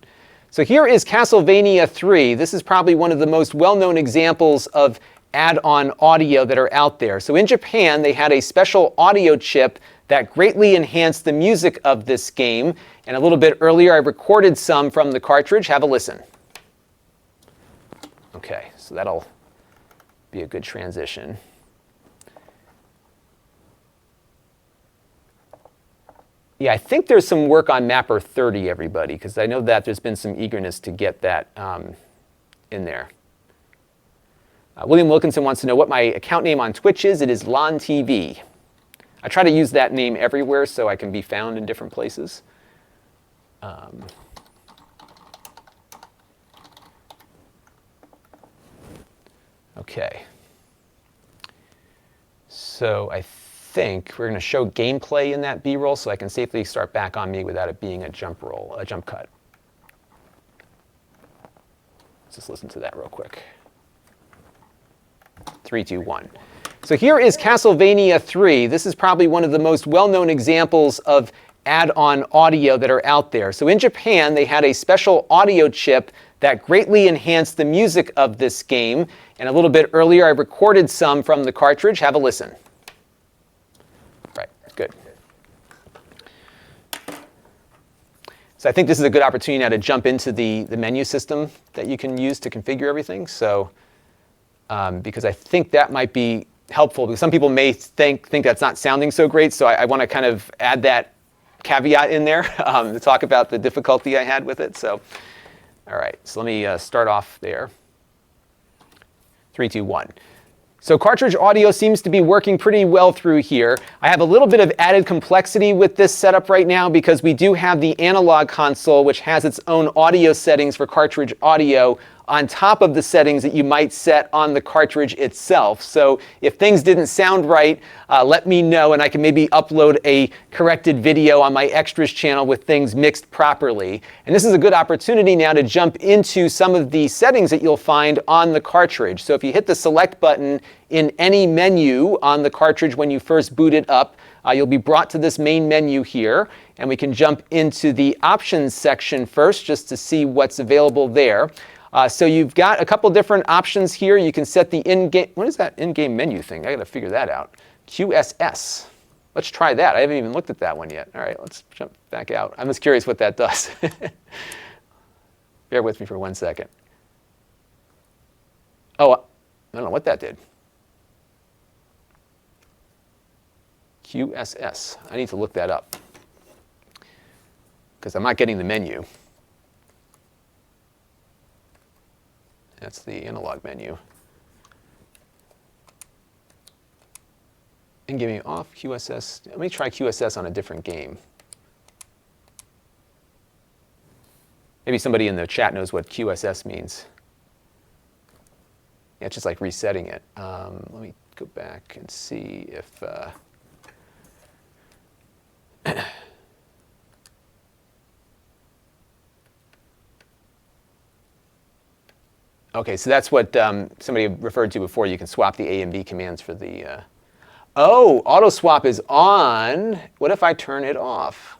So here is Castlevania 3. This is probably one of the most well-known examples of add-on audio that are out there. So in Japan, they had a special audio chip that greatly enhanced the music of this game. And a little bit earlier, I recorded some from the cartridge. Have a listen. Okay, so that'll be a good transition. Yeah, I think there's some work on Mapper 30, everybody, because I know that there's been some eagerness to get that in there. William Wilkinson wants to know what my account name on Twitch is. It is Lon.TV. I try to use that name everywhere so I can be found in different places. Okay. So I think we're going to show gameplay in that B-roll so I can safely start back on me without it being a jump cut. Let's just listen to that real quick. 3, 2, 1. So here is Castlevania 3. This is probably one of the most well-known examples of add-on audio that are out there. So in Japan, they had a special audio chip that greatly enhanced the music of this game. And a little bit earlier, I recorded some from the cartridge. Have a listen. Right, good. So I think this is a good opportunity now to jump into the menu system that you can use to configure everything. So because I think that might be helpful, because some people may think that's not sounding so great. So I want to kind of add that caveat in there to talk about the difficulty I had with it. So, all right, so let me start off there. 3, 2, 1. So cartridge audio seems to be working pretty well through here. I have a little bit of added complexity with this setup right now because we do have the analog console, which has its own audio settings for cartridge audio on top of the settings that you might set on the cartridge itself. So if things didn't sound right, let me know and I can maybe upload a corrected video on my extras channel with things mixed properly. And this is a good opportunity now to jump into some of the settings that you'll find on the cartridge. So if you hit the select button in any menu on the cartridge when you first boot it up, you'll be brought to this main menu here, and we can jump into the options section first just to see what's available there. So you've got a couple different options here. You can set the in-game, what is that in-game menu thing? I gotta figure that out. QSS. Let's try that. I haven't even looked at that one yet. All right, let's jump back out. I'm just curious what that does. Bear with me for 1 second. Oh, I don't know what that did. QSS. I need to look that up because I'm not getting the menu. That's the analog menu. In-game menu off, QSS. Let me try QSS on a different game. Maybe somebody in the chat knows what QSS means. Yeah, it's just like resetting it. Let me go back and see if... Okay, so that's what somebody referred to before. You can swap the A and B commands for the... Oh, auto swap is on. What if I turn it off?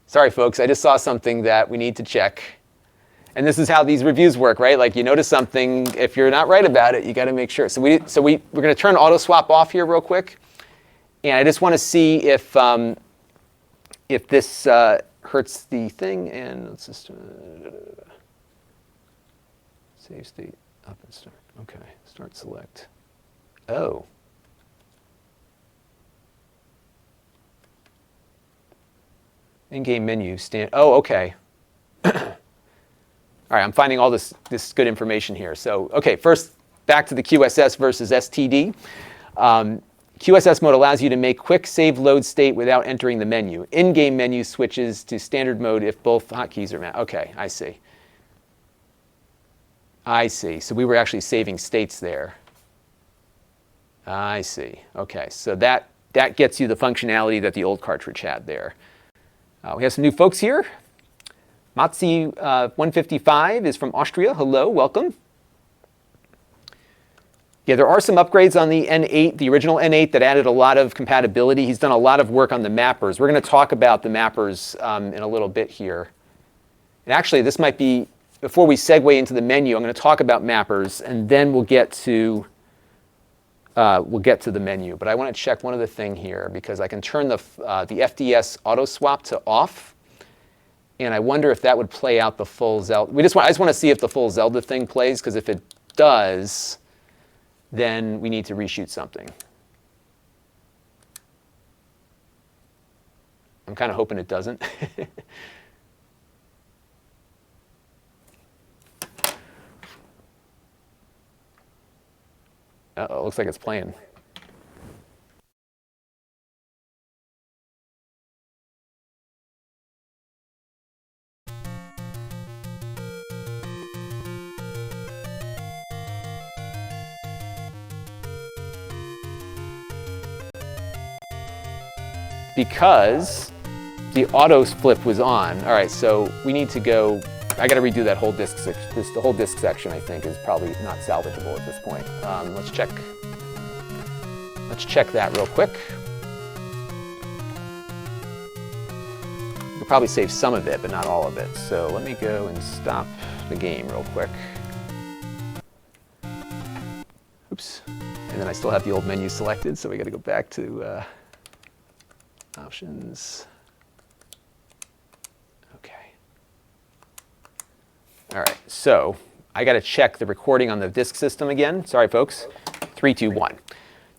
Sorry, folks, I just saw something that we need to check. And this is how these reviews work, right? Like you notice something, if you're not right about it, you got to make sure. So we're going to turn auto swap off here real quick. And I just want to see if this hurts the thing. And let's just... Save state, up and start. Okay, start select. Oh. In-game menu, oh, okay. All right, I'm finding all this good information here. So, okay, first, back to the QSS versus STD. QSS mode allows you to make quick save load state without entering the menu. In-game menu switches to standard mode if both hotkeys are met. Okay, I see. I see. So we were actually saving states there. I see. Okay, so that gets you the functionality that the old cartridge had there. We have some new folks here. Matzi 155 is from Austria. Hello, welcome. Yeah, there are some upgrades on the N8, the original N8, that added a lot of compatibility. He's done a lot of work on the mappers. We're going to talk about the mappers in a little bit here. And actually, this might be, before we segue into the menu, I'm going to talk about mappers, and then we'll get to the menu. But I want to check one other thing here, because I can turn the FDS auto swap to off. And I wonder if that would play out the full Zelda. I just want to see if the full Zelda thing plays, because if it does, then we need to reshoot something. I'm kind of hoping it doesn't. Uh-oh, it looks like it's playing. Because the auto flip was on. All right, so we need to go. I got to redo that whole disk section. The whole disk section, I think, is probably not salvageable at this point. Let's check. Let's check that real quick. We'll probably save some of it, but not all of it. So let me go and stop the game real quick. Oops. And then I still have the old menu selected, so we got to go back to options. Okay. All right, so I got to check the recording on the disk system again. Sorry, folks. 3, 2, 1.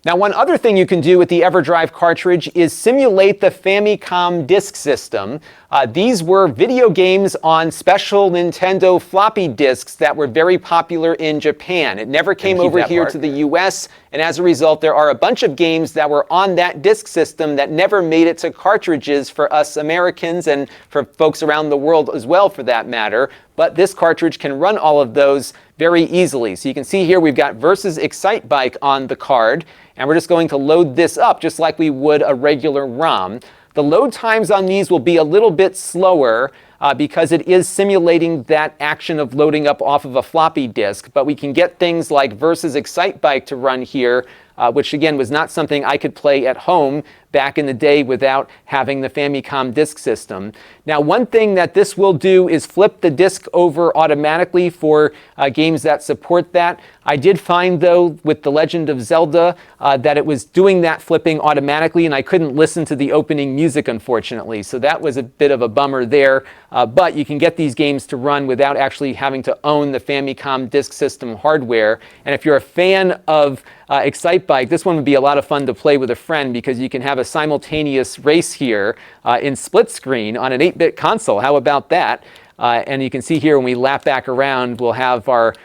Now, one other thing you can do with the Everdrive cartridge is simulate the Famicom disk system. These were video games on special Nintendo floppy disks that were very popular in Japan. It never came over here to the US, and as a result, there are a bunch of games that were on that disk system that never made it to cartridges for us Americans and for folks around the world as well, for that matter. But this cartridge can run all of those very easily. So you can see here we've got Versus Excite Bike on the card, and we're just going to load this up just like we would a regular ROM. The load times on these will be a little bit slower because it is simulating that action of loading up off of a floppy disk, but we can get things like Versus Excite Bike to run here, which again was not something I could play at home back in the day without having the Famicom disk system. Now, one thing that this will do is flip the disk over automatically for games that support that. I did find, though, with The Legend of Zelda, that it was doing that flipping automatically, and I couldn't listen to the opening music, unfortunately. So that was a bit of a bummer there. But you can get these games to run without actually having to own the Famicom disk system hardware. And if you're a fan of Excite Bike, this one would be a lot of fun to play with a friend, because you can have a simultaneous race here in split screen on an 8-bit console. How about that? And you can see here when we lap back around, we'll have our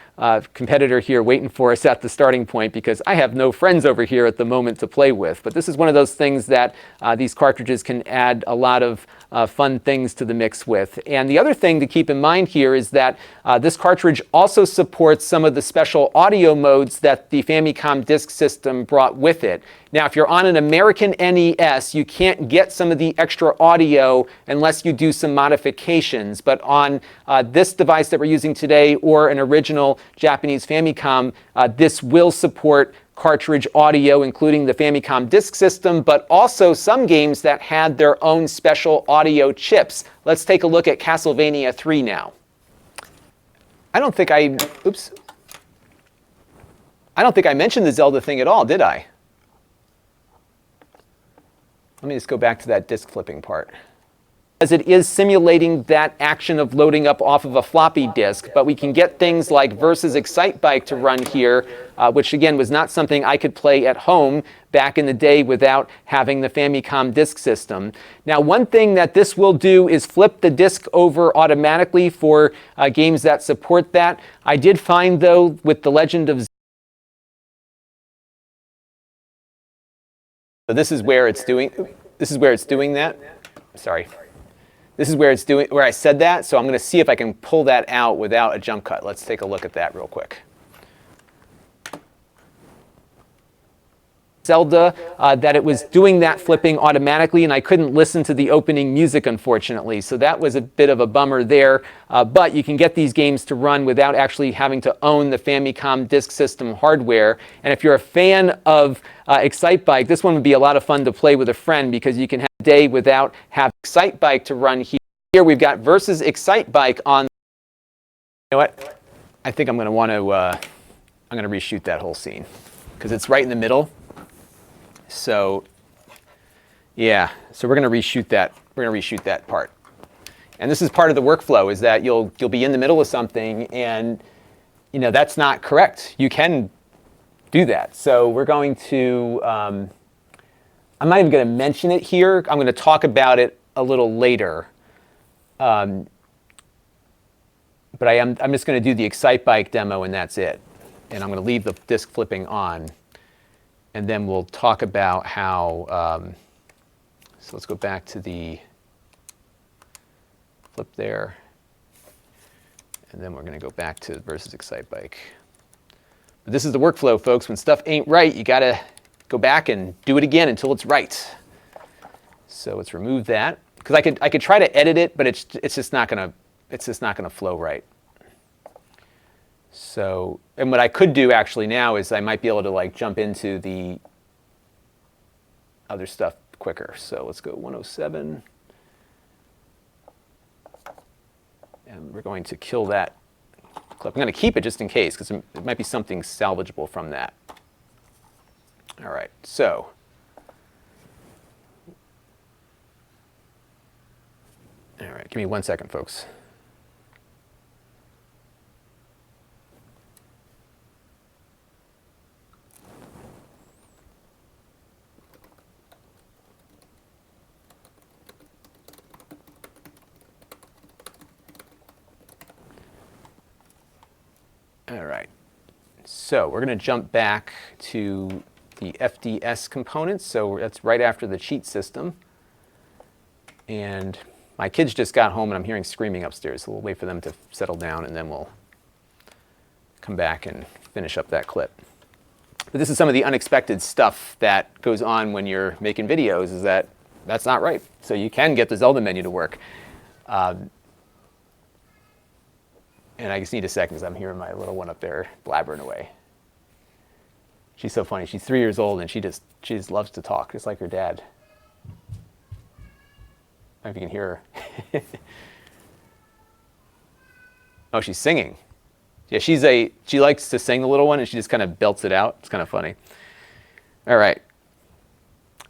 competitor here waiting for us at the starting point, because I have no friends over here at the moment to play with. But this is one of those things that these cartridges can add a lot of fun things to the mix with. And the other thing to keep in mind here is that this cartridge also supports some of the special audio modes that the Famicom disk system brought with it. Now, if you're on an American NES, you can't get some of the extra audio unless you do some modifications. But on this device that we're using today, or an original Japanese Famicom, this will support cartridge audio, including the Famicom disk system, but also some games that had their own special audio chips. Let's take a look at Castlevania 3 now. I don't think I mentioned the Zelda thing at all, did I? Let me just go back to that disk flipping part. As it is simulating that action of loading up off of a floppy disk, but we can get things like Versus Excite Bike to run here, which again was not something I could play at home back in the day without having the Famicom disk system. Now, one thing that this will do is flip the disk over automatically for games that support that. I did find, though, with The Legend of Zelda, so this is where it's doing that. Sorry. This is where I said that, so I'm going to see if I can pull that out without a jump cut. Let's take a look at that real quick. Zelda, that it was doing that flipping automatically, and I couldn't listen to the opening music, unfortunately. So that was a bit of a bummer there. But you can get these games to run without actually having to own the Famicom Disk System hardware. And if you're a fan of Excitebike, this one would be a lot of fun to play with a friend, because you can have a day without having Excitebike to run here. Here we've got versus Excitebike on. You know what? I think I'm going to want to. I'm going to reshoot that whole scene because it's right in the middle. So, yeah. So we're going to reshoot that. We're going to reshoot that part. And this is part of the workflow: is that you'll be in the middle of something, and that's not correct. You can do that. So we're going to. I'm not even going to mention it here. I'm going to talk about it a little later. But I'm just going to do the Excitebike demo, and that's it. And I'm going to leave the disk flipping on. And then we'll talk about how, so let's go back to the flip there. And then we're going to go back to versus Excitebike. But this is the workflow, folks. When stuff ain't right, you got to go back and do it again until it's right. So let's remove that. Because I could try to edit it, but it's just not going to flow right. So, and what I could do actually now is I might be able to jump into the other stuff quicker. So let's go 107. And we're going to kill that clip. I'm going to keep it just in case, because it might be something salvageable from that. All right, so. All right, give me 1 second, folks. All right, so we're going to jump back to the FDS components. So that's right after the cheat system. And my kids just got home, and I'm hearing screaming upstairs, so we'll wait for them to settle down, and then we'll come back and finish up that clip. But this is some of the unexpected stuff that goes on when you're making videos, is that that's not right. So you can get the Zelda menu to work. And I just need a second, because I'm hearing my little one up there blabbering away. She's so funny. She's 3 years old, and she just loves to talk, just like her dad. I don't know if you can hear her. Oh, she's singing. Yeah, she likes to sing, the little one, and she just kind of belts it out. It's kind of funny. All right.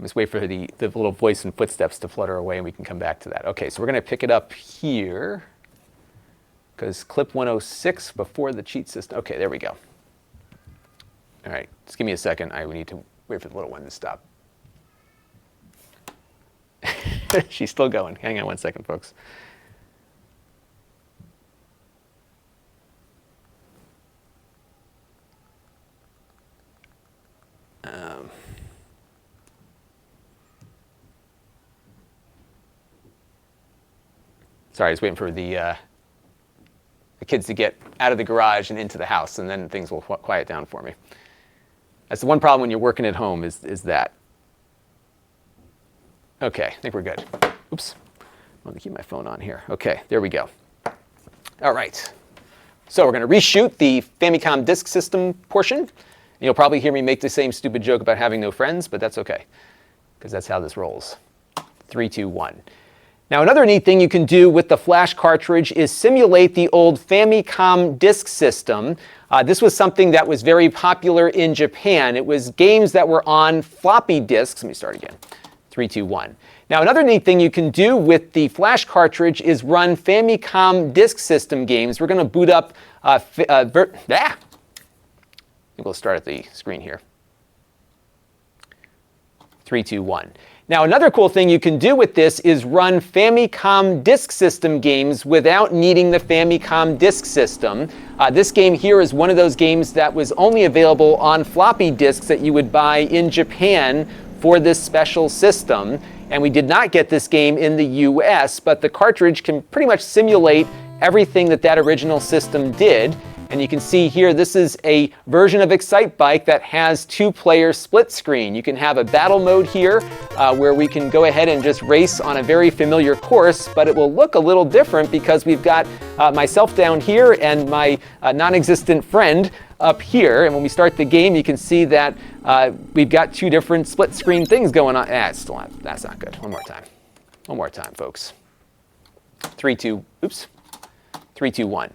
Just wait for the little voice and footsteps to flutter away, and we can come back to that. Okay, so we're going to pick it up here, because clip 106 before the cheat system. Okay, there we go. All right, just give me a second. We need to wait for the little one to stop. She's still going. Hang on 1 second, folks. Sorry, I was waiting for the kids to get out of the garage and into the house, and then things will quiet down for me. That's the one problem when you're working at home is that. Okay, I think we're good. Oops. I'm going to keep my phone on here. Okay, there we go. All right. So we're going to reshoot the Famicom Disk System portion. And you'll probably hear me make the same stupid joke about having no friends, but that's okay, because that's how this rolls. 3, 2, 1. Now, another neat thing you can do with the flash cartridge is simulate the old Famicom Disk System. This was something that was very popular in Japan. It was games that were on floppy disks. Let me start again. 3, 2, 1. Now, another neat thing you can do with the flash cartridge is run Famicom Disk System games. We're going to boot up. I think we'll start at the screen here. 3, 2, 1. Now, another cool thing you can do with this is run Famicom Disk System games without needing the Famicom Disk System. This game here is one of those games that was only available on floppy disks that you would buy in Japan for this special system. And we did not get this game in the US, but the cartridge can pretty much simulate everything that original system did. And you can see here, this is a version of Excitebike that has two-player split screen. You can have a battle mode here where we can go ahead and just race on a very familiar course, but it will look a little different because we've got myself down here and my non-existent friend up here. And when we start the game, you can see that we've got two different split screen things going on. That's not good. One more time. One more time, folks. 3, 2, 1.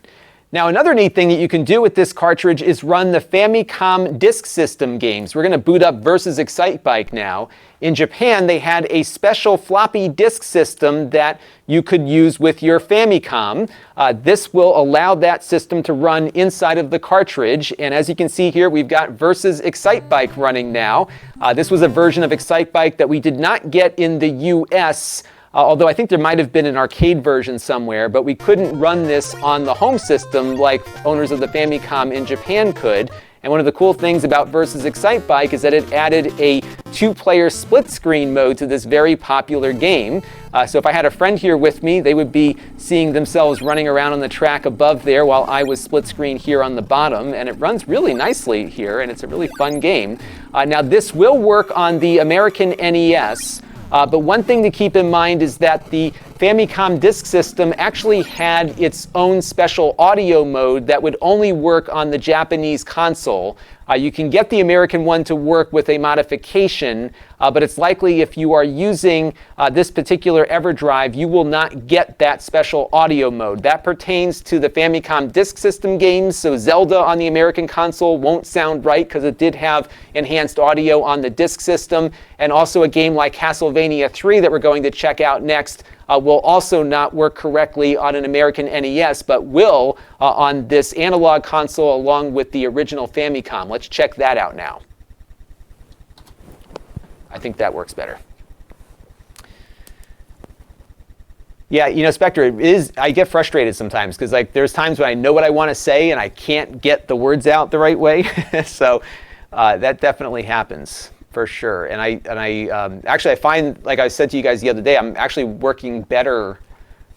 Now, another neat thing that you can do with this cartridge is run the Famicom Disk System games. We're going to boot up Versus Excitebike now. In Japan, they had a special floppy disk system that you could use with your Famicom. This will allow that system to run inside of the cartridge. And as you can see here, we've got Versus Excitebike running now. This was a version of Excitebike that we did not get in the US, although I think there might have been an arcade version somewhere, but we couldn't run this on the home system like owners of the Famicom in Japan could. And one of the cool things about Versus Excitebike is that it added a two-player split screen mode to this very popular game. So if I had a friend here with me, they would be seeing themselves running around on the track above there while I was split screen here on the bottom. And it runs really nicely here, and it's a really fun game. Now, this will work on the American NES. But one thing to keep in mind is that the Famicom Disk System actually had its own special audio mode that would only work on the Japanese console. You can get the American one to work with a modification, but it's likely if you are using this particular Everdrive, you will not get that special audio mode. That pertains to the Famicom Disk System games, so Zelda on the American console won't sound right because it did have enhanced audio on the disk system, and also a game like Castlevania 3 that we're going to check out next will also not work correctly on an American NES, but will on this analog console along with the original Famicom. Let's check that out now. I think that works better. Yeah, you know, Spectre, I get frustrated sometimes because there's times when I know what I want to say and I can't get the words out the right way. So that definitely happens. For sure. And I find, like I said to you guys the other day, I'm actually working better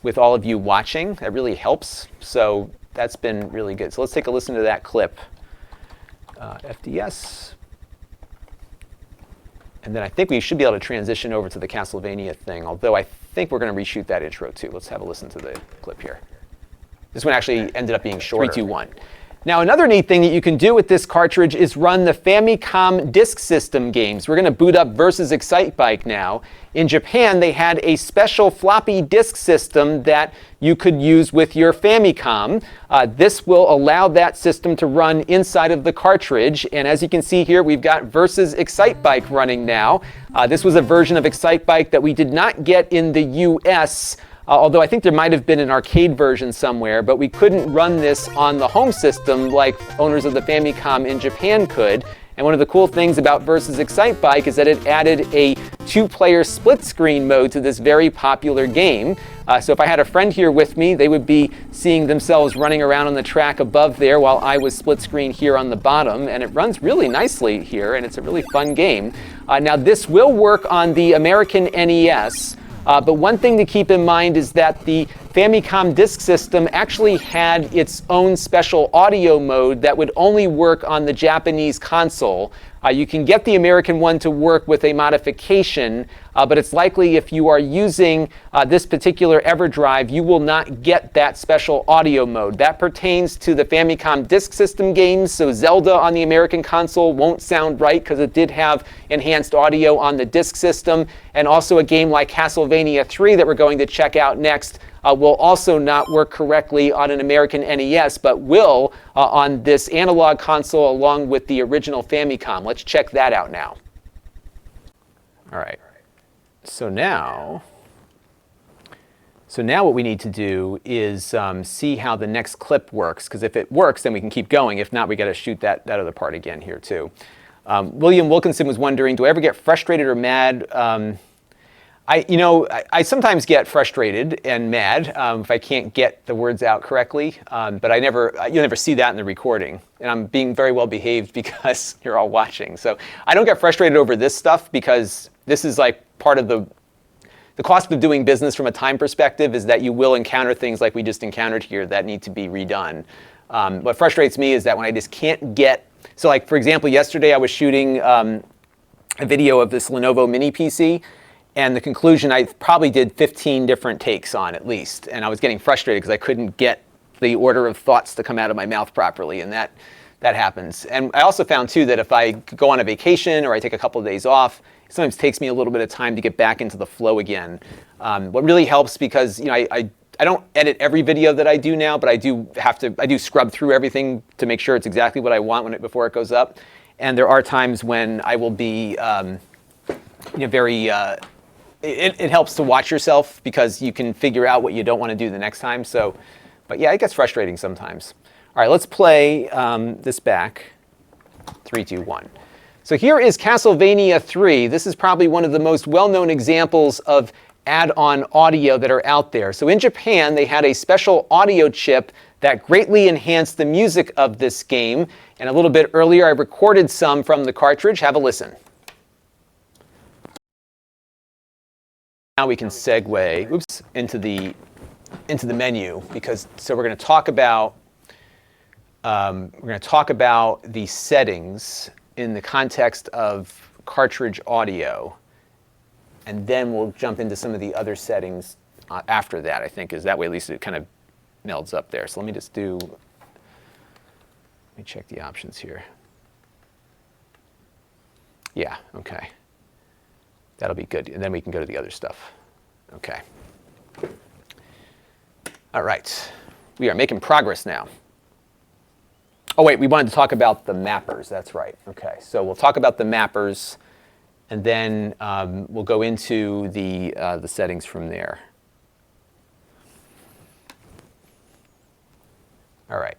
with all of you watching. That really helps. So that's been really good. So let's take a listen to that clip. FDS. And then I think we should be able to transition over to the Castlevania thing, although I think we're going to reshoot that intro too. Let's have a listen to the clip here. This one actually ended up being shorter. 3, 2, 1. Now, another neat thing that you can do with this cartridge is run the Famicom Disk System games. We're going to boot up Versus Excitebike now. In Japan, they had a special floppy disk system that you could use with your Famicom. This will allow that system to run inside of the cartridge. And as you can see here, we've got Versus Excitebike running now. This was a version of Excitebike that we did not get in the US, although I think there might have been an arcade version somewhere, but we couldn't run this on the home system like owners of the Famicom in Japan could. And one of the cool things about Versus Excitebike is that it added a two-player split screen mode to this very popular game. So if I had a friend here with me, they would be seeing themselves running around on the track above there while I was split screen here on the bottom. And it runs really nicely here, and it's a really fun game. Now, this will work on the American NES. But one thing to keep in mind is that the Famicom Disk System actually had its own special audio mode that would only work on the Japanese console. You can get the American one to work with a modification, but it's likely if you are using this particular Everdrive, you will not get that special audio mode. That pertains to the Famicom Disk System games, so Zelda on the American console won't sound right because it did have enhanced audio on the disk system, and also a game like Castlevania 3 that we're going to check out next will also not work correctly on an American NES, but will on this analog console along with the original Famicom. Let's check that out now. All right. So now what we need to do is see how the next clip works, because if it works, then we can keep going. If not, we got to shoot that other part again here too. William Wilkinson was wondering, do I ever get frustrated or mad? I sometimes get frustrated and mad if I can't get the words out correctly, but you'll never see that in the recording. And I'm being very well behaved because you're all watching. So I don't get frustrated over this stuff because this is like part of the cost of doing business from a time perspective is that you will encounter things like we just encountered here that need to be redone. What frustrates me is that when I just can't get, so like for example, yesterday I was shooting a video of this Lenovo mini PC, and the conclusion I probably did 15 different takes on at least, and I was getting frustrated because I couldn't get the order of thoughts to come out of my mouth properly, and that happens. And I also found too that if I go on a vacation or I take a couple of days off, it sometimes takes me a little bit of time to get back into the flow again. What really helps, because I don't edit every video that I do now, but I do scrub through everything to make sure it's exactly what I want before it goes up. And there are times when I will be very. It helps to watch yourself because you can figure out what you don't want to do the next time. So, but yeah, it gets frustrating sometimes. All right, let's play this back. 3, 2, 1. So here is Castlevania 3. This is probably one of the most well-known examples of add-on audio that are out there. So in Japan, they had a special audio chip that greatly enhanced the music of this game. And a little bit earlier, I recorded some from the cartridge. Have a listen. Now we can segue into the menu, because so we're going to talk about the settings in the context of cartridge audio, and then we'll jump into some of the other settings after that. I think is that way at least it kind of melds up there. So let me check the options here. Yeah, okay. That'll be good. And then we can go to the other stuff. Okay. All right. We are making progress now. Oh, wait, we wanted to talk about the mappers. That's right. Okay. So we'll talk about the mappers, and then we'll go into the settings from there. All right.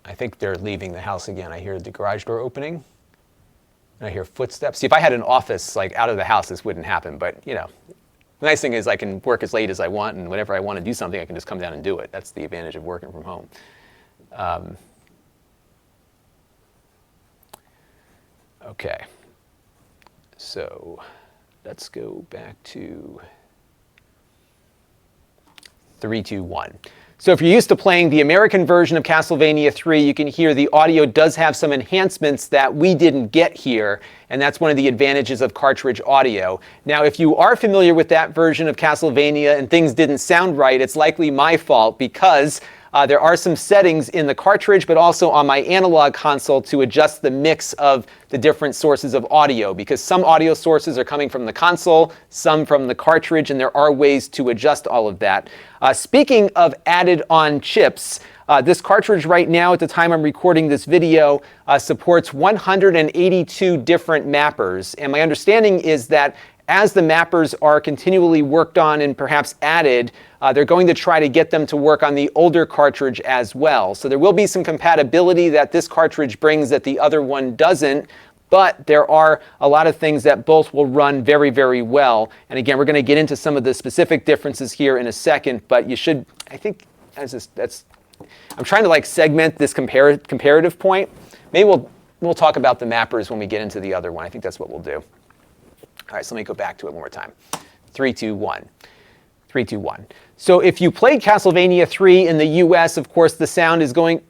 I think they're leaving the house again. I hear the garage door opening. And I hear footsteps. See, if I had an office like out of the house, this wouldn't happen. But the nice thing is I can work as late as I want, and whenever I want to do something, I can just come down and do it. That's the advantage of working from home. Okay. So let's go back to 3, 2, 1. So if you're used to playing the American version of Castlevania 3, you can hear the audio does have some enhancements that we didn't get here, and that's one of the advantages of cartridge audio. Now, if you are familiar with that version of Castlevania and things didn't sound right, it's likely my fault, because there are some settings in the cartridge, but also on my analog console to adjust the mix of the different sources of audio, because some audio sources are coming from the console, some from the cartridge, and there are ways to adjust all of that. Speaking of added on chips, this cartridge right now, at the time I'm recording this video, supports 182 different mappers. And my understanding is that as the mappers are continually worked on and perhaps added, they're going to try to get them to work on the older cartridge as well. So there will be some compatibility that this cartridge brings that the other one doesn't, but there are a lot of things that both will run very, very well. And again, we're going to get into some of the specific differences here in a second, but you should, I think, I'm trying to like segment this comparative point. Maybe we'll talk about the mappers when we get into the other one. I think that's what we'll do. All right, so let me go back to it one more time. 3, 2, 1. 3, 2, 1. So if you played Castlevania 3 in the US, of course, the sound is going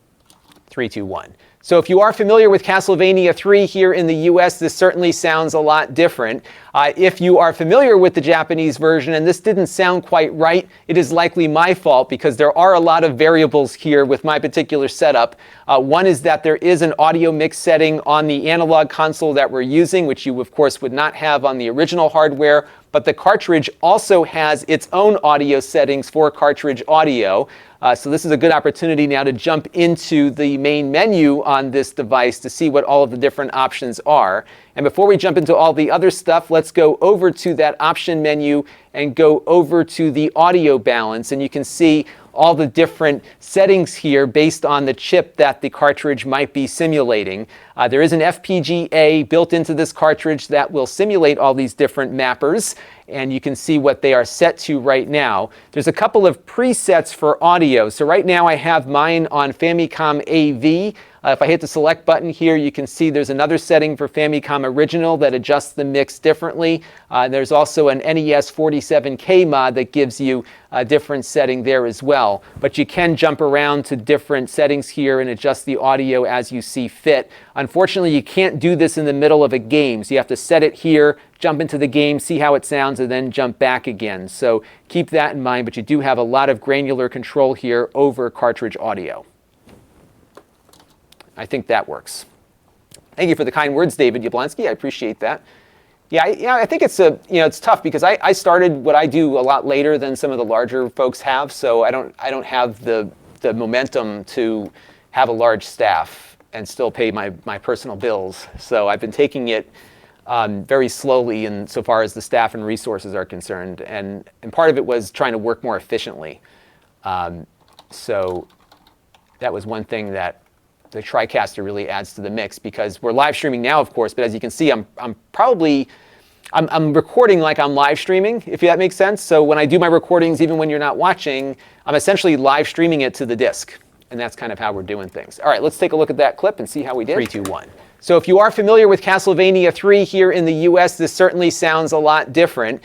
3, 2, 1. So if you are familiar with Castlevania 3 here in the US, this certainly sounds a lot different. If you are familiar with the Japanese version and this didn't sound quite right, it is likely my fault, because there are a lot of variables here with my particular setup. One is that there is an audio mix setting on the analog console that we're using, which you of course would not have on the original hardware, but the cartridge also has its own audio settings for cartridge audio. So this is a good opportunity now to jump into the main menu on this device to see what all of the different options are. And before we jump into all the other stuff, let's go over to that option menu and go over to the audio balance. And you can see all the different settings here based on the chip that the cartridge might be simulating. There is an FPGA built into this cartridge that will simulate all these different mappers, and you can see what they are set to right now. There's a couple of presets for audio. So right now I have mine on Famicom AV. If I hit the select button here, you can see there's another setting for Famicom Original that adjusts the mix differently. There's also an NES 47K mod that gives you a different setting there as well. But you can jump around to different settings here and adjust the audio as you see fit. Unfortunately, you can't do this in the middle of a game. So you have to set it here, jump into the game, see how it sounds, and then jump back again. So keep that in mind, but you do have a lot of granular control here over cartridge audio. I think that works. Thank you for the kind words, David Yablonsky. I appreciate that. Yeah, I think it's it's tough because I started what I do a lot later than some of the larger folks have, so I don't have the momentum to have a large staff and still pay my personal bills. So I've been taking it very slowly in so far as the staff and resources are concerned, and part of it was trying to work more efficiently. So that was one thing that the TriCaster really adds to the mix, because we're live streaming now, of course, but as you can see, I'm recording like I'm live streaming, if that makes sense. So when I do my recordings, even when you're not watching, I'm essentially live streaming it to the disk. And that's kind of how we're doing things. All right, let's take a look at that clip and see how we did. 3, 2, 1. So if you are familiar with Castlevania 3 here in the US, this certainly sounds a lot different.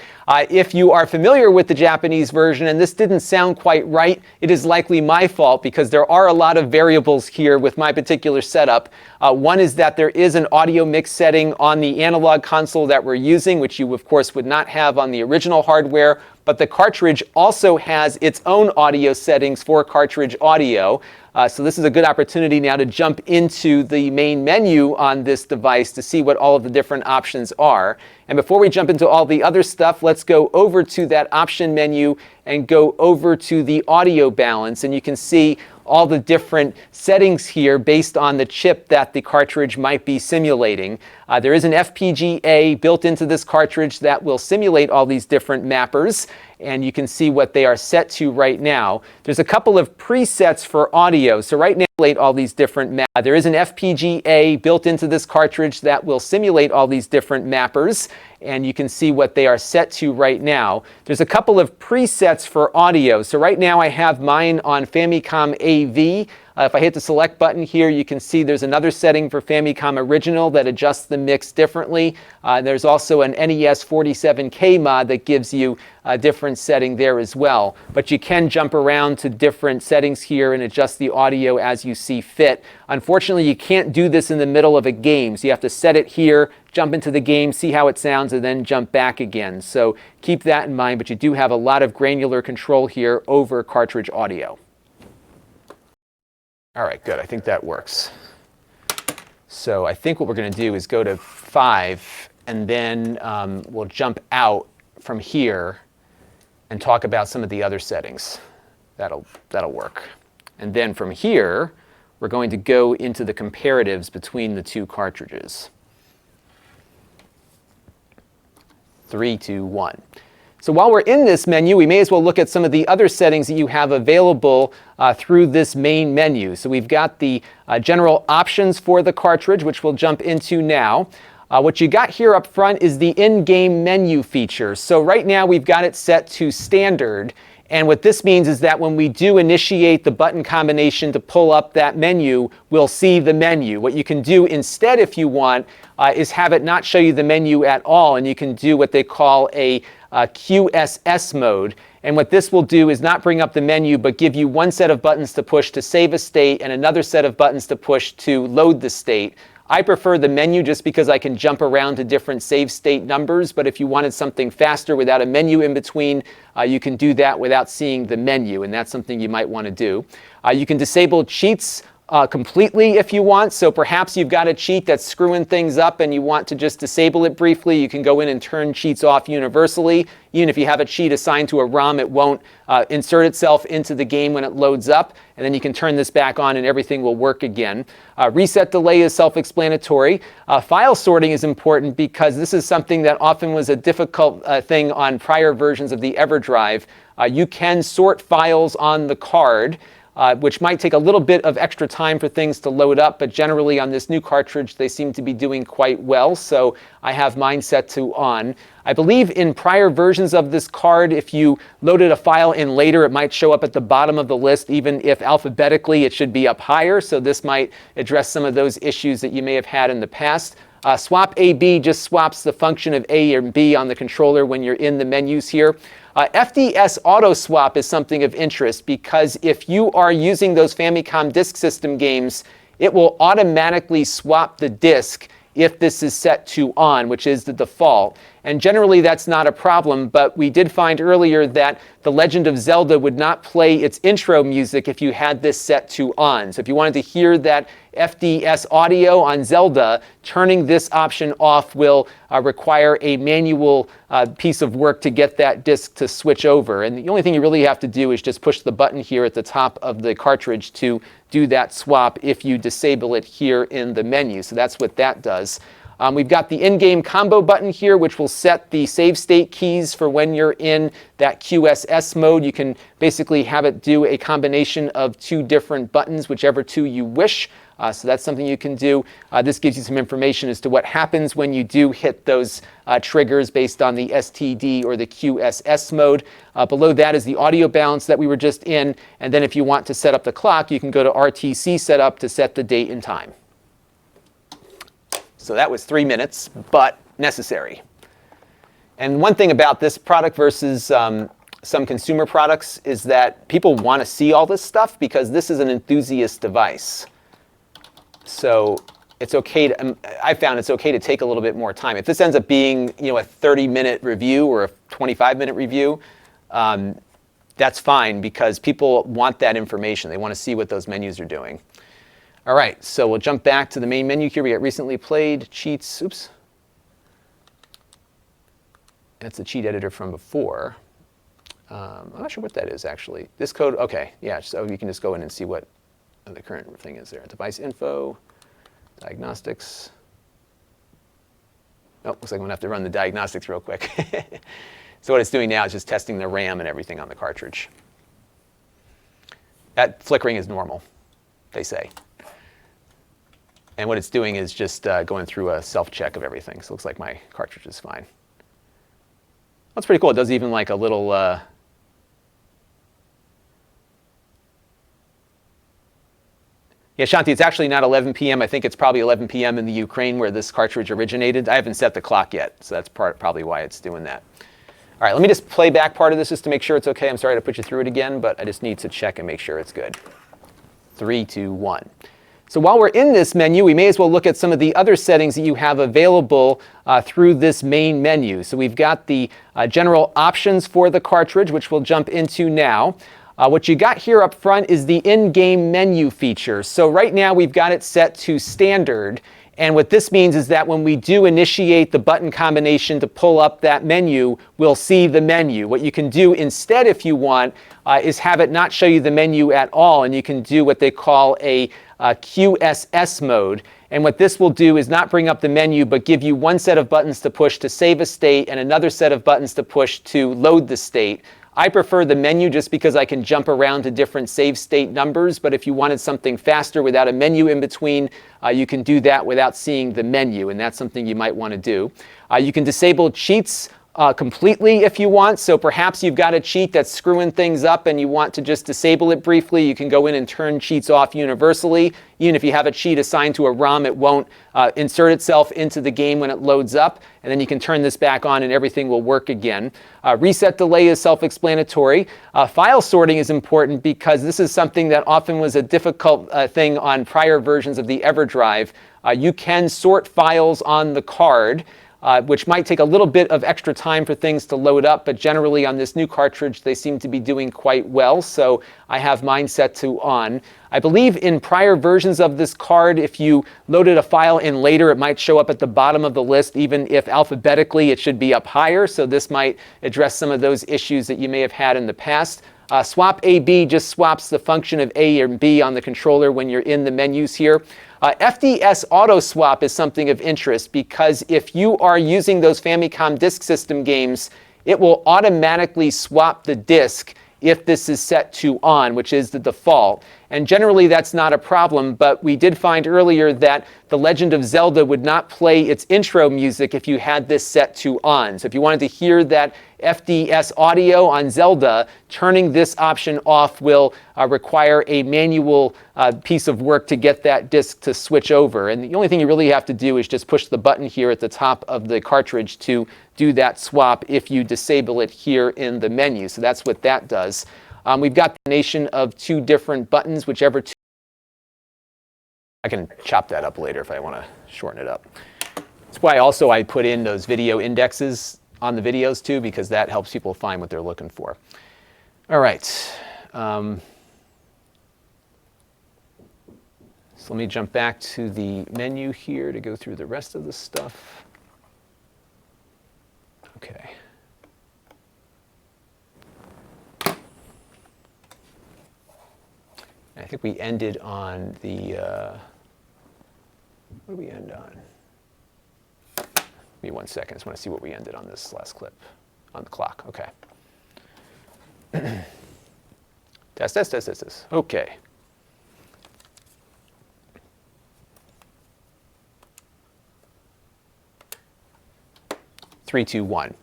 If you are familiar with the Japanese version and this didn't sound quite right, it is likely my fault, because there are a lot of variables here with my particular setup. One is that there is an audio mix setting on the analog console that we're using, which you of course would not have on the original hardware, but the cartridge also has its own audio settings for cartridge audio. So this is a good opportunity now to jump into the main menu on this device to see what all of the different options are. And before we jump into all the other stuff, let's go over to that option menu and go over to the audio balance. And you can see all the different settings here based on the chip that the cartridge might be simulating. There is an FPGA built into this cartridge that will simulate all these different mappers, and you can see what they are set to right now. There's a couple of presets for audio. So right now, all these different there is an FPGA built into this cartridge that will simulate all these different mappers, and you can see what they are set to right now. There's a couple of presets for audio. So right now I have mine on Famicom AV. If I hit the select button here, you can see there's another setting for Famicom Original that adjusts the mix differently. There's also an NES 47K mod that gives you a different setting there as well. But you can jump around to different settings here and adjust the audio as you see fit. Unfortunately, you can't do this in the middle of a game. So you have to set it here, jump into the game, see how it sounds, and then jump back again. So keep that in mind, but you do have a lot of granular control here over cartridge audio. All right, good. I think that works. So I think what we're going to do is go to 5, and then we'll jump out from here and talk about some of the other settings. That'll work. And then from here, we're going to go into the comparatives between the two cartridges. 3, 2, 1. So while we're in this menu, we may as well look at some of the other settings that you have available through this main menu. So we've got the general options for the cartridge, which we'll jump into now. What you got here up front is the in-game menu feature. So right now we've got it set to standard. And what this means is that when we do initiate the button combination to pull up that menu, we'll see the menu. What you can do instead, if you want, is have it not show you the menu at all, and you can do what they call a QSS mode. And what this will do is not bring up the menu, but give you one set of buttons to push to save a state and another set of buttons to push to load the state. I prefer the menu just because I can jump around to different save state numbers, but if you wanted something faster without a menu in between, you can do that without seeing the menu, and that's something you might want to do. You can disable cheats completely if you want. So perhaps you've got a cheat that's screwing things up and you want to just disable it briefly. You can go in and turn cheats off universally. Even if you have a cheat assigned to a ROM, it won't insert itself into the game when it loads up. And then you can turn this back on and everything will work again. Reset delay is self-explanatory. File sorting is important because this is something that often was a difficult thing on prior versions of the Everdrive. You can sort files on the card. which might take a little bit of extra time for things to load up, but generally on this new cartridge, they seem to be doing quite well, so I have mine set to on. I believe in prior versions of this card, if you loaded a file in later, it might show up at the bottom of the list, even if alphabetically it should be up higher, so this might address some of those issues that you may have had in the past. Swap AB just swaps the function of A and B on the controller when you're in the menus here. FDS Auto Swap is something of interest because if you are using those Famicom Disk System games, it will automatically swap the disk if this is set to on, which is the default. And generally that's not a problem, but we did find earlier that The Legend of Zelda would not play its intro music if you had this set to on. So if you wanted to hear that FDS audio on Zelda, turning this option off will require a manual piece of work to get that disc to switch over. And the only thing you really have to do is just push the button here at the top of the cartridge to do that swap if you disable it here in the menu. So that's what that does. We've got the in-game combo button here, which will set the save state keys for when you're in that QSS mode. You can basically have it do a combination of two different buttons, whichever two you wish. So that's something you can do. This gives you some information as to what happens when you do hit those triggers based on the STD or the QSS mode. Below that is the audio balance that we were just in. And then if you want to set up the clock, you can go to RTC setup to set the date and time. So that was 3 minutes, but necessary. And one thing about this product versus some consumer products is that people want to see all this stuff because this is an enthusiast device. So it's okay to, I found it's okay to take a little bit more time. If this ends up being, you know, a 30-minute review or a 25-minute review, that's fine because people want that information. They want to see what those menus are doing. All right, so we'll jump back to the main menu here. We got recently played, cheats, oops. That's the cheat editor from before. I'm not sure what that is actually. This code, okay, yeah, so you can just go in and see what the current thing is there. Device info, diagnostics. Oh, looks like I'm gonna have to run the diagnostics real quick. So what it's doing now is just testing the RAM and everything on the cartridge. That flickering is normal, they say. And what it's doing is just going through a self-check of everything. So it looks like my cartridge is fine. That's pretty cool. It does even like a little, yeah, Shanti, it's actually not 11 p.m. I think it's probably 11 p.m. in the Ukraine where this cartridge originated. I haven't set the clock yet, so that's probably why it's doing that. All right, let me just play back part of this just to make sure it's okay. I'm sorry to put you through it again, but I just need to check and make sure it's good. 3, 2, 1. So while we're in this menu, we may as well look at some of the other settings that you have available through this main menu. So we've got the general options for the cartridge, which we'll jump into now. What you got here up front is the in-game menu feature. So right now we've got it set to standard. And what this means is that when we do initiate the button combination to pull up that menu, we'll see the menu. What you can do instead, if you want, is have it not show you the menu at all. And you can do what they call a QSS mode. And what this will do is not bring up the menu, but give you one set of buttons to push to save a state and another set of buttons to push to load the state. I prefer the menu just because I can jump around to different save state numbers, but if you wanted something faster without a menu in between, you can do that without seeing the menu, and that's something you might want to do. You can disable cheats completely if you want. So perhaps you've got a cheat that's screwing things up and you want to just disable it briefly. You can go in and turn cheats off universally. Even if you have a cheat assigned to a ROM, it won't insert itself into the game when it loads up. And then you can turn this back on and everything will work again. Reset delay is self-explanatory. File sorting is important because this is something that often was a difficult thing on prior versions of the Everdrive. You can sort files on the card, which might take a little bit of extra time for things to load up, but generally on this new cartridge, they seem to be doing quite well, so I have mine set to on. I believe in prior versions of this card, if you loaded a file in later, it might show up at the bottom of the list, even if alphabetically it should be up higher, so this might address some of those issues that you may have had in the past. Swap AB just swaps the function of A and B on the controller when you're in the menus here. FDS Auto Swap is something of interest because if you are using those Famicom Disk System games, it will automatically swap the disk if this is set to on, which is the default. And generally that's not a problem, but we did find earlier that The Legend of Zelda would not play its intro music if you had this set to on. So if you wanted to hear that FDS audio on Zelda, turning this option off will require a manual piece of work to get that disc to switch over. And the only thing you really have to do is just push the button here at the top of the cartridge to do that swap if you disable it here in the menu. So that's what that does. We've got the combination of two different buttons, whichever two. I can chop that up later if I want to shorten it up. That's why also I put in those video indexes on the videos too, because that helps people find what they're looking for. All right. So let me jump back to the menu here to go through the rest of the stuff. Okay. I think we ended on the, what did we end on? Give me 1 second, I just want to see what we ended on this last clip. On the clock, okay. Test. Okay. Three, two, one.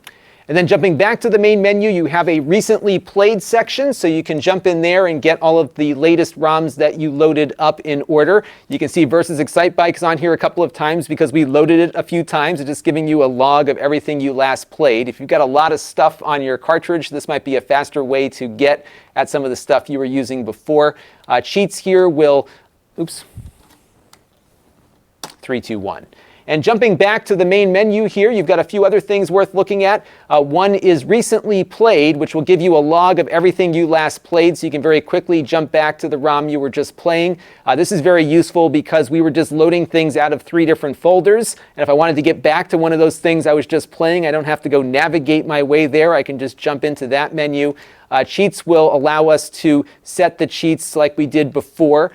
And then jumping back to the main menu, you have a recently played section, so you can jump in there and get all of the latest ROMs that you loaded up in order. You can see Versus Excitebike is on here a couple of times because we loaded it a few times. It's just giving you a log of everything you last played. If you've got a lot of stuff on your cartridge, this might be a faster way to get at some of the stuff you were using before. Cheats here will, oops, 3, 2, 1. And jumping back to the main menu here, you've got a few other things worth looking at. One is recently played, which will give you a log of everything you last played, so you can very quickly jump back to the ROM you were just playing. This is very useful because we were just loading things out of 3 different folders. And if I wanted to get back to one of those things I was just playing, I don't have to go navigate my way there. I can just jump into that menu. Cheats will allow us to set the cheats like we did before.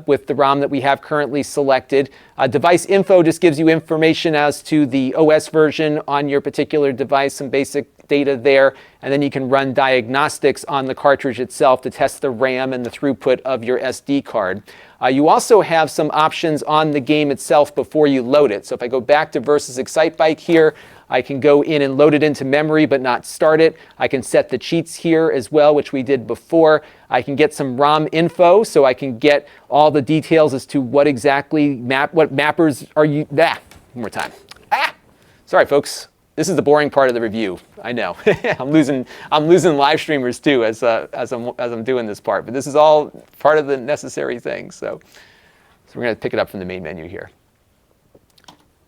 With the ROM that we have currently selected. Device info just gives you information as to the OS version on your particular device, some basic data there, and then you can run diagnostics on the cartridge itself to test the RAM and the throughput of your SD card. You also have some options on the game itself before you load it. So if I go back to Versus Excitebike here, I can go in and load it into memory but not start it. I can set the cheats here as well, which we did before. I can get some ROM info, so I can get all the details as to what exactly what mappers are you. One more time. Sorry, folks. This is the boring part of the review. I know. I'm losing live streamers too as I'm doing this part, but this is all part of the necessary thing. So we're going to pick it up from the main menu here.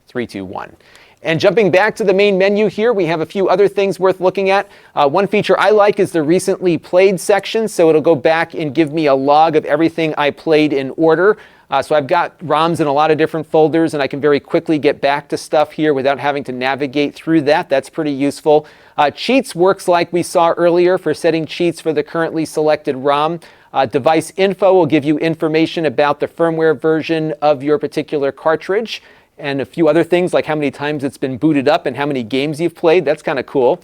3, 2, 1. And jumping back to the main menu here, we have a few other things worth looking at. One feature I like is the recently played section, so it'll go back and give me a log of everything I played in order. So I've got ROMs in a lot of different folders, and I can very quickly get back to stuff here without having to navigate through that. That's pretty useful. Cheats works like we saw earlier for setting cheats for the currently selected ROM. Device info will give you information about the firmware version of your particular cartridge, and a few other things like how many times it's been booted up and how many games you've played. That's kind of cool.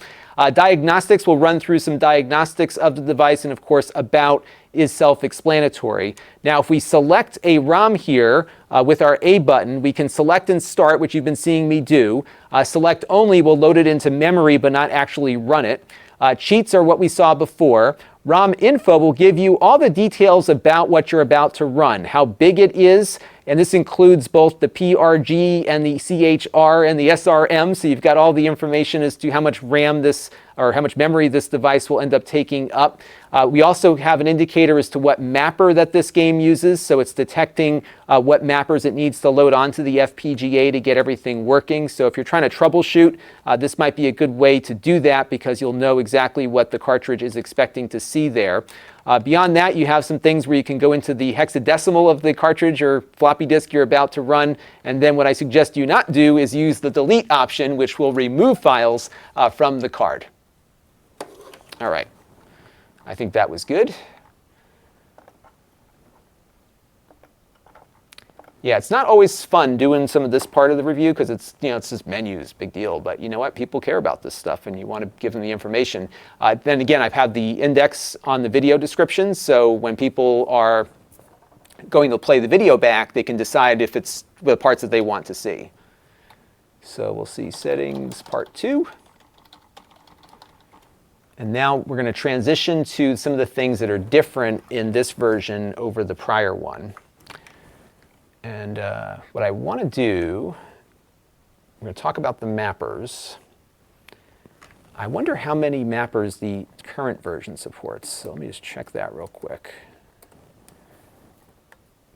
Diagnostics will run through some diagnostics of the device, and of course about is self-explanatory. Now if we select a ROM here with our A button, we can select and start, which you've been seeing me do. Select only will load it into memory but not actually run it. Cheats are what we saw before. ROM info will give you all the details about what you're about to run, how big it is, and this includes both the PRG and the CHR and the SRM, so you've got all the information as to how much RAM this, or how much memory this device will end up taking up. We also have an indicator as to what mapper that this game uses, so it's detecting what mappers it needs to load onto the FPGA to get everything working. So if you're trying to troubleshoot, this might be a good way to do that because you'll know exactly what the cartridge is expecting to see there. Beyond that, you have some things where you can go into the hexadecimal of the cartridge or floppy disk you're about to run, and then what I suggest you not do is use the delete option, which will remove files from the card. All right, I think that was good. Yeah, it's not always fun doing some of this part of the review because it's, it's just menus, big deal. But you know what? People care about this stuff and you want to give them the information. Then again, I've had the index on the video descriptions. So when people are going to play the video back, they can decide if it's the parts that they want to see. So we'll see settings part 2. And now we're going to transition to some of the things that are different in this version over the prior one. And what I want to do, I'm going to talk about the mappers. I wonder how many mappers the current version supports. So let me just check that real quick.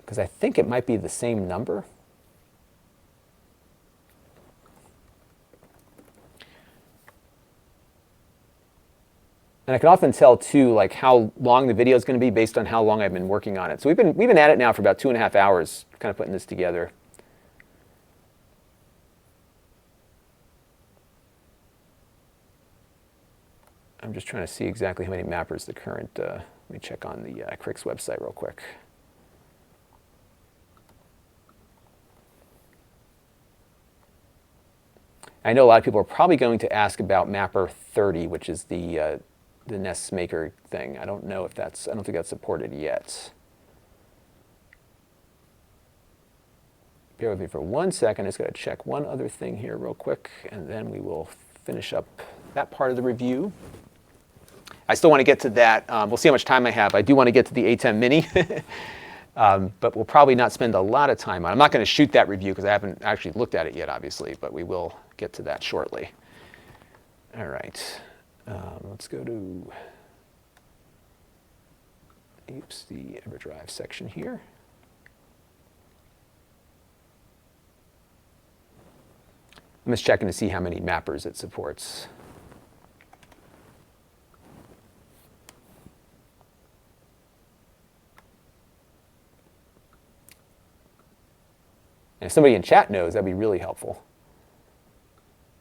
Because I think it might be the same number. And I can often tell too, like how long the video is going to be based on how long I've been working on it. So we've been at it now for about 2.5 hours, kind of putting this together. I'm just trying to see exactly how many mappers the current. Let me check on the Crix website real quick. I know a lot of people are probably going to ask about mapper 30, which is the Nest Maker thing. I don't know if that's, I don't think that's supported yet. Bear with me for 1 second. I just got to check one other thing here real quick, and then we will finish up that part of the review. I still want to get to that. We'll see how much time I have. I do want to get to the ATEM Mini, but we'll probably not spend a lot of time on it. I'm not going to shoot that review because I haven't actually looked at it yet, obviously, but we will get to that shortly. All right. Let's go to the Everdrive section here. I'm just checking to see how many mappers it supports. And if somebody in chat knows, that'd be really helpful.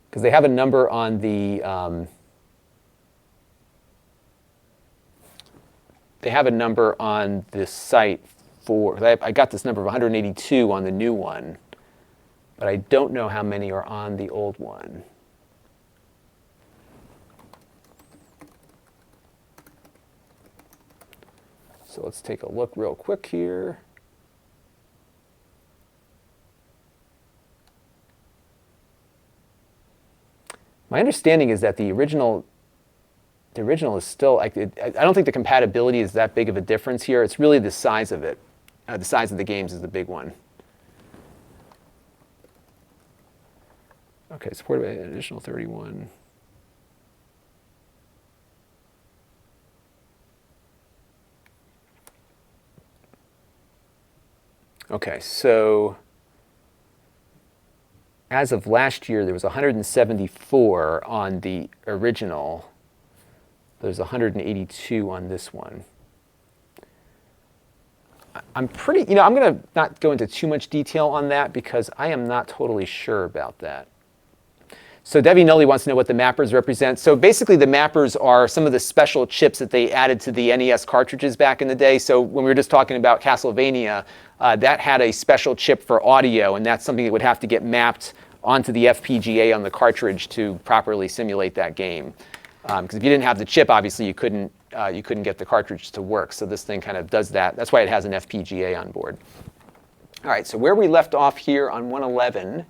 Because they have a number on the site for, I got this number of 182 on the new one, but I don't know how many are on the old one. So let's take a look real quick here. My understanding is that the original is still, I don't think the compatibility is that big of a difference here. It's really the size of it. The size of the games is the big one. Okay, supported by an additional 31. Okay, so as of last year, there was 174 on the original. There's 182 on this one. I'm pretty, I'm going to not go into too much detail on that because I am not totally sure about that. So Debbie Nully wants to know what the mappers represent. So basically the mappers are some of the special chips that they added to the NES cartridges back in the day. So when we were just talking about Castlevania, that had a special chip for audio, and that's something that would have to get mapped onto the FPGA on the cartridge to properly simulate that game. Because if you didn't have the chip, obviously you couldn't get the cartridge to work. So this thing kind of does that. That's why it has an FPGA on board. All right, so where we left off here on 111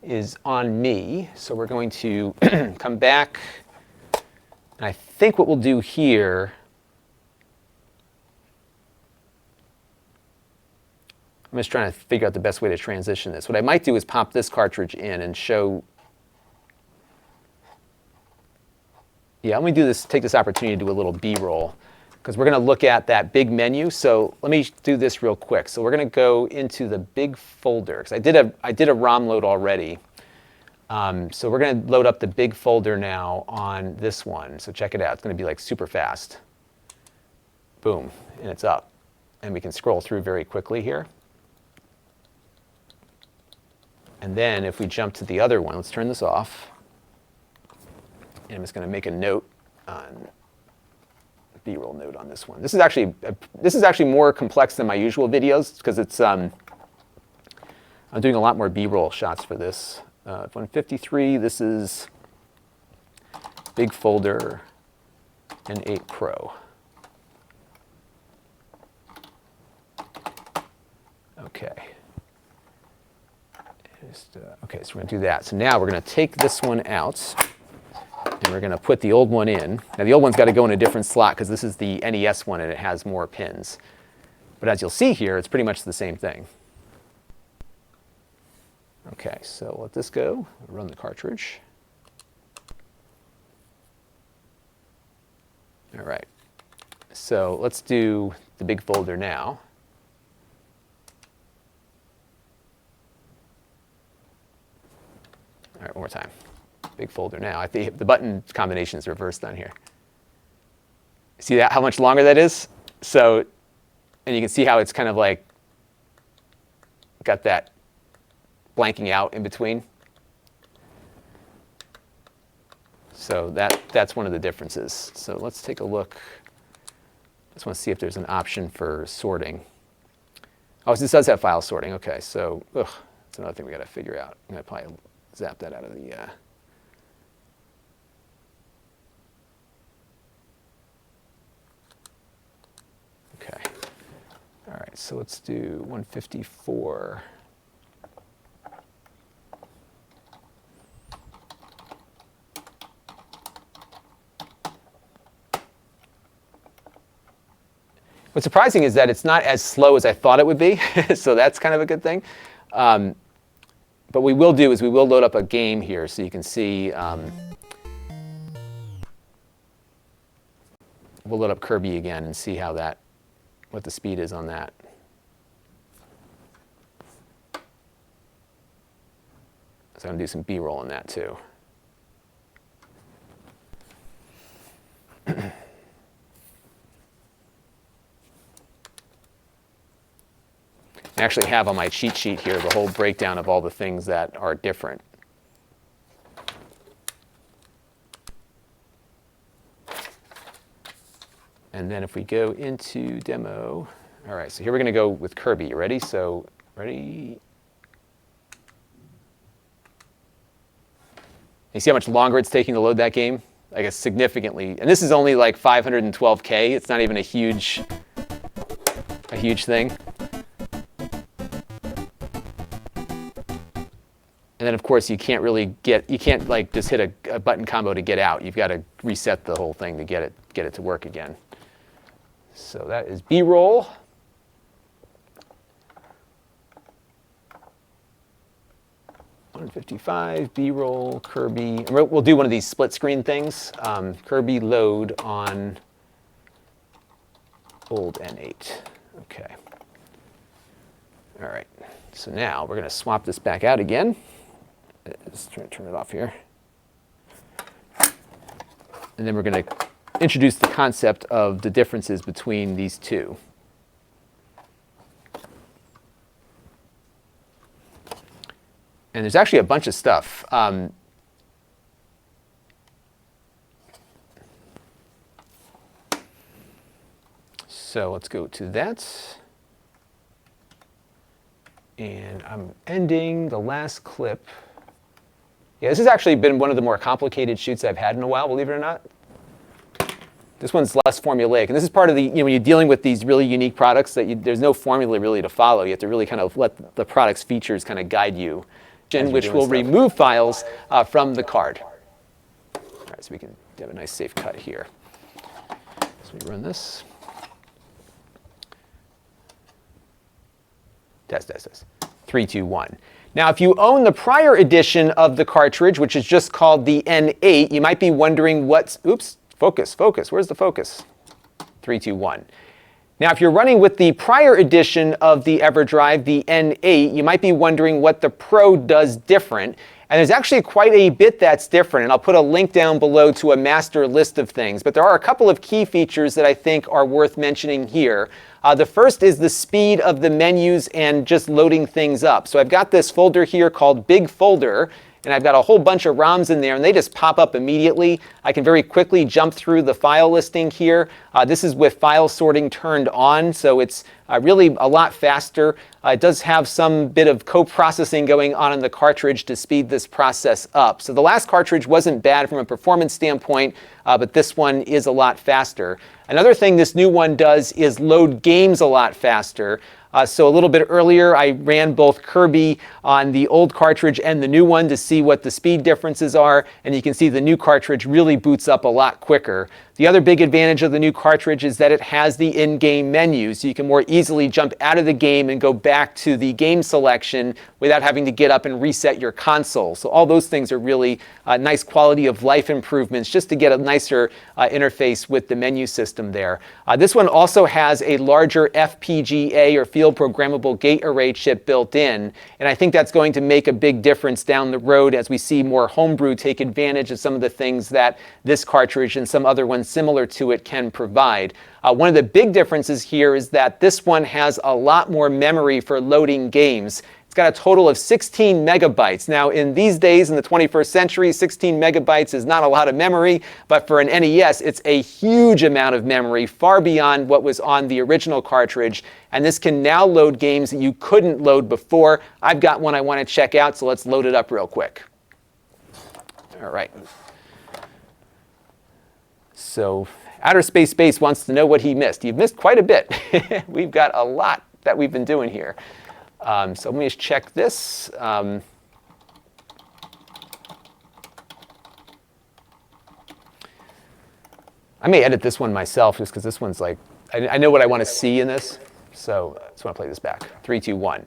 is on me. So we're going to come back. And I think what we'll do here, I'm just trying to figure out the best way to transition this. What I might do is pop this cartridge in and show. Yeah, let me do this, take this opportunity to do a little B-roll, because we're going to look at that big menu. So let me do this real quick. So we're going to go into the big folder, because I did a ROM load already. So we're going to load up the big folder now on this one. So check it out. It's going to be like super fast. Boom, and it's up. And we can scroll through very quickly here. And then if we jump to the other one, let's turn this off. And I'm just going to make a note on B-roll note on this one. This is actually more complex than my usual videos because it's I'm doing a lot more B-roll shots for this. 153, this is big folder N8 Pro. Okay. Okay, so we're going to do that. So now we're going to take this one out, and we're going to put the old one in. Now the old one's got to go in a different slot because this is the NES one and it has more pins. But as you'll see here, it's pretty much the same thing. Okay, so let this go. Run the cartridge. All right. So let's do the big folder now. All right, one more time. Big folder now. I think the button combination is reversed on here. See that? How much longer that is? So, and you can see how it's kind of like got that blanking out in between. So that's one of the differences. So let's take a look. Just want to see if there's an option for sorting. Oh, this does have file sorting. Okay, so that's another thing we got to figure out. I'm going to probably zap that out of the. Okay. All right, so let's do 154. What's surprising is that it's not as slow as I thought it would be, so that's kind of a good thing. But what we will do is we will load up a game here so you can see. We'll load up Kirby again and see how what the speed is on that. So I'm going to do some B-roll on that too. I actually have on my cheat sheet here the whole breakdown of all the things that are different. And then if we go into demo, all right, so here we're going to go with Kirby. You ready? So, ready? You see how much longer it's taking to load that game? I guess significantly. And this is only like 512K. It's not even a huge thing. And then, of course, you can't like just hit a button combo to get out. You've got to reset the whole thing to get it to work again. So that is B-roll. $155, B-roll, Kirby. And we'll do one of these split screen things. Kirby load on old N8. Okay. All right. So now we're going to swap this back out again. Let's try to turn it off here. And then we're going to introduce the concept of the differences between these two. And there's actually a bunch of stuff. So let's go to that. And I'm ending the last clip. Yeah, this has actually been one of the more complicated shoots I've had in a while, believe it or not. This one's less formulaic. And this is part of the, when you're dealing with these really unique products, there's no formula really to follow. You have to really kind of let the product's features kind of guide you, which will remove files from the card. All right, so we can have a nice safe cut here. So we run this. Test. 3, 2, 1. Now, if you own the prior edition of the cartridge, which is just called the N8, you might be wondering focus, where's the focus? 3, 2, 1. Now, if you're running with the prior edition of the Everdrive, the N8, you might be wondering what the Pro does different. And there's actually quite a bit that's different, and I'll put a link down below to a master list of things. But there are a couple of key features that I think are worth mentioning here. The first is the speed of the menus and just loading things up. So I've got this folder here called Big Folder, and I've got a whole bunch of ROMs in there, and they just pop up immediately. I can very quickly jump through the file listing here. This is with file sorting turned on, so it's really a lot faster. It does have some bit of co-processing going on in the cartridge to speed this process up. So the last cartridge wasn't bad from a performance standpoint, but this one is a lot faster. Another thing this new one does is load games a lot faster. So a little bit earlier, I ran both Kirby on the old cartridge and the new one to see what the speed differences are, and you can see the new cartridge really boots up a lot quicker. The other big advantage of the new cartridge is that it has the in-game menu, so you can more easily jump out of the game and go back to the game selection without having to get up and reset your console. So all those things are really nice quality of life improvements just to get a nicer interface with the menu system there. This one also has a larger FPGA or field programmable gate array chip built in, and I think that's going to make a big difference down the road as we see more homebrew take advantage of some of the things that this cartridge and some other ones similar to it can provide. One of the big differences here is that this one has a lot more memory for loading games. It's got a total of 16 megabytes. Now, in these days, in the 21st century, 16 megabytes is not a lot of memory, but for an NES, it's a huge amount of memory, far beyond what was on the original cartridge. And this can now load games that you couldn't load before. I've got one I want to check out, so let's load it up real quick. All right. So Outer Space Space wants to know what he missed. You've missed quite a bit. We've got a lot that we've been doing here. So let me just check this. I may edit this one myself just because this one's like, I know what I want to see in this. So I just want to play this back. 3, 2, 1.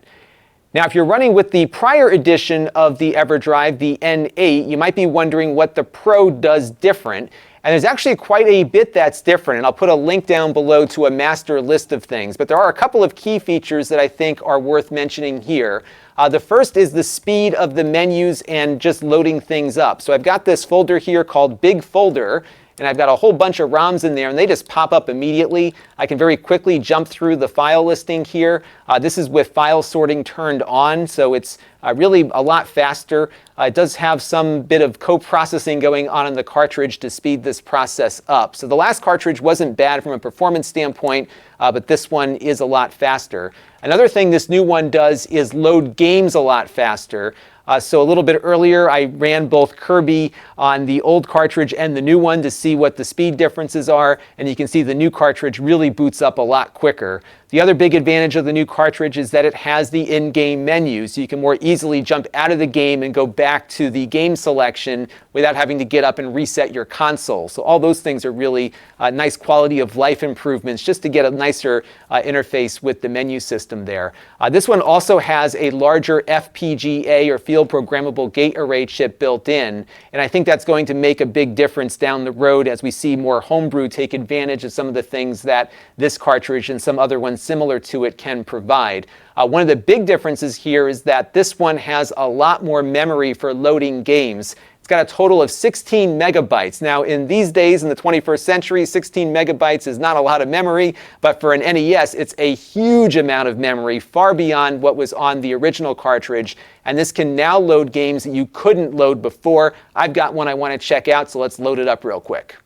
Now, if you're running with the prior edition of the Everdrive, the N8, you might be wondering what the Pro does different. And there's actually quite a bit that's different, and I'll put a link down below to a master list of things. But there are a couple of key features that I think are worth mentioning here. The first is the speed of the menus and just loading things up. So I've got this folder here called Big Folder, and I've got a whole bunch of ROMs in there, and they just pop up immediately. I can very quickly jump through the file listing here. This is with file sorting turned on, so it's really a lot faster. It does have some bit of co-processing going on in the cartridge to speed this process up. So the last cartridge wasn't bad from a performance standpoint, but this one is a lot faster. Another thing this new one does is load games a lot faster. So a little bit earlier, I ran both Kirby on the old cartridge and the new one to see what the speed differences are, and you can see the new cartridge really boots up a lot quicker. The other big advantage of the new cartridge is that it has the in-game menu, so you can more easily jump out of the game and go back to the game selection without having to get up and reset your console. So all those things are really nice quality of life improvements just to get a nicer interface with the menu system there. This one also has a larger FPGA or field programmable gate array chip built in, and I think that's going to make a big difference down the road as we see more homebrew take advantage of some of the things that this cartridge and some other ones similar to it can provide. One of the big differences here is that this one has a lot more memory for loading games. It's got a total of 16 megabytes. Now, in these days, in the 21st century, 16 megabytes is not a lot of memory, but for an NES, it's a huge amount of memory, far beyond what was on the original cartridge. And this can now load games that you couldn't load before. I've got one I want to check out, so let's load it up real quick.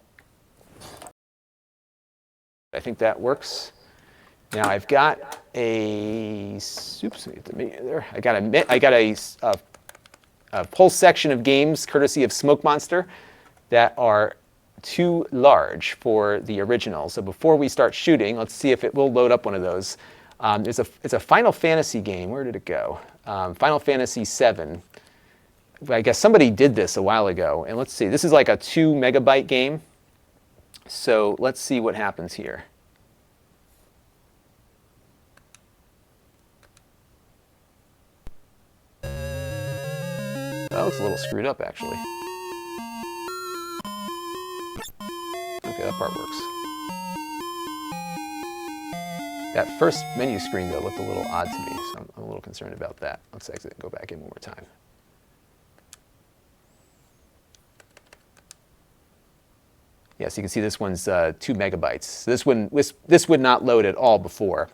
I think that works. Now I've got a, oops, there. I got a whole section of games, courtesy of Smoke Monster, that are too large for the original. So before we start shooting, let's see if it will load up one of those. It's a Final Fantasy game. Where did it go? Final Fantasy VII. I guess somebody did this a while ago. And let's see. This is like a 2 megabyte game. So let's see what happens here. That looks a little screwed up, actually. Okay, that part works. That first menu screen, though, looked a little odd to me, so I'm a little concerned about that. Let's exit and go back in one more time. Yes, you can see this one's 2 megabytes. This would not load at all before.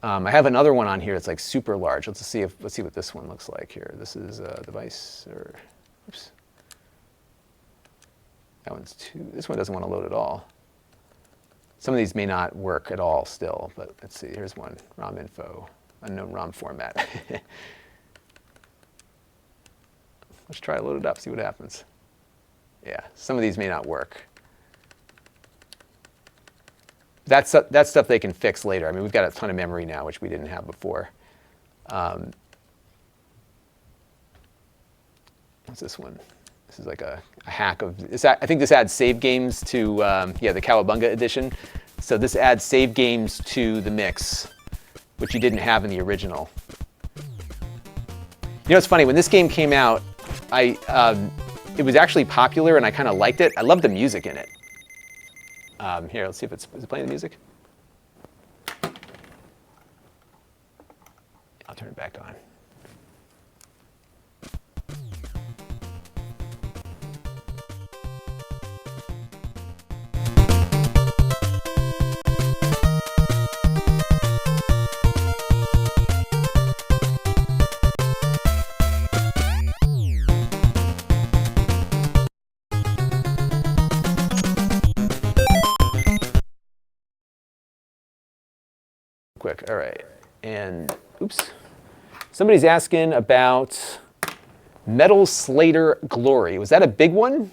I have another one on here that's like super large. Let's see what this one looks like here. This is a device, or oops. That one's too. This one doesn't want to load at all. Some of these may not work at all still, but let's see. Here's one. ROM info, unknown ROM format. Let's try to load it up, see what happens. Yeah, some of these may not work. That's stuff they can fix later. I mean, we've got a ton of memory now, which we didn't have before. What's this one? This is like a hack of this. I think this adds save games to yeah, the Cowabunga edition. So this adds save games to the mix, which you didn't have in the original. You know, it's funny, when this game came out, it was actually popular and I kind of liked it. I love the music in it. Here, let's see if is it playing the music? I'll turn it back on. Quick, all right, and oops. Somebody's asking about Metal Slater Glory. Was that a big one?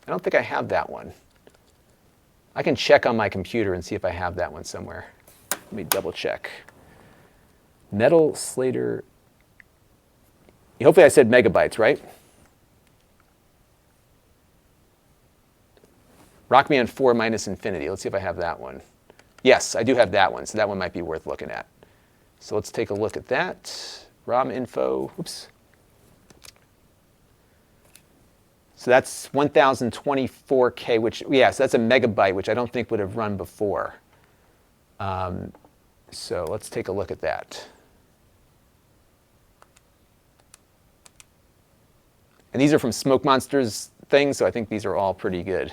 I don't think I have that one. I can check on my computer and see if I have that one somewhere. Let me double check. Metal Slater, hopefully I said megabytes, right? Rockman 4 minus infinity, let's see if I have that one. Yes, I do have that one, so that one might be worth looking at. So let's take a look at that. ROM info, oops. So that's 1024K, which, yes, that's a megabyte, which I don't think would have run before. So let's take a look at that. And these are from Smoke Monster's thing, so I think these are all pretty good.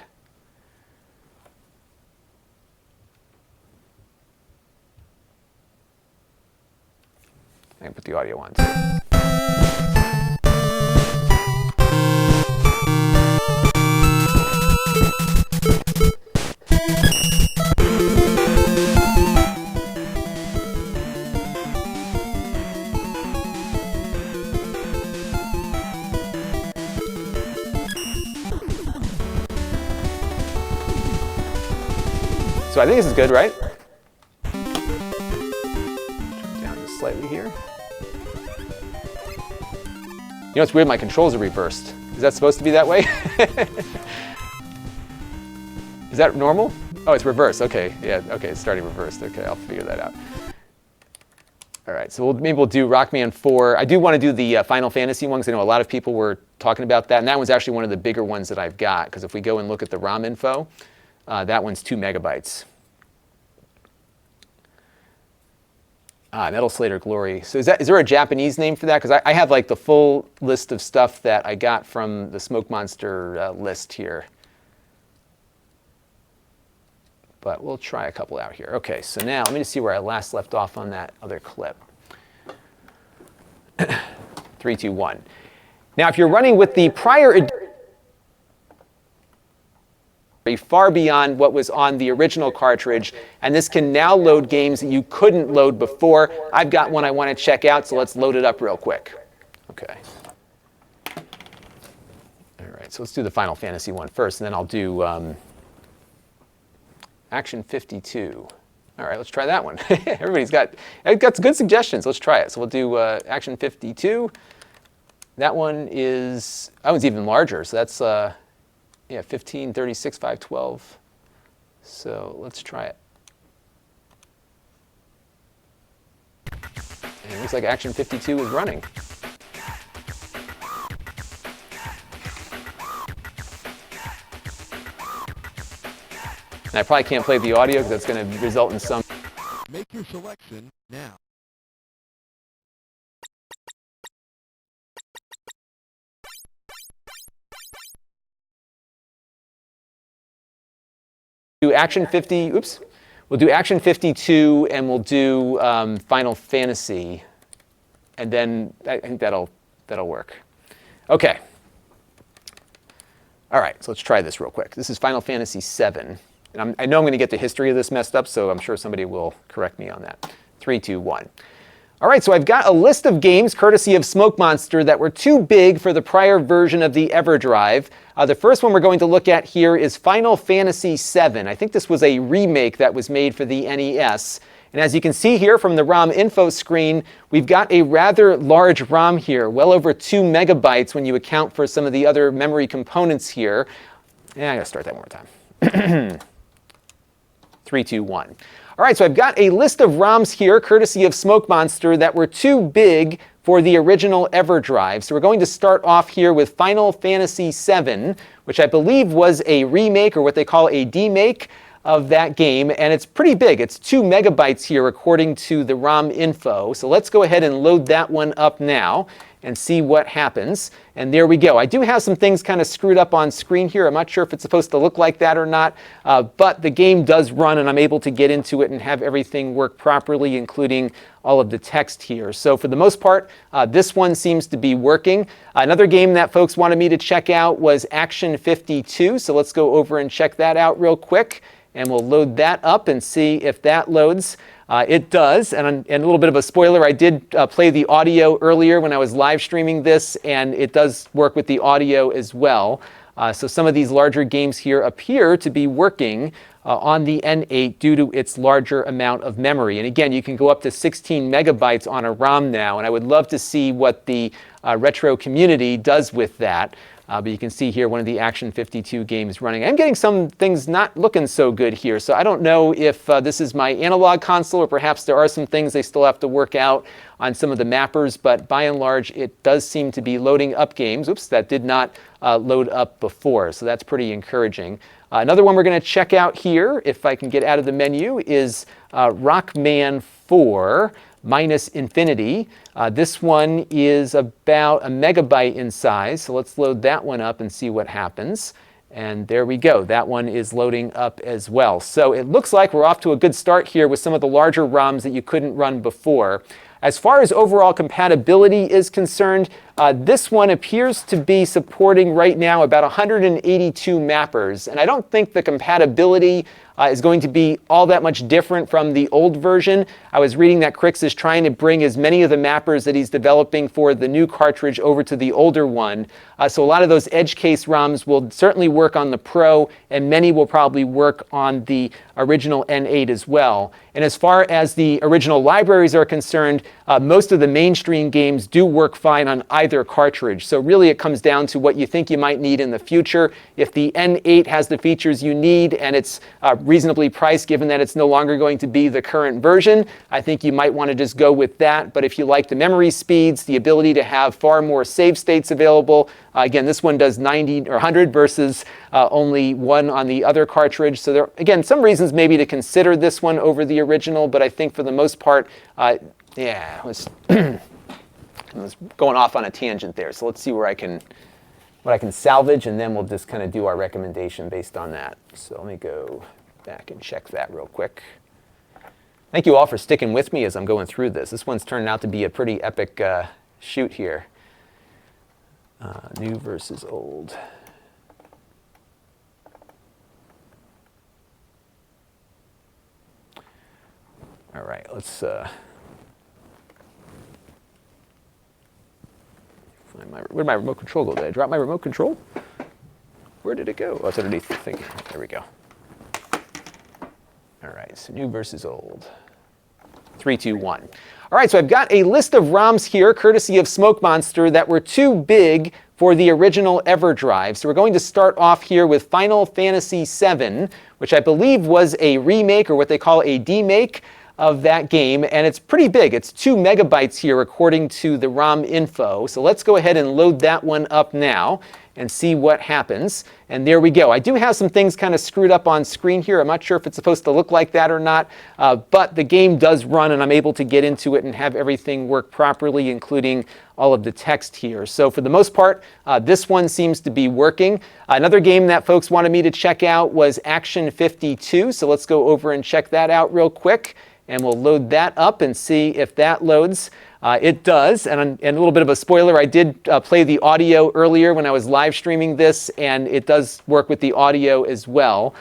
I can put the audio on too. So I think this is good, right? Turn it down just slightly here. You know, it's weird, my controls are reversed. Is that supposed to be that way? Is that normal? Oh, it's reversed, okay. Yeah, okay, it's starting reversed. Okay, I'll figure that out. All right, so maybe we'll do Rockman 4. I do want to do the Final Fantasy one, because I know a lot of people were talking about that, and that one's actually one of the bigger ones that I've got, because if we go and look at the ROM info, that one's 2 megabytes. Metal Slater Glory. So is there a Japanese name for that? Because I have like the full list of stuff that I got from the Smoke Monster list here. But we'll try a couple out here. Okay, so now let me just see where I last left off on that other clip. 3, 2, 1. Now, if you're running with the prior far beyond what was on the original cartridge, and this can now load games that you couldn't load before. I've got one I want to check out, so let's load it up real quick. Okay. All right, so let's do the Final Fantasy one first, and then I'll do Action 52. All right, let's try that one. Everybody's got some good suggestions. Let's try it. So we'll do Action 52. That one's even larger, so that's yeah, 1536, 512. So let's try it. And it looks like Action 52 is running. And I probably can't play the audio because that's going to result in some. Make your selection now. Do Action 50, oops. We'll do Action 52, and we'll do Final Fantasy, and then I think that'll work. Okay. All right, so let's try this real quick. This is Final Fantasy VII. And I know I'm going to get the history of this messed up, so I'm sure somebody will correct me on that. 3, 2, 1. All right, so I've got a list of games, courtesy of Smoke Monster, that were too big for the prior version of the Everdrive. The first one we're going to look at here is Final Fantasy VII. I think this was a remake that was made for the NES. And as you can see here from the ROM info screen, we've got a rather large ROM here, well over 2 megabytes when you account for some of the other memory components here. Yeah, I gotta start that one more time. 3, 2, 1. All right, so I've got a list of ROMs here, courtesy of Smoke Monster, that were too big for the original Everdrive. So we're going to start off here with Final Fantasy VII, which I believe was a remake, or what they call a demake, of that game, and it's pretty big. It's 2 megabytes here according to the ROM info. So let's go ahead and load that one up now and see what happens. And there we go. I do have some things kind of screwed up on screen here. I'm not sure if it's supposed to look like that or not, but the game does run, and I'm able to get into it and have everything work properly, including all of the text here. So for the most part, this one seems to be working. Another game that folks wanted me to check out was Action 52. So let's go over and check that out real quick. And we'll load that up and see if that loads. It does, and a little bit of a spoiler, I did play the audio earlier when I was live streaming this, and it does work with the audio as well. So some of these larger games here appear to be working on the N8 due to its larger amount of memory. And again, you can go up to 16 megabytes on a ROM now, and I would love to see what the retro community does with that. But you can see here one of the Action 52 games running. I'm getting some things not looking so good here, so I don't know if this is my analog console, or perhaps there are some things they still have to work out on some of the mappers, but by and large it does seem to be loading up games. Oops, that did not load up before, so that's pretty encouraging. Another one we're going to check out here, if I can get out of the menu, is Rockman 4. Minus Infinity. This one is about a megabyte in size, so let's load that one up and see what happens. And there we go. That one is loading up as well. So it looks like we're off to a good start here with some of the larger ROMs that you couldn't run before. As far as overall compatibility is concerned, this one appears to be supporting right now about 182 mappers. And I don't think the compatibility is going to be all that much different from the old version. I was reading that Crix is trying to bring as many of the mappers that he's developing for the new cartridge over to the older one. So a lot of those edge case ROMs will certainly work on the Pro, and many will probably work on the original N8 as well. And as far as the original libraries are concerned, most of the mainstream games do work fine on either cartridge. So really it comes down to what you think you might need in the future. If the N8 has the features you need and it's reasonably priced, given that it's no longer going to be the current version, I think you might want to just go with that. But if you like the memory speeds, the ability to have far more save states available, again, this one does 90 or 100 versus only 1 on the other cartridge. So there are, again, some reasons maybe to consider this one over the original, but I think for the most part, yeah, I was going off on a tangent there. So let's see where what I can salvage, and then we'll just kind of do our recommendation based on that. So let me go back and check that real quick. Thank you all for sticking with me as I'm going through this. This one's turning out to be a pretty epic shoot here. New versus old. All right, let's find where did my remote control go? Did I drop my remote control? Where did it go? Oh, it's underneath the thing. There we go. All right, so new versus old. 3, 2, 1. All right, so I've got a list of ROMs here, courtesy of Smoke Monster, that were too big for the original Everdrive. So we're going to start off here with Final Fantasy VII, which I believe was a remake, or what they call a demake, of that game, and it's pretty big. It's 2 megabytes here according to the ROM info. So let's go ahead and load that one up now and see what happens. And there we go. I do have some things kind of screwed up on screen here. I'm not sure if it's supposed to look like that or not, but the game does run and I'm able to get into it and have everything work properly, including all of the text here. So for the most part, this one seems to be working. Another game that folks wanted me to check out was Action 52. So let's go over and check that out real quick. And we'll load that up and see if that loads. It does, and a little bit of a spoiler, I did play the audio earlier when I was live streaming this, and it does work with the audio as well.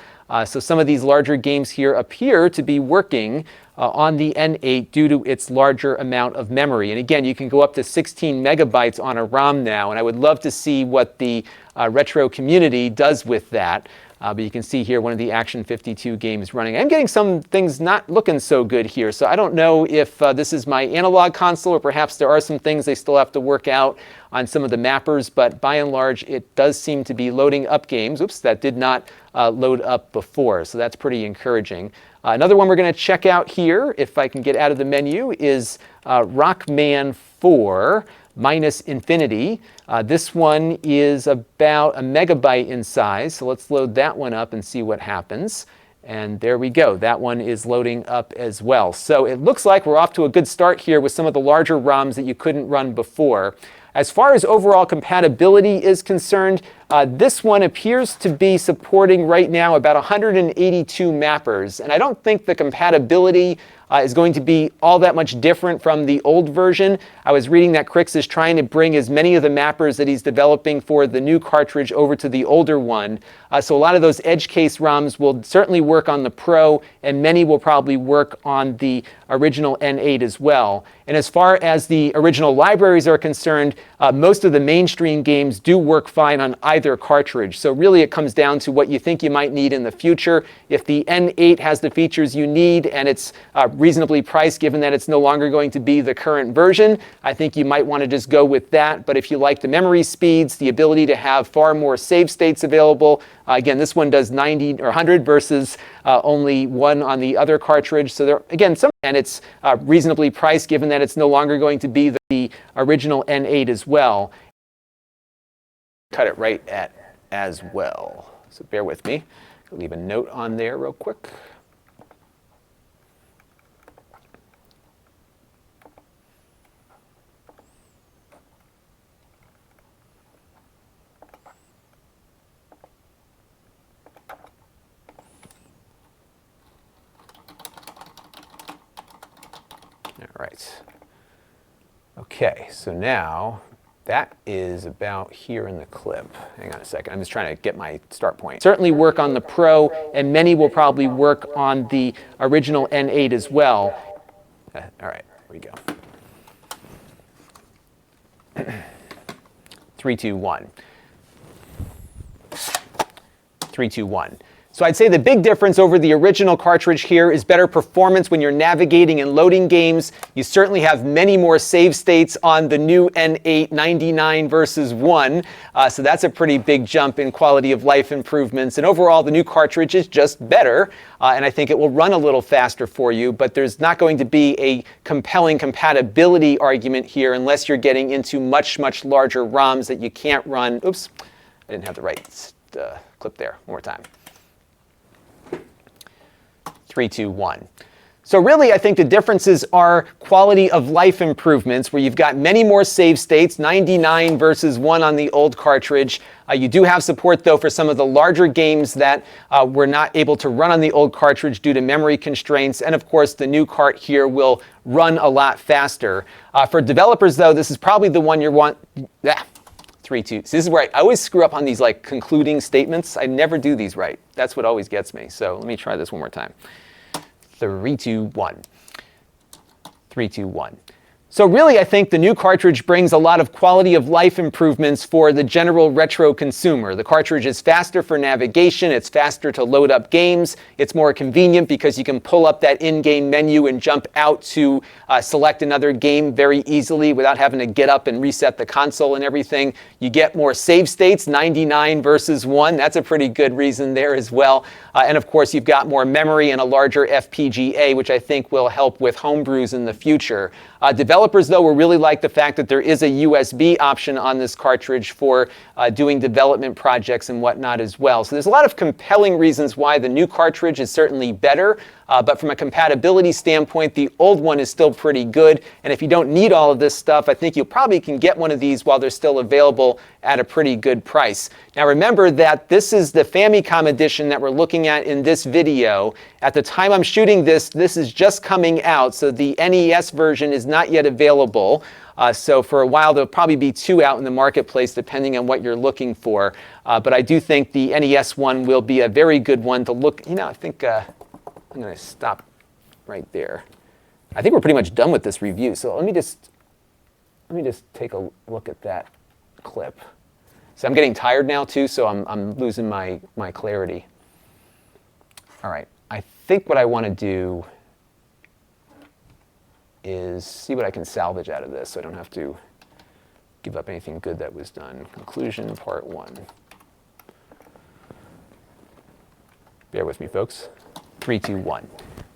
So some of these larger games here appear to be working on the N8 due to its larger amount of memory. And again, you can go up to 16 megabytes on a ROM now, and I would love to see what the retro community does with that. But you can see here one of the Action 52 games running. I'm getting some things not looking so good here, so I don't know if this is my analog console or perhaps there are some things they still have to work out on some of the mappers, but by and large it does seem to be loading up games. Oops, that did not load up before, so that's pretty encouraging. Another one we're going to check out here, if I can get out of the menu, is Rockman 4 minus Infinity. This one is about a megabyte in size, so let's load that one up and see what happens. And there we go. That one is loading up as well. So it looks like we're off to a good start here with some of the larger ROMs that you couldn't run before. As far as overall compatibility is concerned, this one appears to be supporting right now about 182 mappers. And I don't think the compatibility is going to be all that much different from the old version. I was reading that Crix is trying to bring as many of the mappers that he's developing for the new cartridge over to the older one. So a lot of those edge case ROMs will certainly work on the Pro, and many will probably work on the original N8 as well. And as far as the original libraries are concerned, most of the mainstream games do work fine on either cartridge. So really it comes down to what you think you might need in the future. If the N8 has the features you need and it's reasonably priced, given that it's no longer going to be the current version, I think you might want to just go with that. But if you like the memory speeds, the ability to have far more save states available, again, this one does 90 or 100 versus only one on the other cartridge. So there, again, and it's reasonably priced, given that it's no longer going to be the original N8 as well. Cut it right at as well. So bear with me. I'll leave a note on there real quick. All right. Okay, so now that is about here in the clip. Hang on a second, I'm just trying to get my start point. Certainly work on the Pro, and many will probably work on the original N8 as well. All right, here we go. 3, 2, 1. 3, 2, 1. So I'd say the big difference over the original cartridge here is better performance when you're navigating and loading games. You certainly have many more save states on the new N8, 99 versus 1. So that's a pretty big jump in quality of life improvements. And overall, the new cartridge is just better. And I think it will run a little faster for you, but there's not going to be a compelling compatibility argument here unless you're getting into much, much larger ROMs that you can't run. Oops, I didn't have the right clip there. One more time. 3, 2, 1. So really, I think the differences are quality of life improvements, where you've got many more save states, 99 versus 1 on the old cartridge. You do have support, though, for some of the larger games that were not able to run on the old cartridge due to memory constraints. And of course, the new cart here will run a lot faster. For developers, though, this is probably the one you want. 3, 2. So this is where I always screw up on these like concluding statements. I never do these right. That's what always gets me. So let me try this one more time. 3, 2, 1. 3, 2, 1. So really, I think the new cartridge brings a lot of quality of life improvements for the general retro consumer. The cartridge is faster for navigation, it's faster to load up games, it's more convenient because you can pull up that in-game menu and jump out to select another game very easily without having to get up and reset the console and everything. You get more save states, 99 versus 1. That's a pretty good reason there as well. And of course, you've got more memory and a larger FPGA, which I think will help with homebrews in the future. Developers Developers, though, will really like the fact that there is a USB option on this cartridge for doing development projects and whatnot as well. So there's a lot of compelling reasons why the new cartridge is certainly better, but from a compatibility standpoint, the old one is still pretty good. And if you don't need all of this stuff, I think you probably can get one of these while they're still available at a pretty good price. Now remember that this is the Famicom edition that we're looking at in this video. At the time I'm shooting this, this is just coming out, so the NES version is not yet available. So for a while, there'll probably be two out in the marketplace, depending on what you're looking for. But I do think the NES one will be a very good one to look. You know, I think I'm going to stop right there. I think we're pretty much done with this review. So let me just take a look at that clip. So I'm getting tired now too, so I'm losing my clarity. All right, I think what I want to do is see what I can salvage out of this so I don't have to give up anything good that was done. Conclusion, part 1. Bear with me, folks. 3, 2, 1.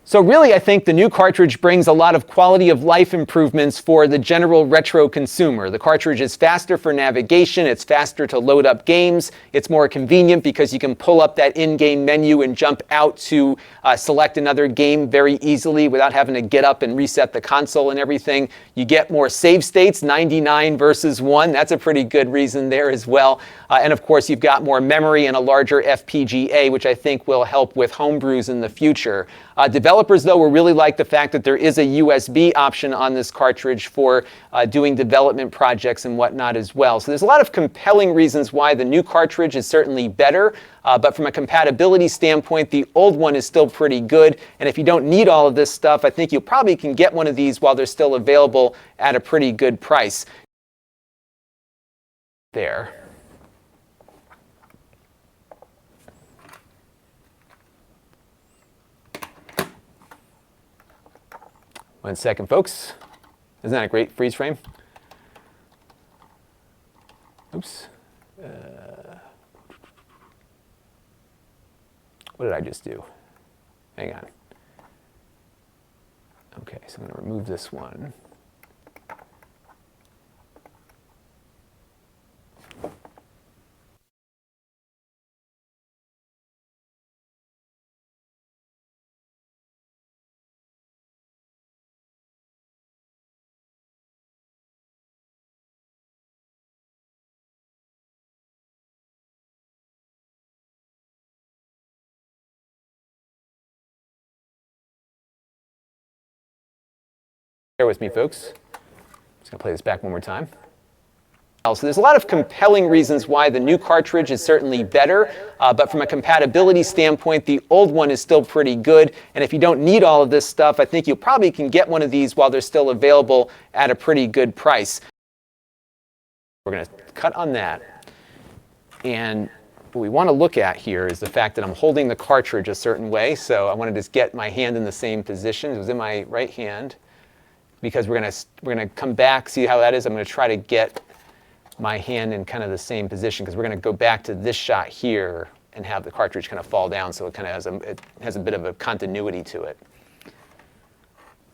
So really, I think the new cartridge brings a lot of quality of life improvements for the general retro consumer. The cartridge is faster for navigation, it's faster to load up games, it's more convenient because you can pull up that in-game menu and jump out to select another game very easily without having to get up and reset the console and everything. You get more save states, 99 versus 1. That's a pretty good reason there as well. And of course, you've got more memory and a larger FPGA, which I think will help with homebrews in the future. Developers, though, will really like the fact that there is a USB option on this cartridge for doing development projects and whatnot as well. So there's a lot of compelling reasons why the new cartridge is certainly better, but from a compatibility standpoint, the old one is still pretty good. And if you don't need all of this stuff, I think you probably can get one of these while they're still available at a pretty good price. There. One second, folks. Isn't that a great freeze frame? Oops. What did I just do? Hang on. Okay, so I'm going to remove this one. Bear with me, folks. Just going to play this back one more time. So there's a lot of compelling reasons why the new cartridge is certainly better, but from a compatibility standpoint, the old one is still pretty good. And if you don't need all of this stuff, I think you probably can get one of these while they're still available at a pretty good price. We're going to cut on that. And what we want to look at here is the fact that I'm holding the cartridge a certain way. So I want to just get my hand in the same position. It was in my right hand. Because we're gonna come back, see how that is. I'm gonna try to get my hand in kind of the same position because we're gonna go back to this shot here and have the cartridge kind of fall down, so it kind of has a bit of a continuity to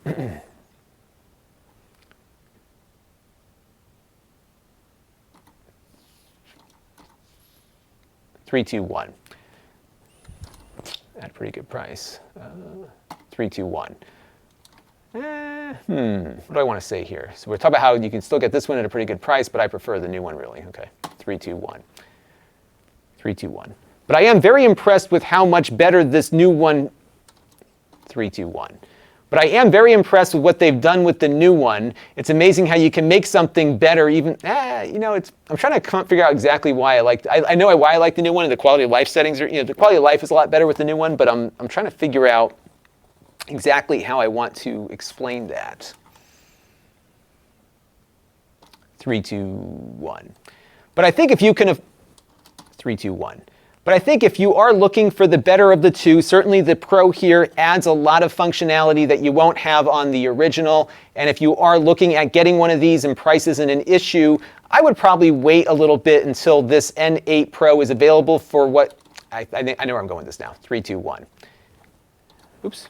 it. 3, 2, 1. At a pretty good price. 3, 2, 1. What do I want to say here? So we're talking about how you can still get this one at a pretty good price, but I prefer the new one, really. Okay, 3, 2, 1. 3, 2, 1. But I am very impressed with how much better this new one. 3, 2, 1. But I am very impressed with what they've done with the new one. It's amazing how you can make something better. Even you know, I'm trying to figure out exactly why I like. I know why I like the new one. And the quality of life settings are. You know, the quality of life is a lot better with the new one. But I'm trying to figure out exactly how I want to explain that. 3, 2, 1. But I think if you can 3, 2, 1. But I think if you are looking for the better of the two, certainly the Pro here adds a lot of functionality that you won't have on the original. And if you are looking at getting one of these and price isn't an issue, I would probably wait a little bit until this N8 Pro is available for what I know where I'm going with this now. 3, 2, 1. Oops.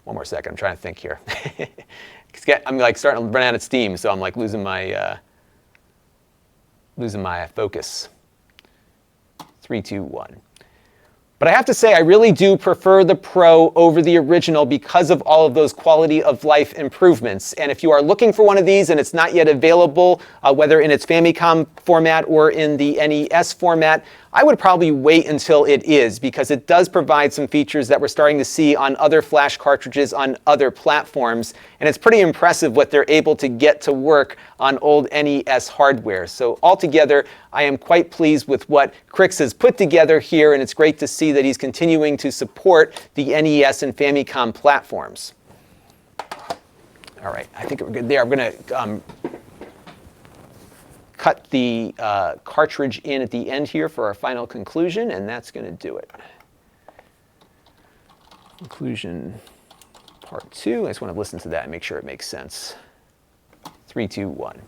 One more second. I'm trying to think here. I'm like starting to run out of steam, so I'm like losing my focus. 3, 2, 1. But I have to say, I really do prefer the Pro over the original because of all of those quality of life improvements. And if you are looking for one of these and it's not yet available, whether in its Famicom format or in the NES format, I would probably wait until it is, because it does provide some features that we're starting to see on other flash cartridges on other platforms. And it's pretty impressive what they're able to get to work on old NES hardware. So altogether, I am quite pleased with what Crix has put together here, and it's great to see that he's continuing to support the NES and Famicom platforms. All right, I think we're good there. I'm going to cut the cartridge in at the end here for our final conclusion, and that's going to do it. Conclusion part 2. I just want to listen to that and make sure it makes sense. 3, 2, 1.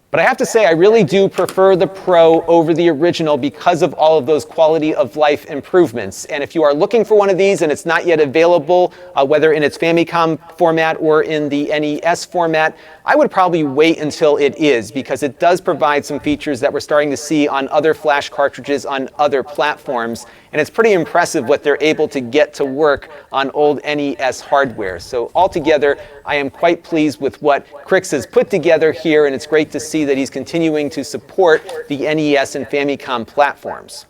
But I have to say, I really do prefer the Pro over the original because of all of those quality of life improvements. And if you are looking for one of these and it's not yet available, whether in its Famicom format or in the NES format, I would probably wait until it is, because it does provide some features that we're starting to see on other flash cartridges on other platforms. And it's pretty impressive what they're able to get to work on old NES hardware. So altogether, I am quite pleased with what Crix has put together here, and it's great to see that he's continuing to support the NES and Famicom platforms.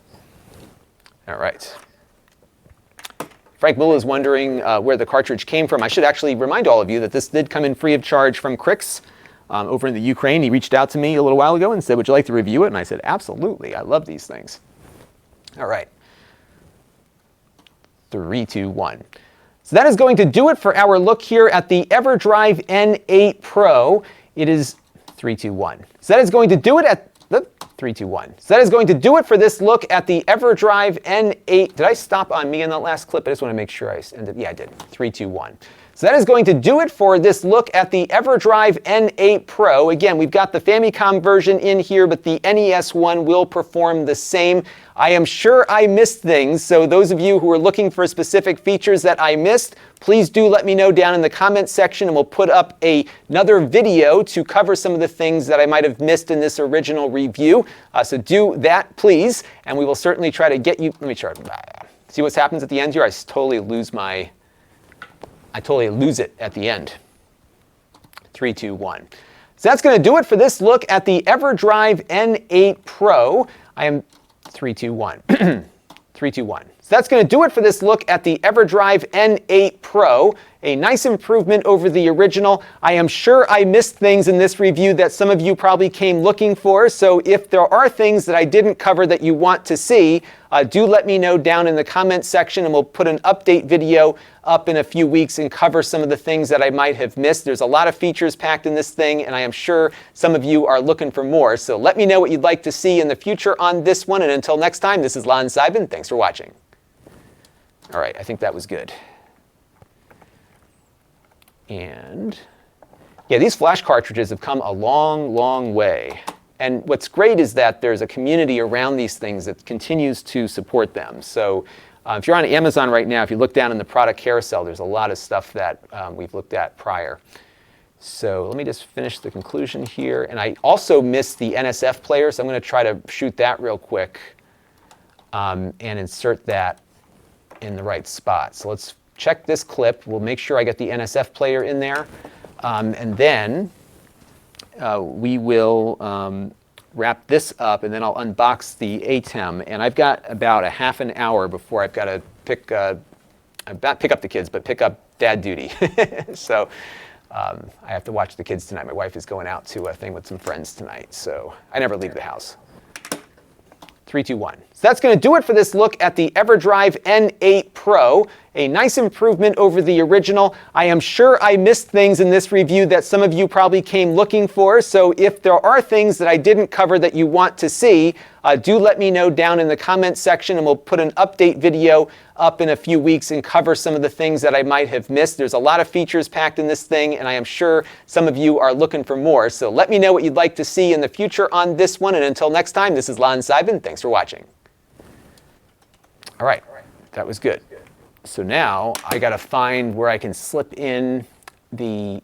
All right. Frank Muller is wondering where the cartridge came from. I should actually remind all of you that this did come in free of charge from Crix over in the Ukraine. He reached out to me a little while ago and said, would you like to review it? And I said, absolutely. I love these things. All right. 3, 2, 1. So that is going to do it for our look here at the Everdrive N8 Pro. It is 3, 2, 1. So that is going to do it at 3, 2, 1. So that is going to do it for this look at the Everdrive N8. Did I stop on me in that last clip? I just want to make sure I ended. Yeah, I did. 3, 2, 1. So that is going to do it for this look at the Everdrive N8 Pro. Again, we've got the Famicom version in here, but the NES one will perform the same. I am sure I missed things, so those of you who are looking for specific features that I missed, please do let me know down in the comments section, and we'll put up another video to cover some of the things that I might have missed in this original review. So do that, please, and we will certainly try to get you. Let me try. See what happens at the end here? I totally lose it at the end. 3, 2, 1. So that's going to do it for this look at the Everdrive N8 Pro. I am 3, 2, 1. 3, 2, 1. So that's going to do it for this look at the Everdrive N8 Pro. A nice improvement over the original. I am sure I missed things in this review that some of you probably came looking for. So if there are things that I didn't cover that you want to see, do let me know down in the comments section, and we'll put an update video up in a few weeks and cover some of the things that I might have missed. There's a lot of features packed in this thing, and I am sure some of you are looking for more. So let me know what you'd like to see in the future on this one. And until next time, this is Lon.TV. Thanks for watching. All right, I think that was good. And yeah, these flash cartridges have come a long, long way. And what's great is that there's a community around these things that continues to support them. So if you're on Amazon right now, if you look down in the product carousel, there's a lot of stuff that we've looked at prior. So let me just finish the conclusion here. And I also missed the NSF player, so I'm going to try to shoot that real quick and insert that in the right spot. So let's check this clip. We'll make sure I get the NSF player in there. And then we will wrap this up, and then I'll unbox the ATEM. And I've got about a half an hour before I've got to pick up the kids, but pick up dad duty. So I have to watch the kids tonight. My wife is going out to a thing with some friends tonight, so I never leave the house. 3, 2, 1. So that's going to do it for this look at the Everdrive N8 Pro. A nice improvement over the original. I am sure I missed things in this review that some of you probably came looking for. So if there are things that I didn't cover that you want to see, do let me know down in the comments section, and we'll put an update video up in a few weeks and cover some of the things that I might have missed. There's a lot of features packed in this thing, and I am sure some of you are looking for more. So let me know what you'd like to see in the future on this one. And until next time, this is Lon.TV. Thanks for watching. All right, that was good. So now I got to find where I can slip in the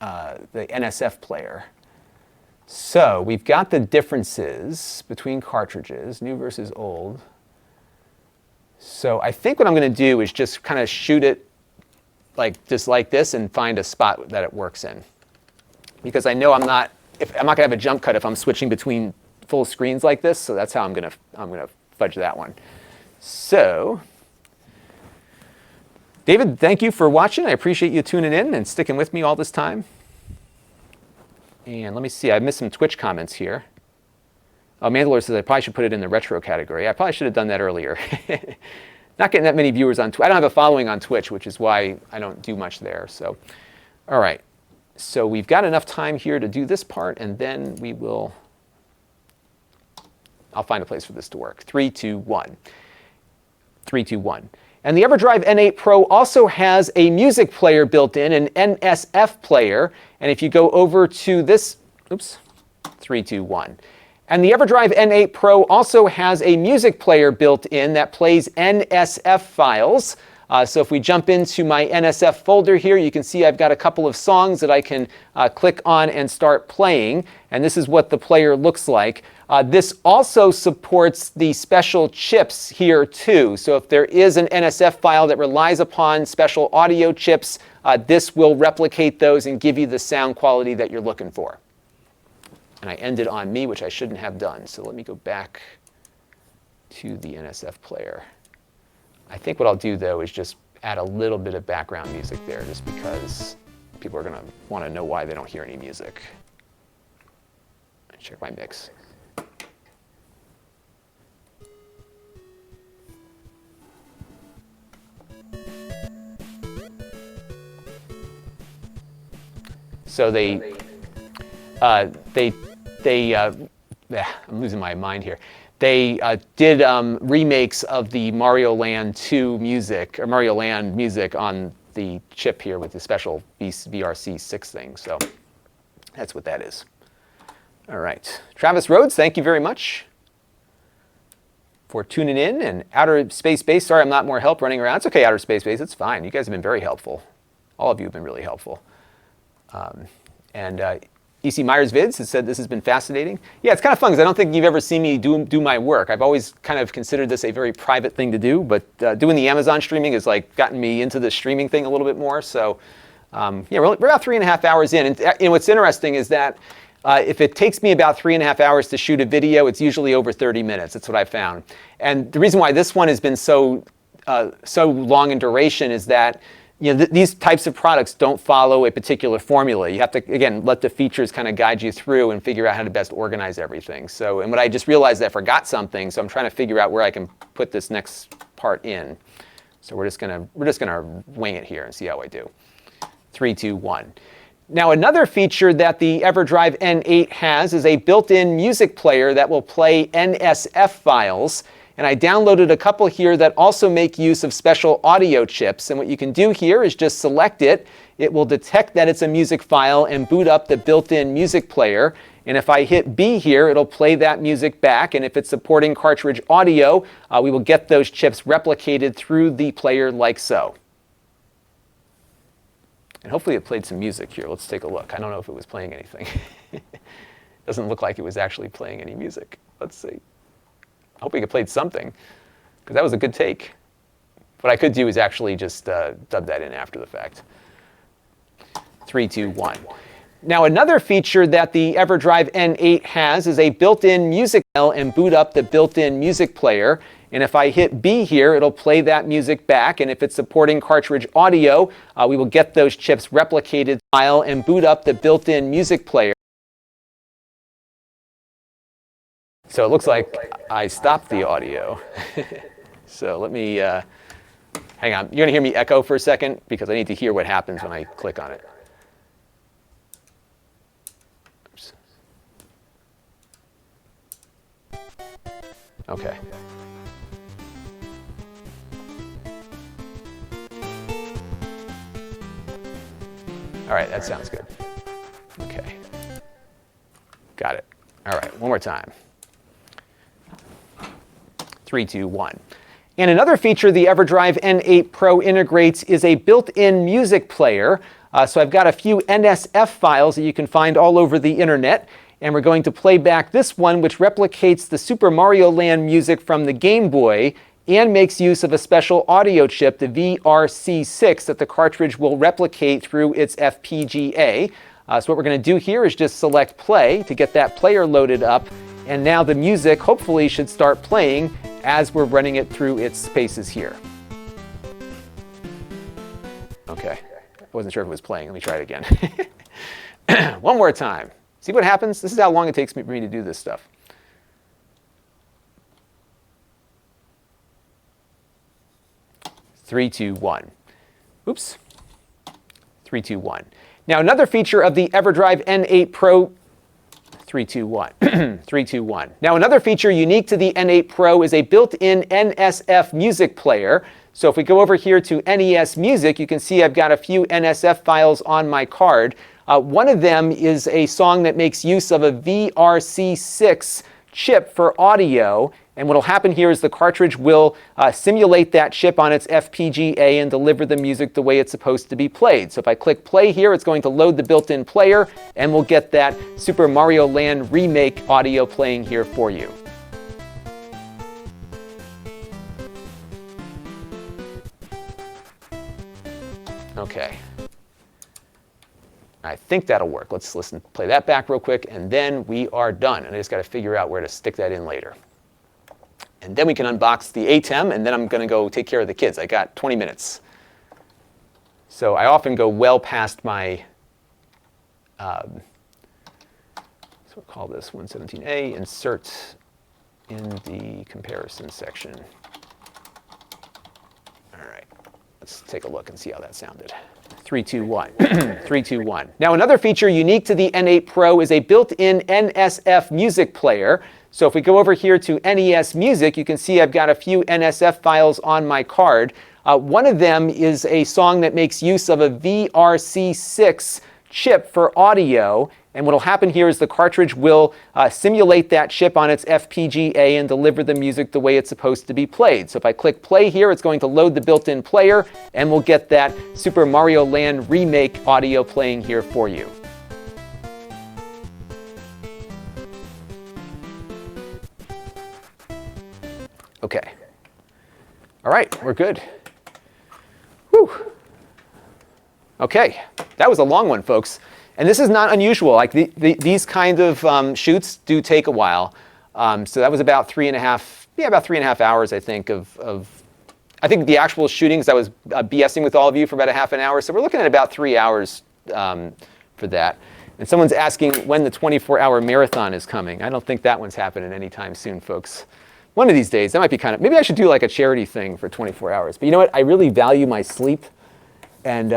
NSF player. So we've got the differences between cartridges, new versus old. So I think what I'm going to do is just kind of shoot it just like this and find a spot that it works in. Because I know I'm not going to have a jump cut if I'm switching between full screens like this. So that's how I'm going to fudge that one. So David, thank you for watching. I appreciate you tuning in and sticking with me all this time. And let me see, I missed some Twitch comments here. Oh, Mandalore says I probably should put it in the retro category. I probably should have done that earlier. Not getting that many viewers on Twitch. I don't have a following on Twitch, which is why I don't do much there. So, all right. So we've got enough time here to do this part, and then we will, I'll find a place for this to work. 3, 2, 1. 3, 2, 1. And the Everdrive N8 Pro also has a music player built in, an NSF player. And if you go over to this, oops, 3, 2, 1. And the Everdrive N8 Pro also has a music player built in that plays NSF files. So if we jump into my NSF folder here, you can see I've got a couple of songs that I can click on and start playing. And this is what the player looks like. This also supports the special chips here too. So if there is an NSF file that relies upon special audio chips, this will replicate those and give you the sound quality that you're looking for. And I ended on me, which I shouldn't have done. So let me go back to the NSF player. I think what I'll do, though, is just add a little bit of background music there, just because people are going to want to know why they don't hear any music. Check my mix. So I'm losing my mind here. They did remakes of the Mario Land 2 music, or Mario Land music on the chip here with the special VRC6 thing. So that's what that is. All right. Travis Rhodes, thank you very much for tuning in. And Outer Space Base, sorry I'm not more help running around. It's okay, Outer Space Base, it's fine. You guys have been very helpful. All of you have been really helpful. E.C. Myers Vids has said this has been fascinating. Yeah, it's kind of fun because I don't think you've ever seen me do my work. I've always kind of considered this a very private thing to do, but doing the Amazon streaming has gotten me into the streaming thing a little bit more. So yeah, we're about 3.5 hours in. And what's interesting is that if it takes me about 3.5 hours to shoot a video, it's usually over 30 minutes. That's what I found. And the reason why this one has been so long in duration is that these types of products don't follow a particular formula. You have to, again, let the features kind of guide you through and figure out how to best organize everything. So, and what I just realized is I forgot something, so I'm trying to figure out where I can put this next part in. So we're just gonna wing it here and see how I do. 3, 2, 1. Now another feature that the Everdrive N8 has is a built-in music player that will play NSF files. And I downloaded a couple here that also make use of special audio chips. And what you can do here is just select it. It will detect that it's a music file and boot up the built-in music player. And if I hit B here, it'll play that music back. And if it's supporting cartridge audio, we will get those chips replicated through the player like so. And hopefully it played some music here. Let's take a look. I don't know if it was playing anything. Doesn't look like it was actually playing any music. Let's see. Hoping it played something, because that was a good take. What I could do is actually just dub that in after the fact. 3, 2, 1. Now another feature that the Everdrive N8 has is a built-in music file and boot up the built-in music player. And if I hit B here, it'll play that music back. And if it's supporting cartridge audio, we will get those chips replicated file and boot up the built-in music player. So it looks like I stopped the audio. So let me, hang on. You're going to hear me echo for a second because I need to hear what happens when I click on it. Oops. Okay. All right, that sounds good. Okay. Got it. All right, one more time. 3, 2, 1. And another feature the Everdrive N8 Pro integrates is a built-in music player. So I've got a few NSF files that you can find all over the internet. And we're going to play back this one, which replicates the Super Mario Land music from the Game Boy and makes use of a special audio chip, the VRC6, that the cartridge will replicate through its FPGA. So what we're going to do here is just select play to get that player loaded up. And now the music hopefully should start playing as we're running it through its spaces here. Okay, I wasn't sure if it was playing. Let me try it again. One more time. See what happens? This is how long it takes me for me to do this stuff. Three, two, one. Oops. 3, 2, 1. Now another feature of the Everdrive N8 Pro 3, 2, 1. 3, 2, 1. Now another feature unique to the N8 Pro is a built-in NSF music player. So if we go over here to NES Music, you can see I've got a few NSF files on my card. One of them is a song that makes use of a VRC6 chip for audio. And what will happen here is the cartridge will simulate that chip on its FPGA and deliver the music the way it's supposed to be played. So if I click play here, it's going to load the built-in player, and we'll get that Super Mario Land remake audio playing here for you. Okay. I think that'll work. Let's listen, play that back real quick, and then we are done. And I just got to figure out where to stick that in later. And then we can unbox the ATEM, and then I'm going to go take care of the kids. I got 20 minutes. So I often go well past my, so we'll call this 117A, insert in the comparison section. All right, let's take a look and see how that sounded. 3, 2, 1. 3, 2, 1. Now another feature unique to the N8 Pro is a built-in NSF music player. So if we go over here to NES Music, you can see I've got a few NSF files on my card. One of them is a song that makes use of a VRC6 chip for audio. And what will happen here is the cartridge will simulate that chip on its FPGA and deliver the music the way it's supposed to be played. So if I click play here, it's going to load the built-in player, and we'll get that Super Mario Land remake audio playing here for you. Okay. All right, we're good. Whew. Okay, that was a long one, folks. And this is not unusual. Like these kind of shoots do take a while. So that was about 3.5 hours, I think, I think the actual shootings, I was BSing with all of you for about a half an hour. So we're looking at about 3 hours for that. And someone's asking when the 24-hour marathon is coming. I don't think that one's happening anytime soon, folks. One of these days, that might be kind of, maybe I should do like a charity thing for 24 hours. But you know what? I really value my sleep. And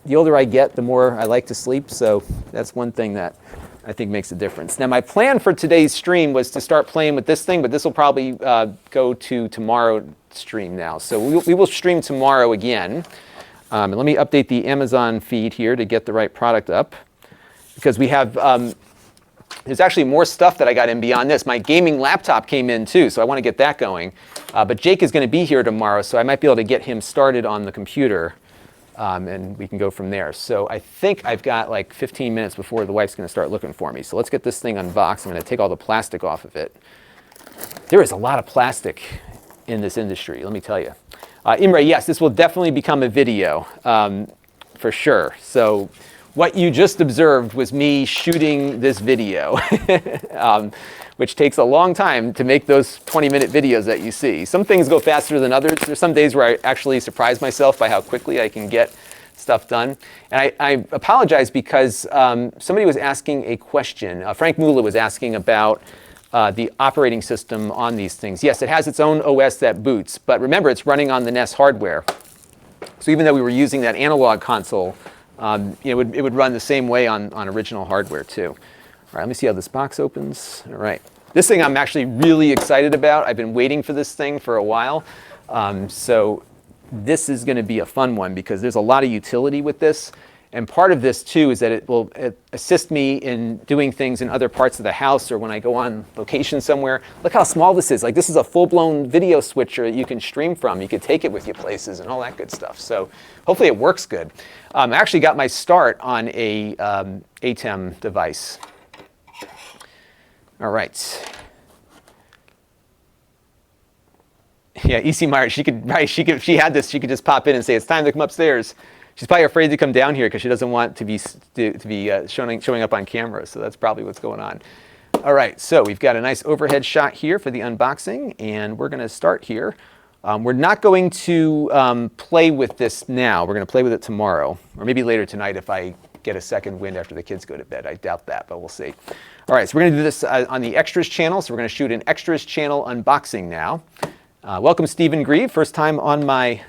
the older I get, the more I like to sleep. So that's one thing that I think makes a difference. Now, my plan for today's stream was to start playing with this thing, but this will probably go to tomorrow's stream now. So we will stream tomorrow again. And let me update the Amazon feed here to get the right product up. Because we have, there's actually more stuff that I got in beyond this. My gaming laptop came in too, so I want to get that going. But Jake is going to be here tomorrow, so I might be able to get him started on the computer. And we can go from there. So I think I've got like 15 minutes before the wife's going to start looking for me. So let's get this thing unboxed. I'm going to take all the plastic off of it. There is a lot of plastic in this industry, let me tell you. Imre, yes, this will definitely become a video for sure. So what you just observed was me shooting this video, which takes a long time to make those 20-minute videos that you see. Some things go faster than others. There's some days where I actually surprise myself by how quickly I can get stuff done. And I apologize because somebody was asking a question. Frank Mula was asking about the operating system on these things. Yes, it has its own OS that boots, but remember, it's running on the NES hardware. So even though we were using that analog console, it would run the same way on original hardware too. All right, let me see how this box opens. All right, this thing I'm actually really excited about. I've been waiting for this thing for a while. So this is going to be a fun one because there's a lot of utility with this. And part of this too is that it will assist me in doing things in other parts of the house or when I go on location somewhere. Look how small this is. Like, this is a full-blown video switcher that you can stream from. You could take it with you places and all that good stuff. So hopefully it works good. I actually got my start on a ATEM device. All right. Yeah, E.C. Myers, she had this, she could just pop in and say, it's time to come upstairs. She's probably afraid to come down here because she doesn't want to be showing up on camera. So that's probably what's going on. All right, so we've got a nice overhead shot here for the unboxing, and we're going to start here. We're not going to play with this now. We're going to play with it tomorrow, or maybe later tonight if I get a second wind after the kids go to bed. I doubt that, but we'll see. All right, so we're going to do this on the Extras channel. So we're going to shoot an Extras channel unboxing now. Welcome, Stephen Grieve. First time on my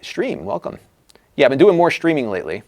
stream. Welcome. Yeah, I've been doing more streaming lately.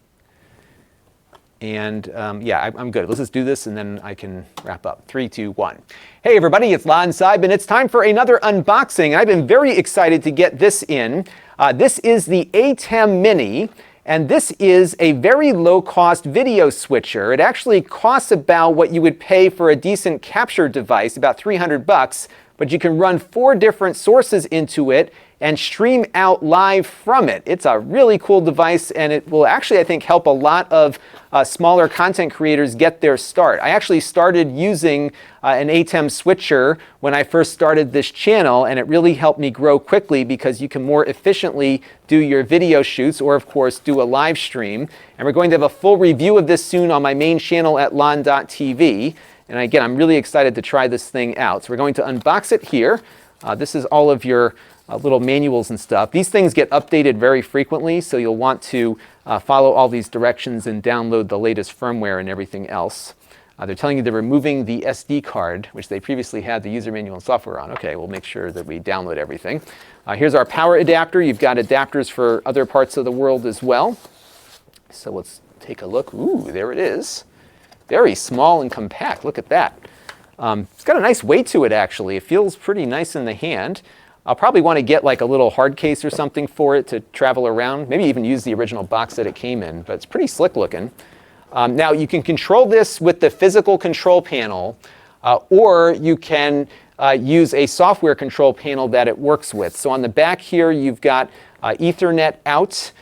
And yeah, I'm good. Let's just do this and then I can wrap up. 3, 2, 1. Hey everybody, it's Lon.TV and it's time for another unboxing. I've been very excited to get this in. This is the ATEM Mini, and this is a very low-cost video switcher. It actually costs about what you would pay for a decent capture device, about $300, but you can run 4 different sources into it and stream out live from it. It's a really cool device, and it will actually, I think, help a lot of smaller content creators get their start. I actually started using an ATEM switcher when I first started this channel, and it really helped me grow quickly because you can more efficiently do your video shoots or, of course, do a live stream. And we're going to have a full review of this soon on my main channel at Lon.TV. And again, I'm really excited to try this thing out. So we're going to unbox it here. This is all of your little manuals and stuff. These things get updated very frequently, so you'll want to follow all these directions and download the latest firmware and everything else. They're telling you they're removing the SD card, which they previously had the user manual and software on. Okay, we'll make sure that we download everything. Here's our power adapter. You've got adapters for other parts of the world as well. So let's take a look. Ooh, there it is. Very small and compact. Look at that. It's got a nice weight to it, actually. It feels pretty nice in the hand. I'll probably want to get like a little hard case or something for it to travel around. Maybe even use the original box that it came in, but it's pretty slick looking. Now you can control this with the physical control panel, or you can use a software control panel that it works with. So on the back here, you've got Ethernet out,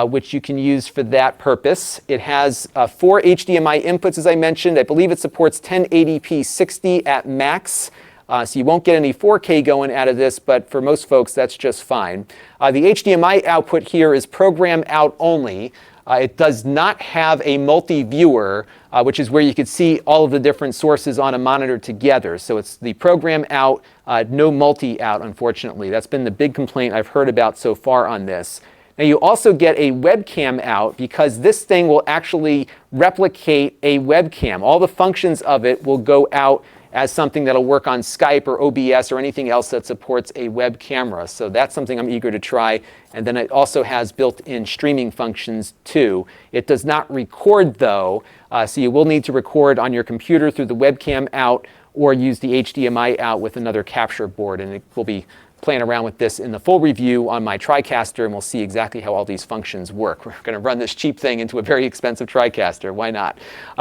which you can use for that purpose. It has 4 HDMI inputs, as I mentioned. I believe it supports 1080p 60 at max. So you won't get any 4K going out of this, but for most folks, that's just fine. The HDMI output here is program out only. It does not have a multi-viewer, which is where you could see all of the different sources on a monitor together. So it's the program out, no multi-out, unfortunately. That's been the big complaint I've heard about so far on this. Now you also get a webcam out because this thing will actually replicate a webcam. All the functions of it will go out as something that'll work on Skype or OBS or anything else that supports a web camera. So that's something I'm eager to try. And then it also has built-in streaming functions too. It does not record though, so you will need to record on your computer through the webcam out or use the HDMI out with another capture board. And it will be playing around with this in the full review on my TriCaster, and we'll see exactly how all these functions work. We're going to run this cheap thing into a very expensive TriCaster. Why not?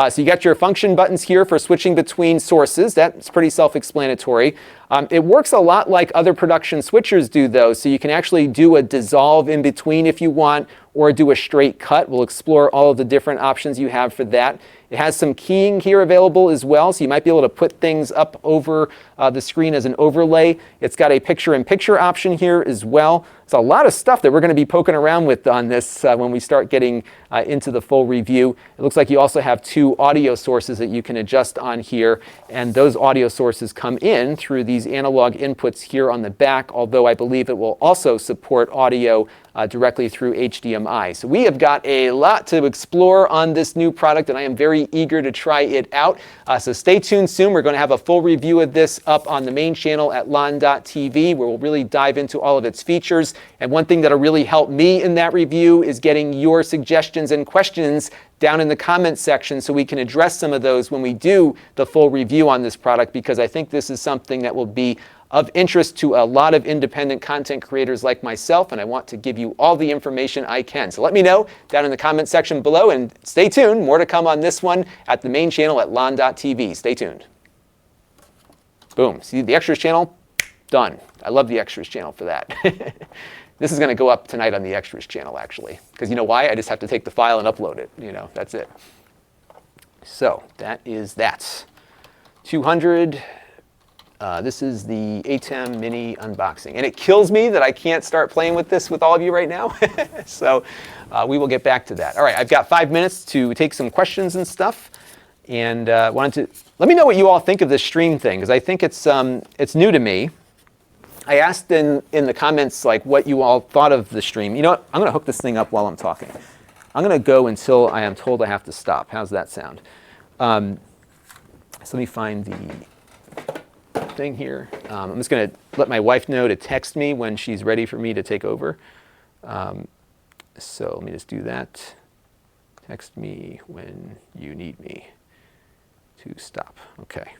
So you got your function buttons here for switching between sources. That's pretty self-explanatory. It works a lot like other production switchers do, though, so you can actually do a dissolve in between if you want, or do a straight cut. We'll explore all of the different options you have for that. It has some keying here available as well, so you might be able to put things up over the screen as an overlay. It's got a picture-in-picture option here as well. It's a lot of stuff that we're going to be poking around with on this when we start getting into the full review. It looks like you also have 2 audio sources that you can adjust on here, and those audio sources come in through these analog inputs here on the back, although I believe it will also support audio directly through HDMI. So we have got a lot to explore on this new product, and I am very eager to try it out. So stay tuned soon. We're going to have a full review of this up on the main channel at Lon.TV, where we'll really dive into all of its features. And one thing that'll really help me in that review is getting your suggestions and questions down in the comments section so we can address some of those when we do the full review on this product, because I think this is something that will be of interest to a lot of independent content creators like myself, and I want to give you all the information I can. So let me know down in the comment section below, and stay tuned. More to come on this one at the main channel at Lon.TV. Stay tuned. Boom. See the extras channel? Done. I love the extras channel for that. This is going to go up tonight on the extras channel, actually. Because you know why? I just have to take the file and upload it. You know, that's it. So that is that. 200. This is the ATEM mini unboxing. And it kills me that I can't start playing with this with all of you right now. So we will get back to that. All right, I've got 5 minutes to take some questions and stuff. And wanted to let me know what you all think of this stream thing, because I think it's new to me. I asked in the comments like what you all thought of the stream. You know what? I'm going to hook this thing up while I'm talking. I'm going to go until I am told I have to stop. How's that sound? So let me find the thing here. I'm just going to let my wife know to text me when she's ready for me to take over. So let me just do that. Text me when you need me to stop. Okay.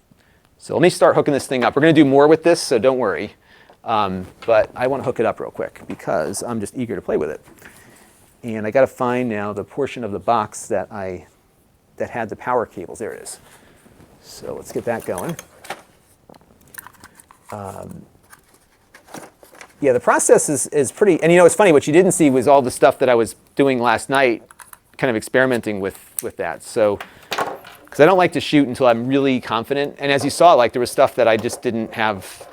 So let me start hooking this thing up. We're going to do more with this, so don't worry. But I want to hook it up real quick because I'm just eager to play with it. And I got to find now the portion of the box that had the power cables. There it is. So let's get that going. Yeah, the process is pretty, and you know, it's funny, what you didn't see was all the stuff that I was doing last night, kind of experimenting with that. So, because I don't like to shoot until I'm really confident. And as you saw, like there was stuff that I just didn't have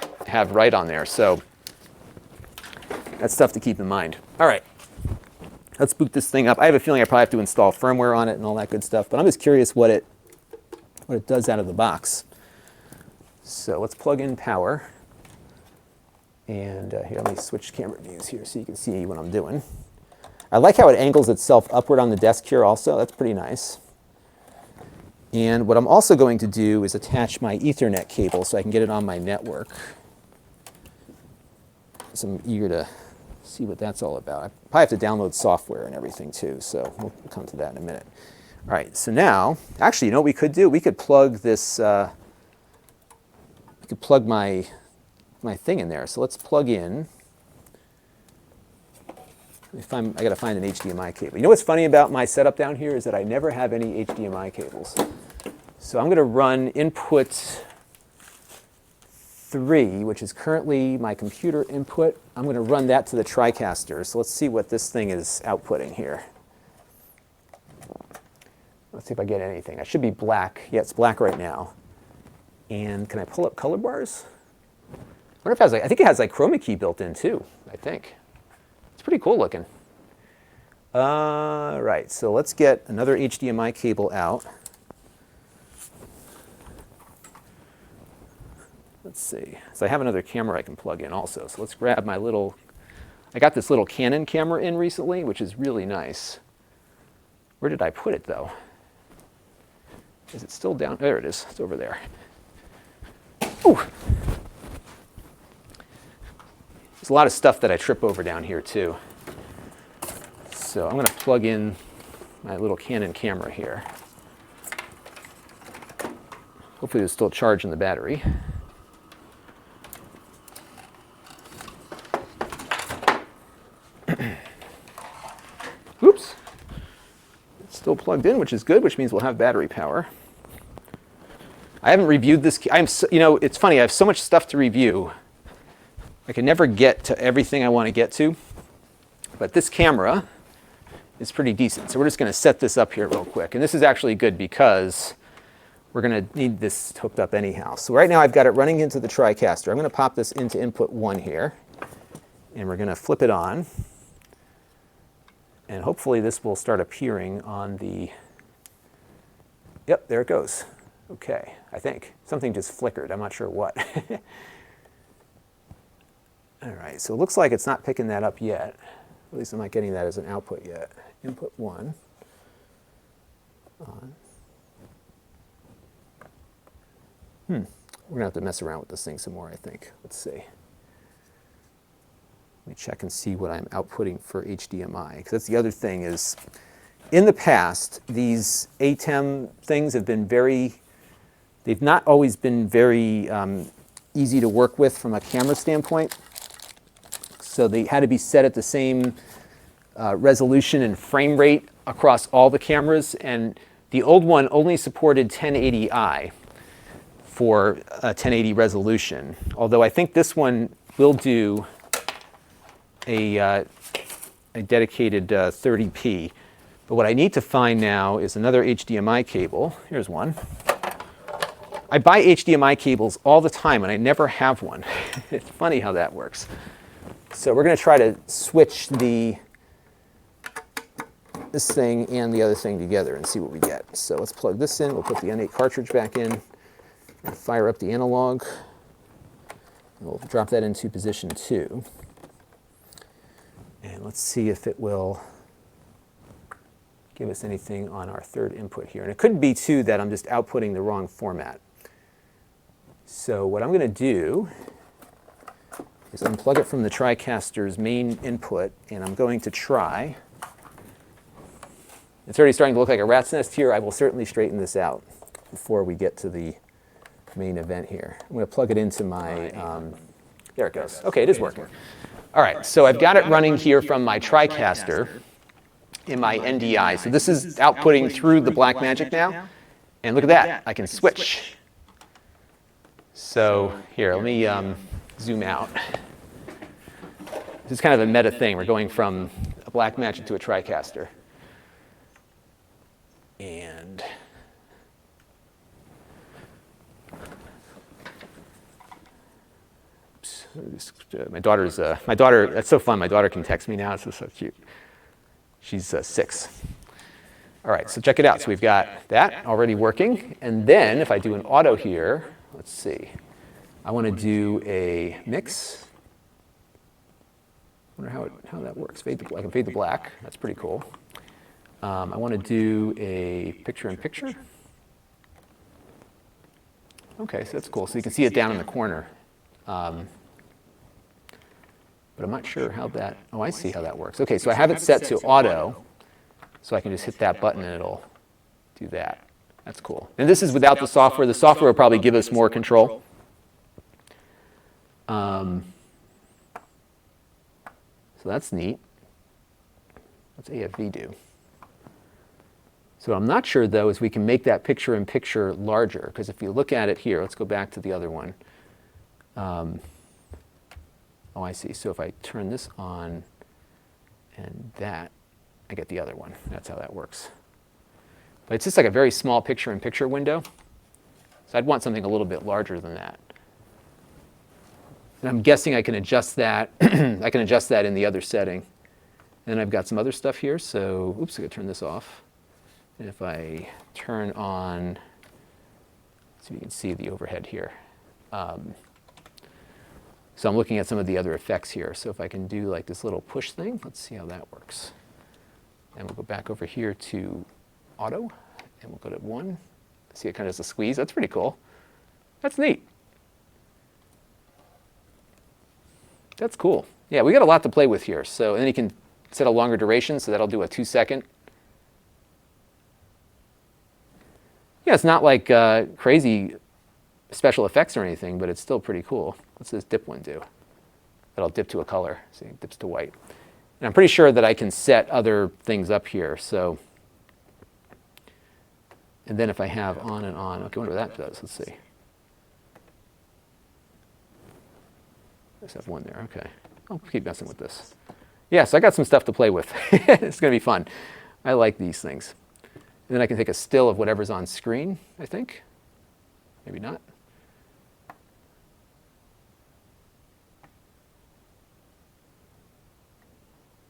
right on there. So that's stuff to keep in mind. All right, let's boot this thing up. I have a feeling I probably have to install firmware on it and all that good stuff, but I'm just curious what it does out of the box. So let's plug in power. And here, let me switch camera views here so you can see what I'm doing. I like how it angles itself upward on the desk here also. That's pretty nice. And what I'm also going to do is attach my Ethernet cable so I can get it on my network. So I'm eager to see what that's all about. I probably have to download software and everything too, so we'll come to that in a minute. All right, so now, actually, you know what we could do? We could plug this, we could plug my thing in there. So let's plug in. I got to find an HDMI cable. You know what's funny about my setup down here is that I never have any HDMI cables. So I'm going to run input 3, which is currently my computer input. I'm going to run that to the TriCaster. So let's see what this thing is outputting here. Let's see if I get anything. I should be black. Yeah, it's black right now. And can I pull up color bars? I wonder if it has I think it has like chroma key built in too, I think. It's pretty cool looking. Right, so let's get another HDMI cable out. Let's see. So I have another camera I can plug in also. So let's grab my little, I got this little Canon camera in recently, which is really nice. Where did I put it though? Is it still down? There it is. It's over there. Ooh. There's a lot of stuff that I trip over down here too. So I'm going to plug in my little Canon camera here. Hopefully there's still charge in the battery. Oops. It's still plugged in, which is good, which means we'll have battery power. I haven't reviewed this. You know, it's funny. I have so much stuff to review. I can never get to everything I want to get to. But this camera is pretty decent. So we're just going to set this up here real quick. And this is actually good because we're going to need this hooked up anyhow. So right now I've got it running into the TriCaster. I'm going to pop this into input 1 here. And we're going to flip it on. And hopefully this will start appearing on the, yep, there it goes. Okay, I think. Something just flickered. I'm not sure what. All right, so it looks like it's not picking that up yet. At least I'm not getting that as an output yet. Input 1. On. We're going to have to mess around with this thing some more, I think. Let's see. Let me check and see what I'm outputting for HDMI. Because that's the other thing is, in the past, these ATEM things have been very, they've not always been very easy to work with from a camera standpoint. So they had to be set at the same resolution and frame rate across all the cameras, and the old one only supported 1080i for a 1080 resolution, although I think this one will do a dedicated 30p. But what I need to find now is another HDMI cable. Here's one. I buy HDMI cables all the time, and I never have one. It's funny how that works. So we're going to try to switch this thing and the other thing together and see what we get. So let's plug this in. We'll put the N8 cartridge back in and fire up the analog. And we'll drop that into position 2. And let's see if it will give us anything on our third input here. And it could be, too, that I'm just outputting the wrong format. So what I'm going to do is unplug it from the TriCaster's main input, and I'm going to try. It's already starting to look like a rat's nest here. I will certainly straighten this out before we get to the main event here. I'm going to plug it into my, there it goes. Okay, it is working. All right, so I've got it running here from my TriCaster in my NDI. So this is outputting through the Blackmagic now. And look at that, I can switch. So here, let me zoom out. This is kind of a meta thing. We're going from a Blackmagic to a TriCaster. And my daughter, that's so fun. My daughter can text me now. It's so cute. She's 6. All right, so check it out. So we've got that already working. And then if I do an auto here, let's see. I want to do a mix. I wonder how that works. I can fade the black. That's pretty cool. I want to do a picture-in-picture. Okay, so that's cool. So you can see it down in the corner. But I'm not sure how that, oh, I see how that works. Okay, so I have it set to auto, so I can just hit that button and it'll do that. That's cool. And this is without the software. The software will probably give us more control. So that's neat. What's AFV do? So what I'm not sure, though, is we can make that picture-in-picture larger, because if you look at it here, let's go back to the other one. Oh, I see. So if I turn this on and that, I get the other one. That's how that works. But it's just like a very small picture-in-picture window. So I'd want something a little bit larger than that. And I'm guessing I can adjust that. I can adjust that in the other setting. And I've got some other stuff here. So, oops, I got to turn this off. And if I turn on, so you can see the overhead here. So I'm looking at some of the other effects here. So if I can do like this little push thing, let's see how that works. And we'll go back over here to auto, and we'll go to 1. See, it kind of does a squeeze. That's pretty cool. That's neat. That's cool. Yeah, we got a lot to play with here. So, and then you can set a longer duration, so that'll do a 2-second. Yeah, it's not like crazy special effects or anything, but it's still pretty cool. What's this dip one do? That'll dip to a color. See, it dips to white. And I'm pretty sure that I can set other things up here. So, and then if I have on and on, okay, I wonder what that does. Let's see. Let's have one there. Okay. I'll keep messing with this. Yeah, so I got some stuff to play with. It's going to be fun. I like these things. And then I can take a still of whatever's on screen, I think. Maybe not.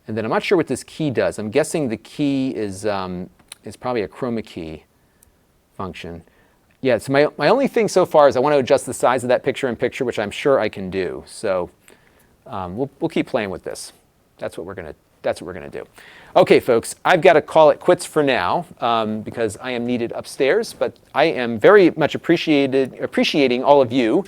And then I'm not sure what this key does. I'm guessing the key is probably a chroma key function. Yeah, so my only thing so far is I want to adjust the size of that picture-in-picture, which I'm sure I can do. So we'll keep playing with this. That's what we're gonna do. Okay, folks, I've got to call it quits for now because I am needed upstairs. But I am very much appreciating all of you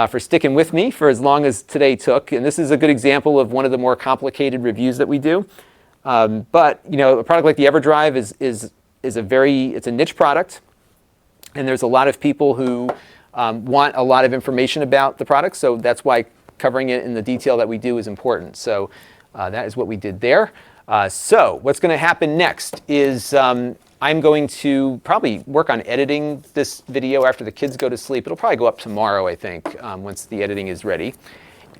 for sticking with me for as long as today took. And this is a good example of one of the more complicated reviews that we do. But you know, a product like the Everdrive is a niche product. And there's a lot of people who want a lot of information about the product, so that's why covering it in the detail that we do is important. So that is what we did there. So what's going to happen next is I'm going to probably work on editing this video after the kids go to sleep. It'll probably go up tomorrow, I think, once the editing is ready.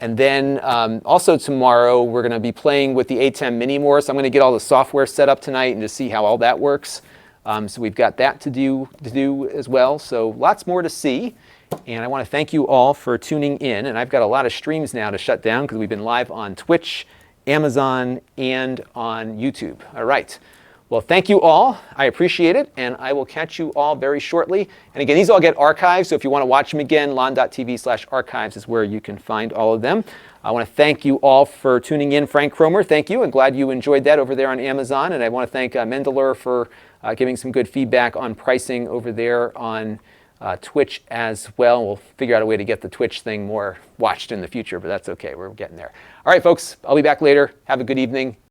And then also tomorrow, we're going to be playing with the ATEM Mini more. So I'm going to get all the software set up tonight and just see how all that works. So we've got that to do as well. So lots more to see. And I want to thank you all for tuning in. And I've got a lot of streams now to shut down because we've been live on Twitch, Amazon, and on YouTube. All right. Well, thank you all. I appreciate it, and I will catch you all very shortly. And again, these all get archived, so if you want to watch them again, Lon.TV/archives is where you can find all of them. I want to thank you all for tuning in. Frank Cromer, thank you, and glad you enjoyed that over there on Amazon. And I want to thank Mendeler for giving some good feedback on pricing over there on Twitch as well. We'll figure out a way to get the Twitch thing more watched in the future, but that's okay. We're getting there. All right, folks, I'll be back later. Have a good evening.